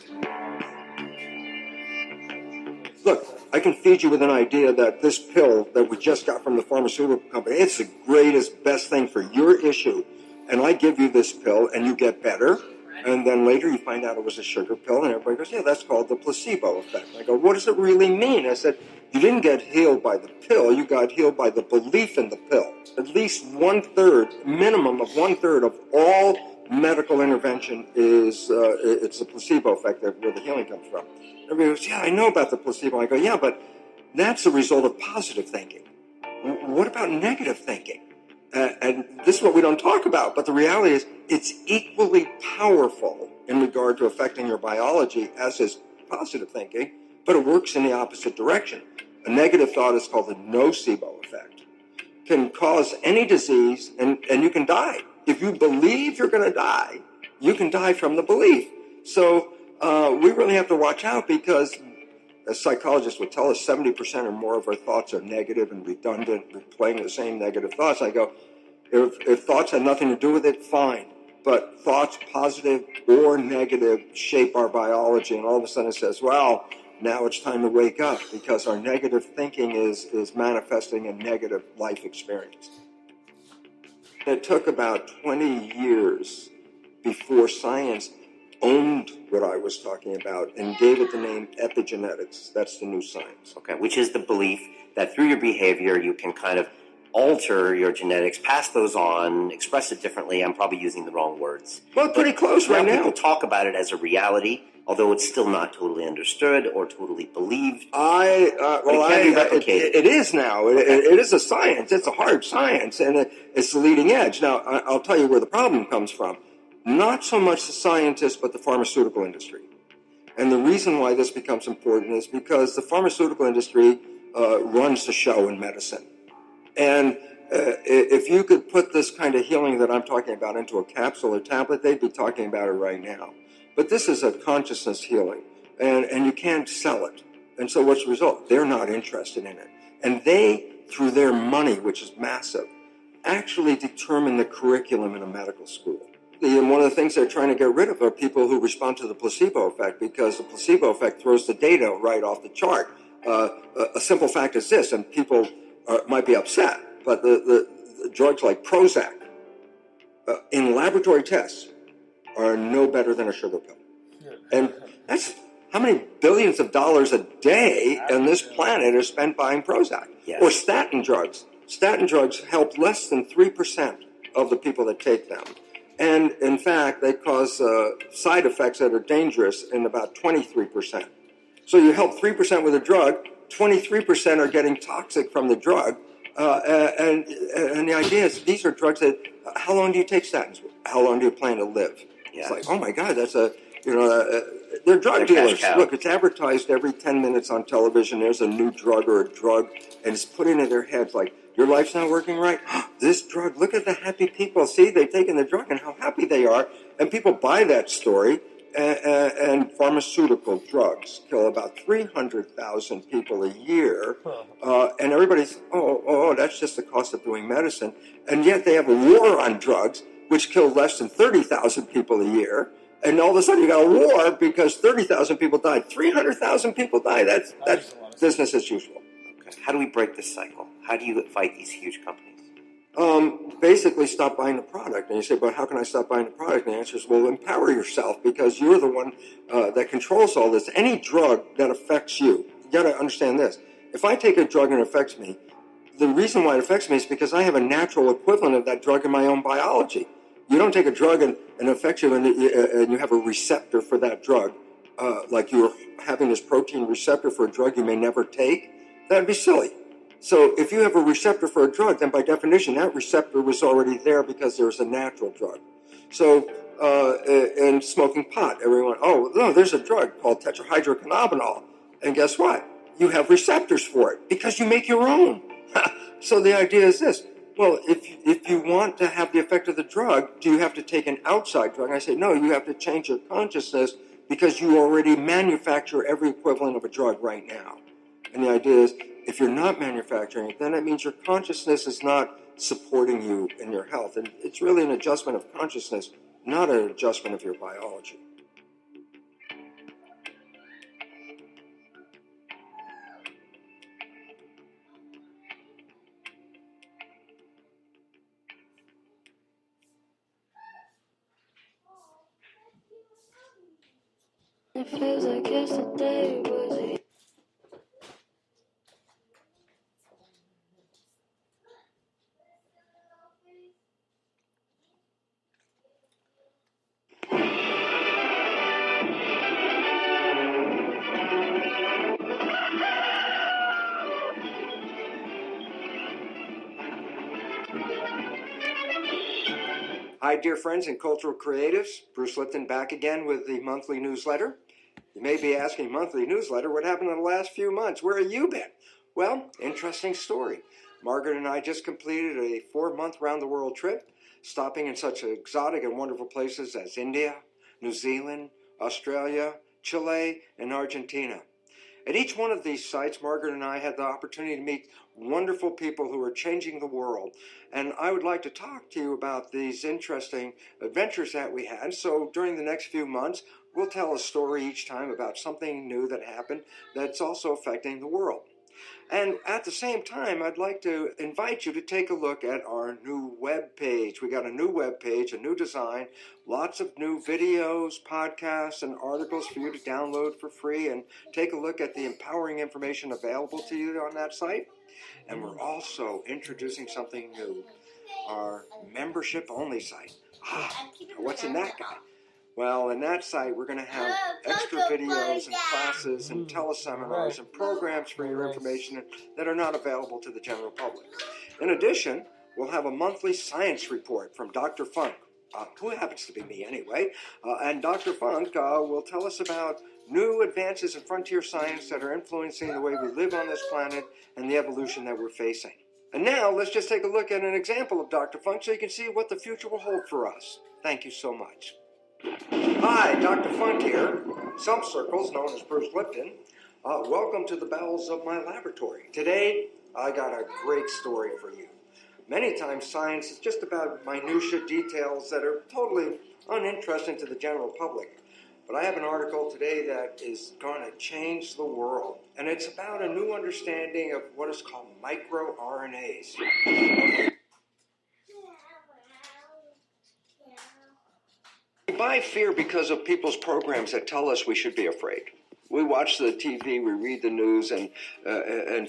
Look, I can feed you with an idea that this pill that we just got from the pharmaceutical company, it's the greatest, best thing for your issue. And I give you this pill and you get better. And then later you find out it was a sugar pill and everybody goes, yeah, that's called the placebo effect. I go, what does it really mean? I said, you didn't get healed by the pill, you got healed by the belief in the pill. At least 1/3, minimum of 1/3 of all medical intervention is, it's the placebo effect where the healing comes from. Everybody goes, yeah, I know about the placebo. I go, yeah, but that's a result of positive thinking. What about negative thinking? And this is what we don't talk about, but the reality is it's equally powerful in regard to affecting your biology as is positive thinking, but it works in the opposite direction. A negative thought is called the nocebo effect. Can cause any disease, and you can die. If you believe you're going to die, you can die from the belief. So we really have to watch out because, as psychologists would tell us, 70% or more of our thoughts are negative and redundant, replaying the same negative thoughts. I go, if thoughts have nothing to do with it, fine. But thoughts, positive or negative, shape our biology. And all of a sudden it says, well, now it's time to wake up because our negative thinking is manifesting a negative life experience. It took about 20 years before science owned what I was talking about and gave it the name epigenetics. That's the new science. Okay, which is the belief that through your behavior you can kind of alter your genetics, pass those on, express it differently. I'm probably using the wrong words. Well, pretty close right now. People talk about it as a reality, although it's still not totally understood or totally believed. It is now. It is a science. It's a hard science, and it's the leading edge. Now, I'll tell you where the problem comes from. Not so much the scientists, but the pharmaceutical industry. And the reason why this becomes important is because the pharmaceutical industry runs the show in medicine. And if you could put this kind of healing that I'm talking about into a capsule or tablet, they'd be talking about it right now. But this is a consciousness healing, and you can't sell it. And so what's the result? They're not interested in it. And they, through their money, which is massive, actually determine the curriculum in a medical school. And one of the things they're trying to get rid of are people who respond to the placebo effect, because the placebo effect throws the data right off the chart. A simple fact is this, and people might be upset, but the drugs like Prozac in laboratory tests are no better than a sugar pill. And that's how many billions of dollars a day on this planet are spent buying Prozac. Yes. Or statin drugs. Statin drugs help less than 3% of the people that take them. And in fact, they cause side effects that are dangerous in about 23%. So you help 3% with a drug, 23% are getting toxic from the drug. And the idea is these are drugs that, how long do you take statins? How long do you plan to live? Yeah. It's like, oh my God, that's they're drug dealers. Look, it's advertised every 10 minutes on television. There's a new drug or a drug, and it's put into their heads like, your life's not working right? This drug, look at the happy people. See, they've taken the drug and how happy they are. And people buy that story. And pharmaceutical drugs kill about 300,000 people a year. And everybody's, that's just the cost of doing medicine. And yet they have a war on drugs, which kill less than 30,000 people a year. And all of a sudden you got a war because 30,000 people died. 300,000 people died. That's business as usual. Okay. How do we break this cycle? How do you fight these huge companies? Basically stop buying the product. And you say, but how can I stop buying the product? And the answer is, well, empower yourself because you're the one that controls all this. Any drug that affects you got to understand this. If I take a drug and it affects me, the reason why it affects me is because I have a natural equivalent of that drug in my own biology. You don't take a drug and it affects you and you have a receptor for that drug, like you're having this protein receptor for a drug you may never take. That'd be silly. So if you have a receptor for a drug, then by definition, that receptor was already there because there's a natural drug. So in smoking pot, everyone, there's a drug called tetrahydrocannabinol. And guess what? You have receptors for it because you make your own. So the idea is this. Well, if you want to have the effect of the drug, do you have to take an outside drug? And I say, no, you have to change your consciousness because you already manufacture every equivalent of a drug right now. And the idea is, if you're not manufacturing it, then it means your consciousness is not supporting you in your health. And it's really an adjustment of consciousness, not an adjustment of your biology. It feels like yesterday was a Hi, dear friends and cultural creatives. Bruce Lipton back again with the monthly newsletter. You may be asking, monthly newsletter, what happened in the last few months? Where have you been? Well, interesting story. Margaret and I just completed a 4-month round-the-world trip, stopping in such exotic and wonderful places as India, New Zealand, Australia, Chile, and Argentina. At each one of these sites, Margaret and I had the opportunity to meet wonderful people who are changing the world. And I would like to talk to you about these interesting adventures that we had. So during the next few months, we'll tell a story each time about something new that happened that's also affecting the world. And at the same time, I'd like to invite you to take a look at our new web page. We got a new web page, a new design, lots of new videos, podcasts, and articles for you to download for free and take a look at the empowering information available to you on that site. And we're also introducing something new, our membership-only site. What's in that guy? Well, in that site, we're going to have extra videos and classes and teleseminars and programs for your information that are not available to the general public. In addition, we'll have a monthly science report from Dr. Funk, who happens to be me anyway, and Dr. Funk will tell us about new advances in frontier science that are influencing the way we live on this planet and the evolution that we're facing. And now, let's just take a look at an example of Dr. Funk so you can see what the future will hold for us. Thank you so much. Hi, Dr. Funk here, some circles known as Bruce Lipton. Welcome to the bowels of my laboratory. Today, I got a great story for you. Many times science is just about minutiae details that are totally uninteresting to the general public. But I have an article today that is going to change the world. And it's about a new understanding of what is called microRNAs. We buy fear because of people's programs that tell us we should be afraid. We watch the TV, we read the news, and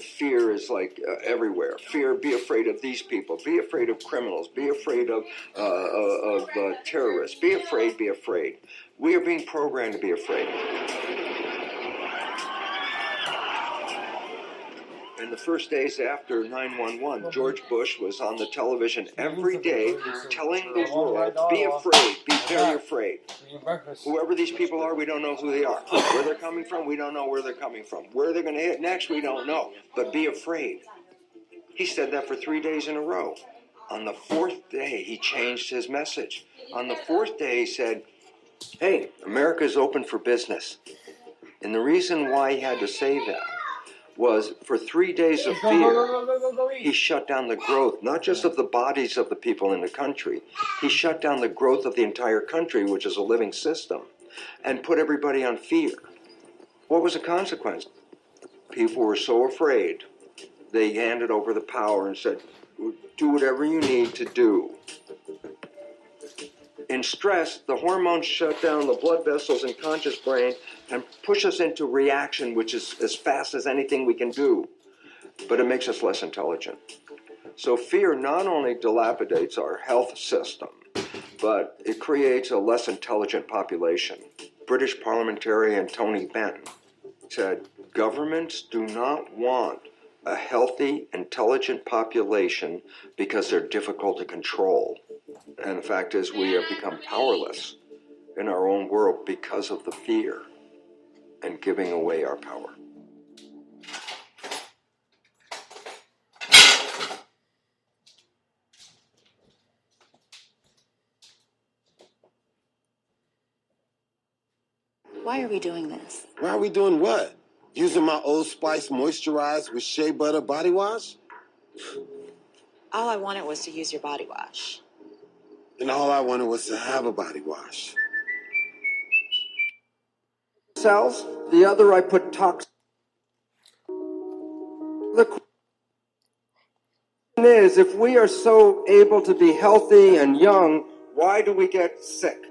fear is like everywhere. Fear, be afraid of these people, be afraid of criminals, be afraid of terrorists, be afraid, be afraid. We are being programmed to be afraid. In the first days after 9/11, George Bush was on the television every day telling the world, be afraid, be very afraid. Whoever these people are, we don't know who they are. Where they're coming from, we don't know where they're coming from. Where they're going to hit next, we don't know. But be afraid. He said that for 3 days in a row. On the fourth day, he changed his message. On the fourth day, he said, hey, America is open for business. And the reason why he had to say that was for 3 days of fear, he shut down the growth, not just of the bodies of the people in the country. He shut down the growth of the entire country, which is a living system, and put everybody on fear. What was the consequence? People were so afraid, they handed over the power and said, do whatever you need to do. In stress, the hormones shut down the blood vessels in conscious brain and push us into reaction, which is as fast as anything we can do. But it makes us less intelligent. So fear not only dilapidates our health system, but it creates a less intelligent population. British parliamentarian Tony Benn said, governments do not want a healthy, intelligent population because they're difficult to control. And the fact is, we have become powerless in our own world because of the fear and giving away our power. Why are we doing this? Why are we doing what? Using my Old Spice moisturized with shea butter body wash? All I wanted was to use your body wash. And all I wanted was to have a body wash. Cells, the other I put toxins. The question is, if we are so able to be healthy and young, why do we get sick?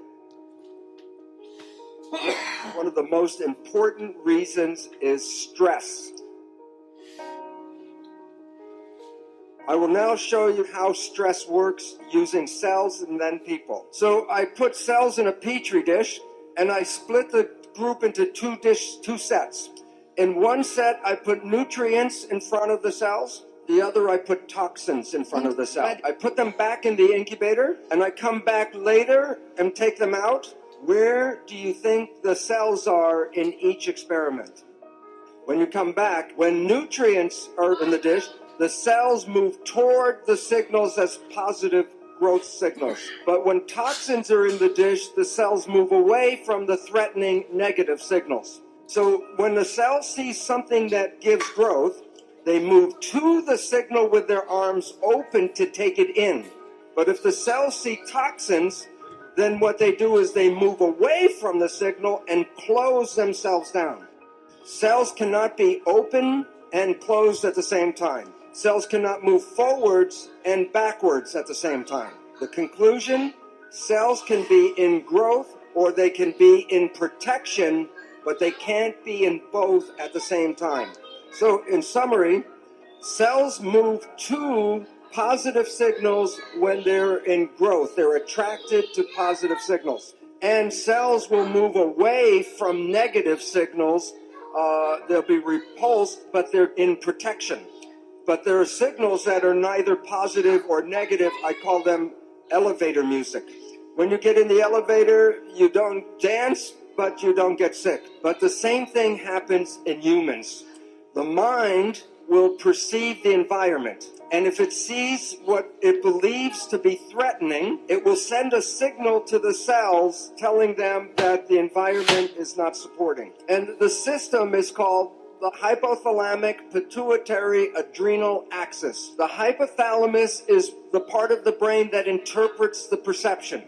One of the most important reasons is stress. I will now show you how stress works using cells and then people. So I put cells in a petri dish and I split the group into two sets. In one set, I put nutrients in front of the cells. The other, I put toxins in front of the cell. I put them back in the incubator and I come back later and take them out. Where do you think the cells are in each experiment? When you come back, when nutrients are in the dish, the cells move toward the signals as positive growth signals. But when toxins are in the dish, the cells move away from the threatening negative signals. So when the cell sees something that gives growth, they move to the signal with their arms open to take it in. But if the cells see toxins, then what they do is they move away from the signal and close themselves down. Cells cannot be open and closed at the same time. Cells cannot move forwards and backwards at the same time. The conclusion, cells can be in growth or they can be in protection, but they can't be in both at the same time. So in summary, cells move to positive signals when they're in growth. They're attracted to positive signals. And cells will move away from negative signals. They'll be repulsed, but they're in protection. But there are signals that are neither positive or negative. I call them elevator music. When you get in the elevator, you don't dance, but you don't get sick. But the same thing happens in humans. The mind will perceive the environment. And if it sees what it believes to be threatening, it will send a signal to the cells telling them that the environment is not supporting. And the system is called the hypothalamic pituitary adrenal axis. The hypothalamus is the part of the brain that interprets the perception.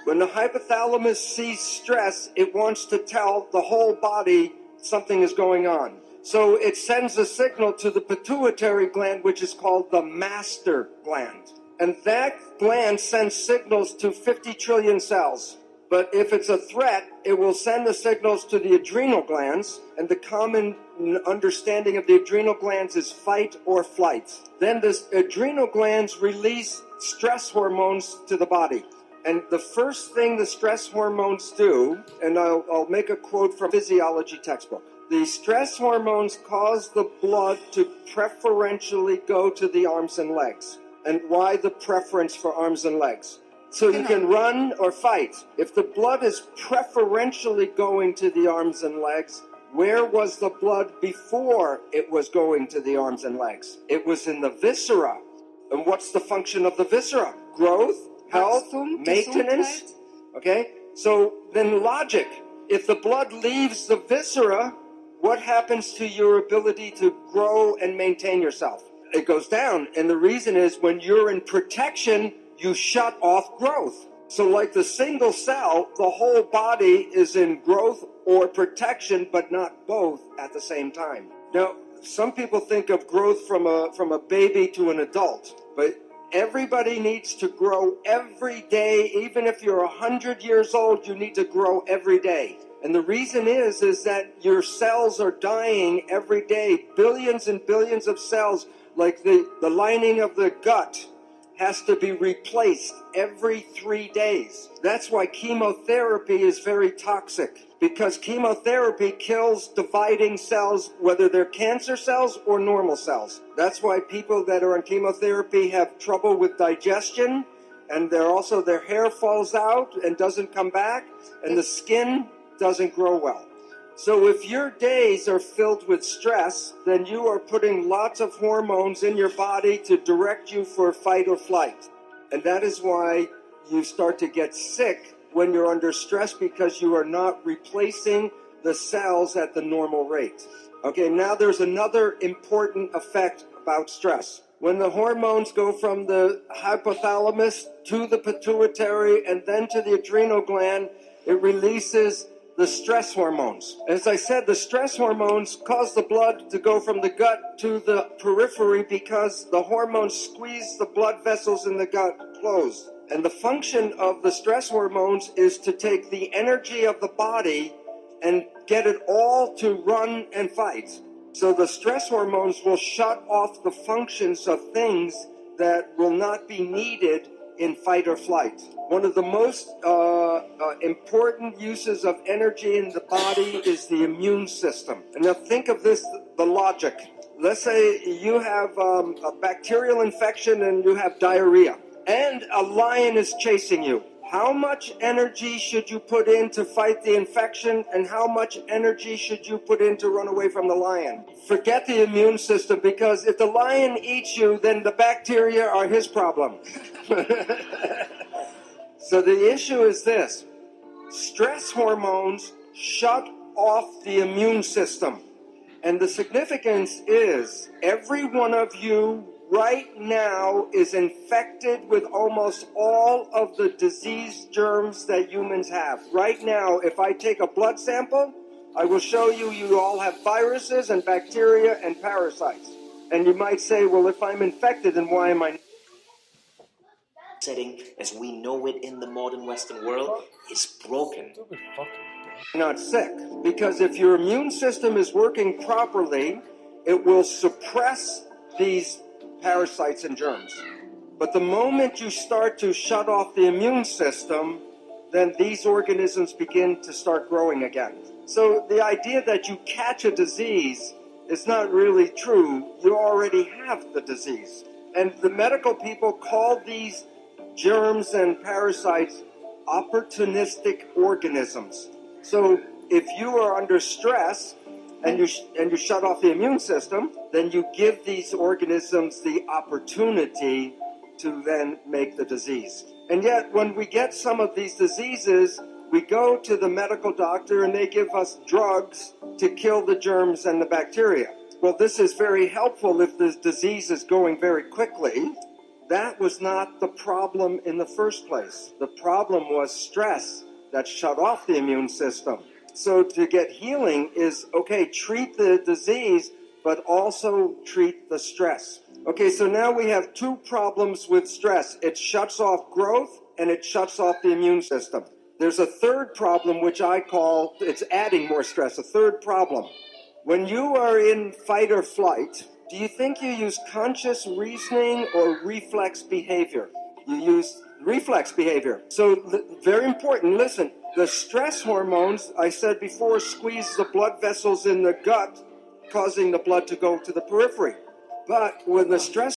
When the hypothalamus sees stress, it wants to tell the whole body something is going on. So it sends a signal to the pituitary gland, which is called the master gland. And that gland sends signals to 50 trillion cells. But if it's a threat, it will send the signals to the adrenal glands, and the common understanding of the adrenal glands is fight or flight. Then the adrenal glands release stress hormones to the body. And the first thing the stress hormones do, and I'll make a quote from a physiology textbook. The stress hormones cause the blood to preferentially go to the arms and legs. And why the preference for arms and legs? So you can run or fight. If the blood is preferentially going to the arms and legs, where was the blood before it was going to the arms and legs? It was in the viscera. And what's the function of the viscera? Growth, health, maintenance. Okay? So then logic. If the blood leaves the viscera, what happens to your ability to grow and maintain yourself? It goes down. And the reason is when you're in protection, you shut off growth. So like the single cell, the whole body is in growth or protection, but not both at the same time. Now, some people think of growth from a baby to an adult, but everybody needs to grow every day. Even if you're 100 years old, you need to grow every day. And the reason is that your cells are dying every day. Billions and billions of cells, like the lining of the gut, has to be replaced every 3 days. That's why chemotherapy is very toxic, because chemotherapy kills dividing cells, whether they're cancer cells or normal cells. That's why people that are on chemotherapy have trouble with digestion, and their hair falls out and doesn't come back, and the skin doesn't grow well. So if your days are filled with stress, then you are putting lots of hormones in your body to direct you for fight or flight. And that is why you start to get sick when you're under stress because you are not replacing the cells at the normal rate. Okay, now there's another important effect about stress. When the hormones go from the hypothalamus to the pituitary and then to the adrenal gland, it releases the stress hormones. As I said, the stress hormones cause the blood to go from the gut to the periphery because the hormones squeeze the blood vessels in the gut closed. And the function of the stress hormones is to take the energy of the body and get it all to run and fight. So the stress hormones will shut off the functions of things that will not be needed in fight or flight. One of the most important uses of energy in the body is the immune system. And now think of this, the logic. Let's say you have a bacterial infection and you have diarrhea, and a lion is chasing you. How much energy should you put in to fight the infection, and how much energy should you put in to run away from the lion? Forget the immune system, because if the lion eats you, then the bacteria are his problem. So the issue is this. Stress hormones shut off the immune system. And the significance is every one of you right now is infected with almost all of the disease germs that humans have. Right now, if I take a blood sample, I will show you you all have viruses and bacteria and parasites. And you might say, well, if I'm infected, then why am I setting as we know it in the modern Western world is broken? not sick? Because if your immune system is working properly, it will suppress these parasites and germs. But the moment you start to shut off the immune system, then these organisms begin to start growing again. So the idea that you catch a disease is not really true. You already have the disease. And the medical people call these germs and parasites opportunistic organisms. So if you are under stress and you shut off the immune system, then you give these organisms the opportunity to then make the disease. And yet, when we get some of these diseases, we go to the medical doctor and they give us drugs to kill the germs and the bacteria. Well, this is very helpful if the disease is going very quickly. That was not the problem in the first place. The problem was stress that shut off the immune system. So to get healing is, okay, treat the disease, but also treat the stress. Okay, so now we have two problems with stress. It shuts off growth and it shuts off the immune system. There's a third problem, which I call, it's adding more stress, a third problem. When you are in fight or flight, do you think you use conscious reasoning or reflex behavior? You use reflex behavior. So very important, listen, the stress hormones, I said before, squeeze the blood vessels in the gut, causing the blood to go to the periphery. But when the stress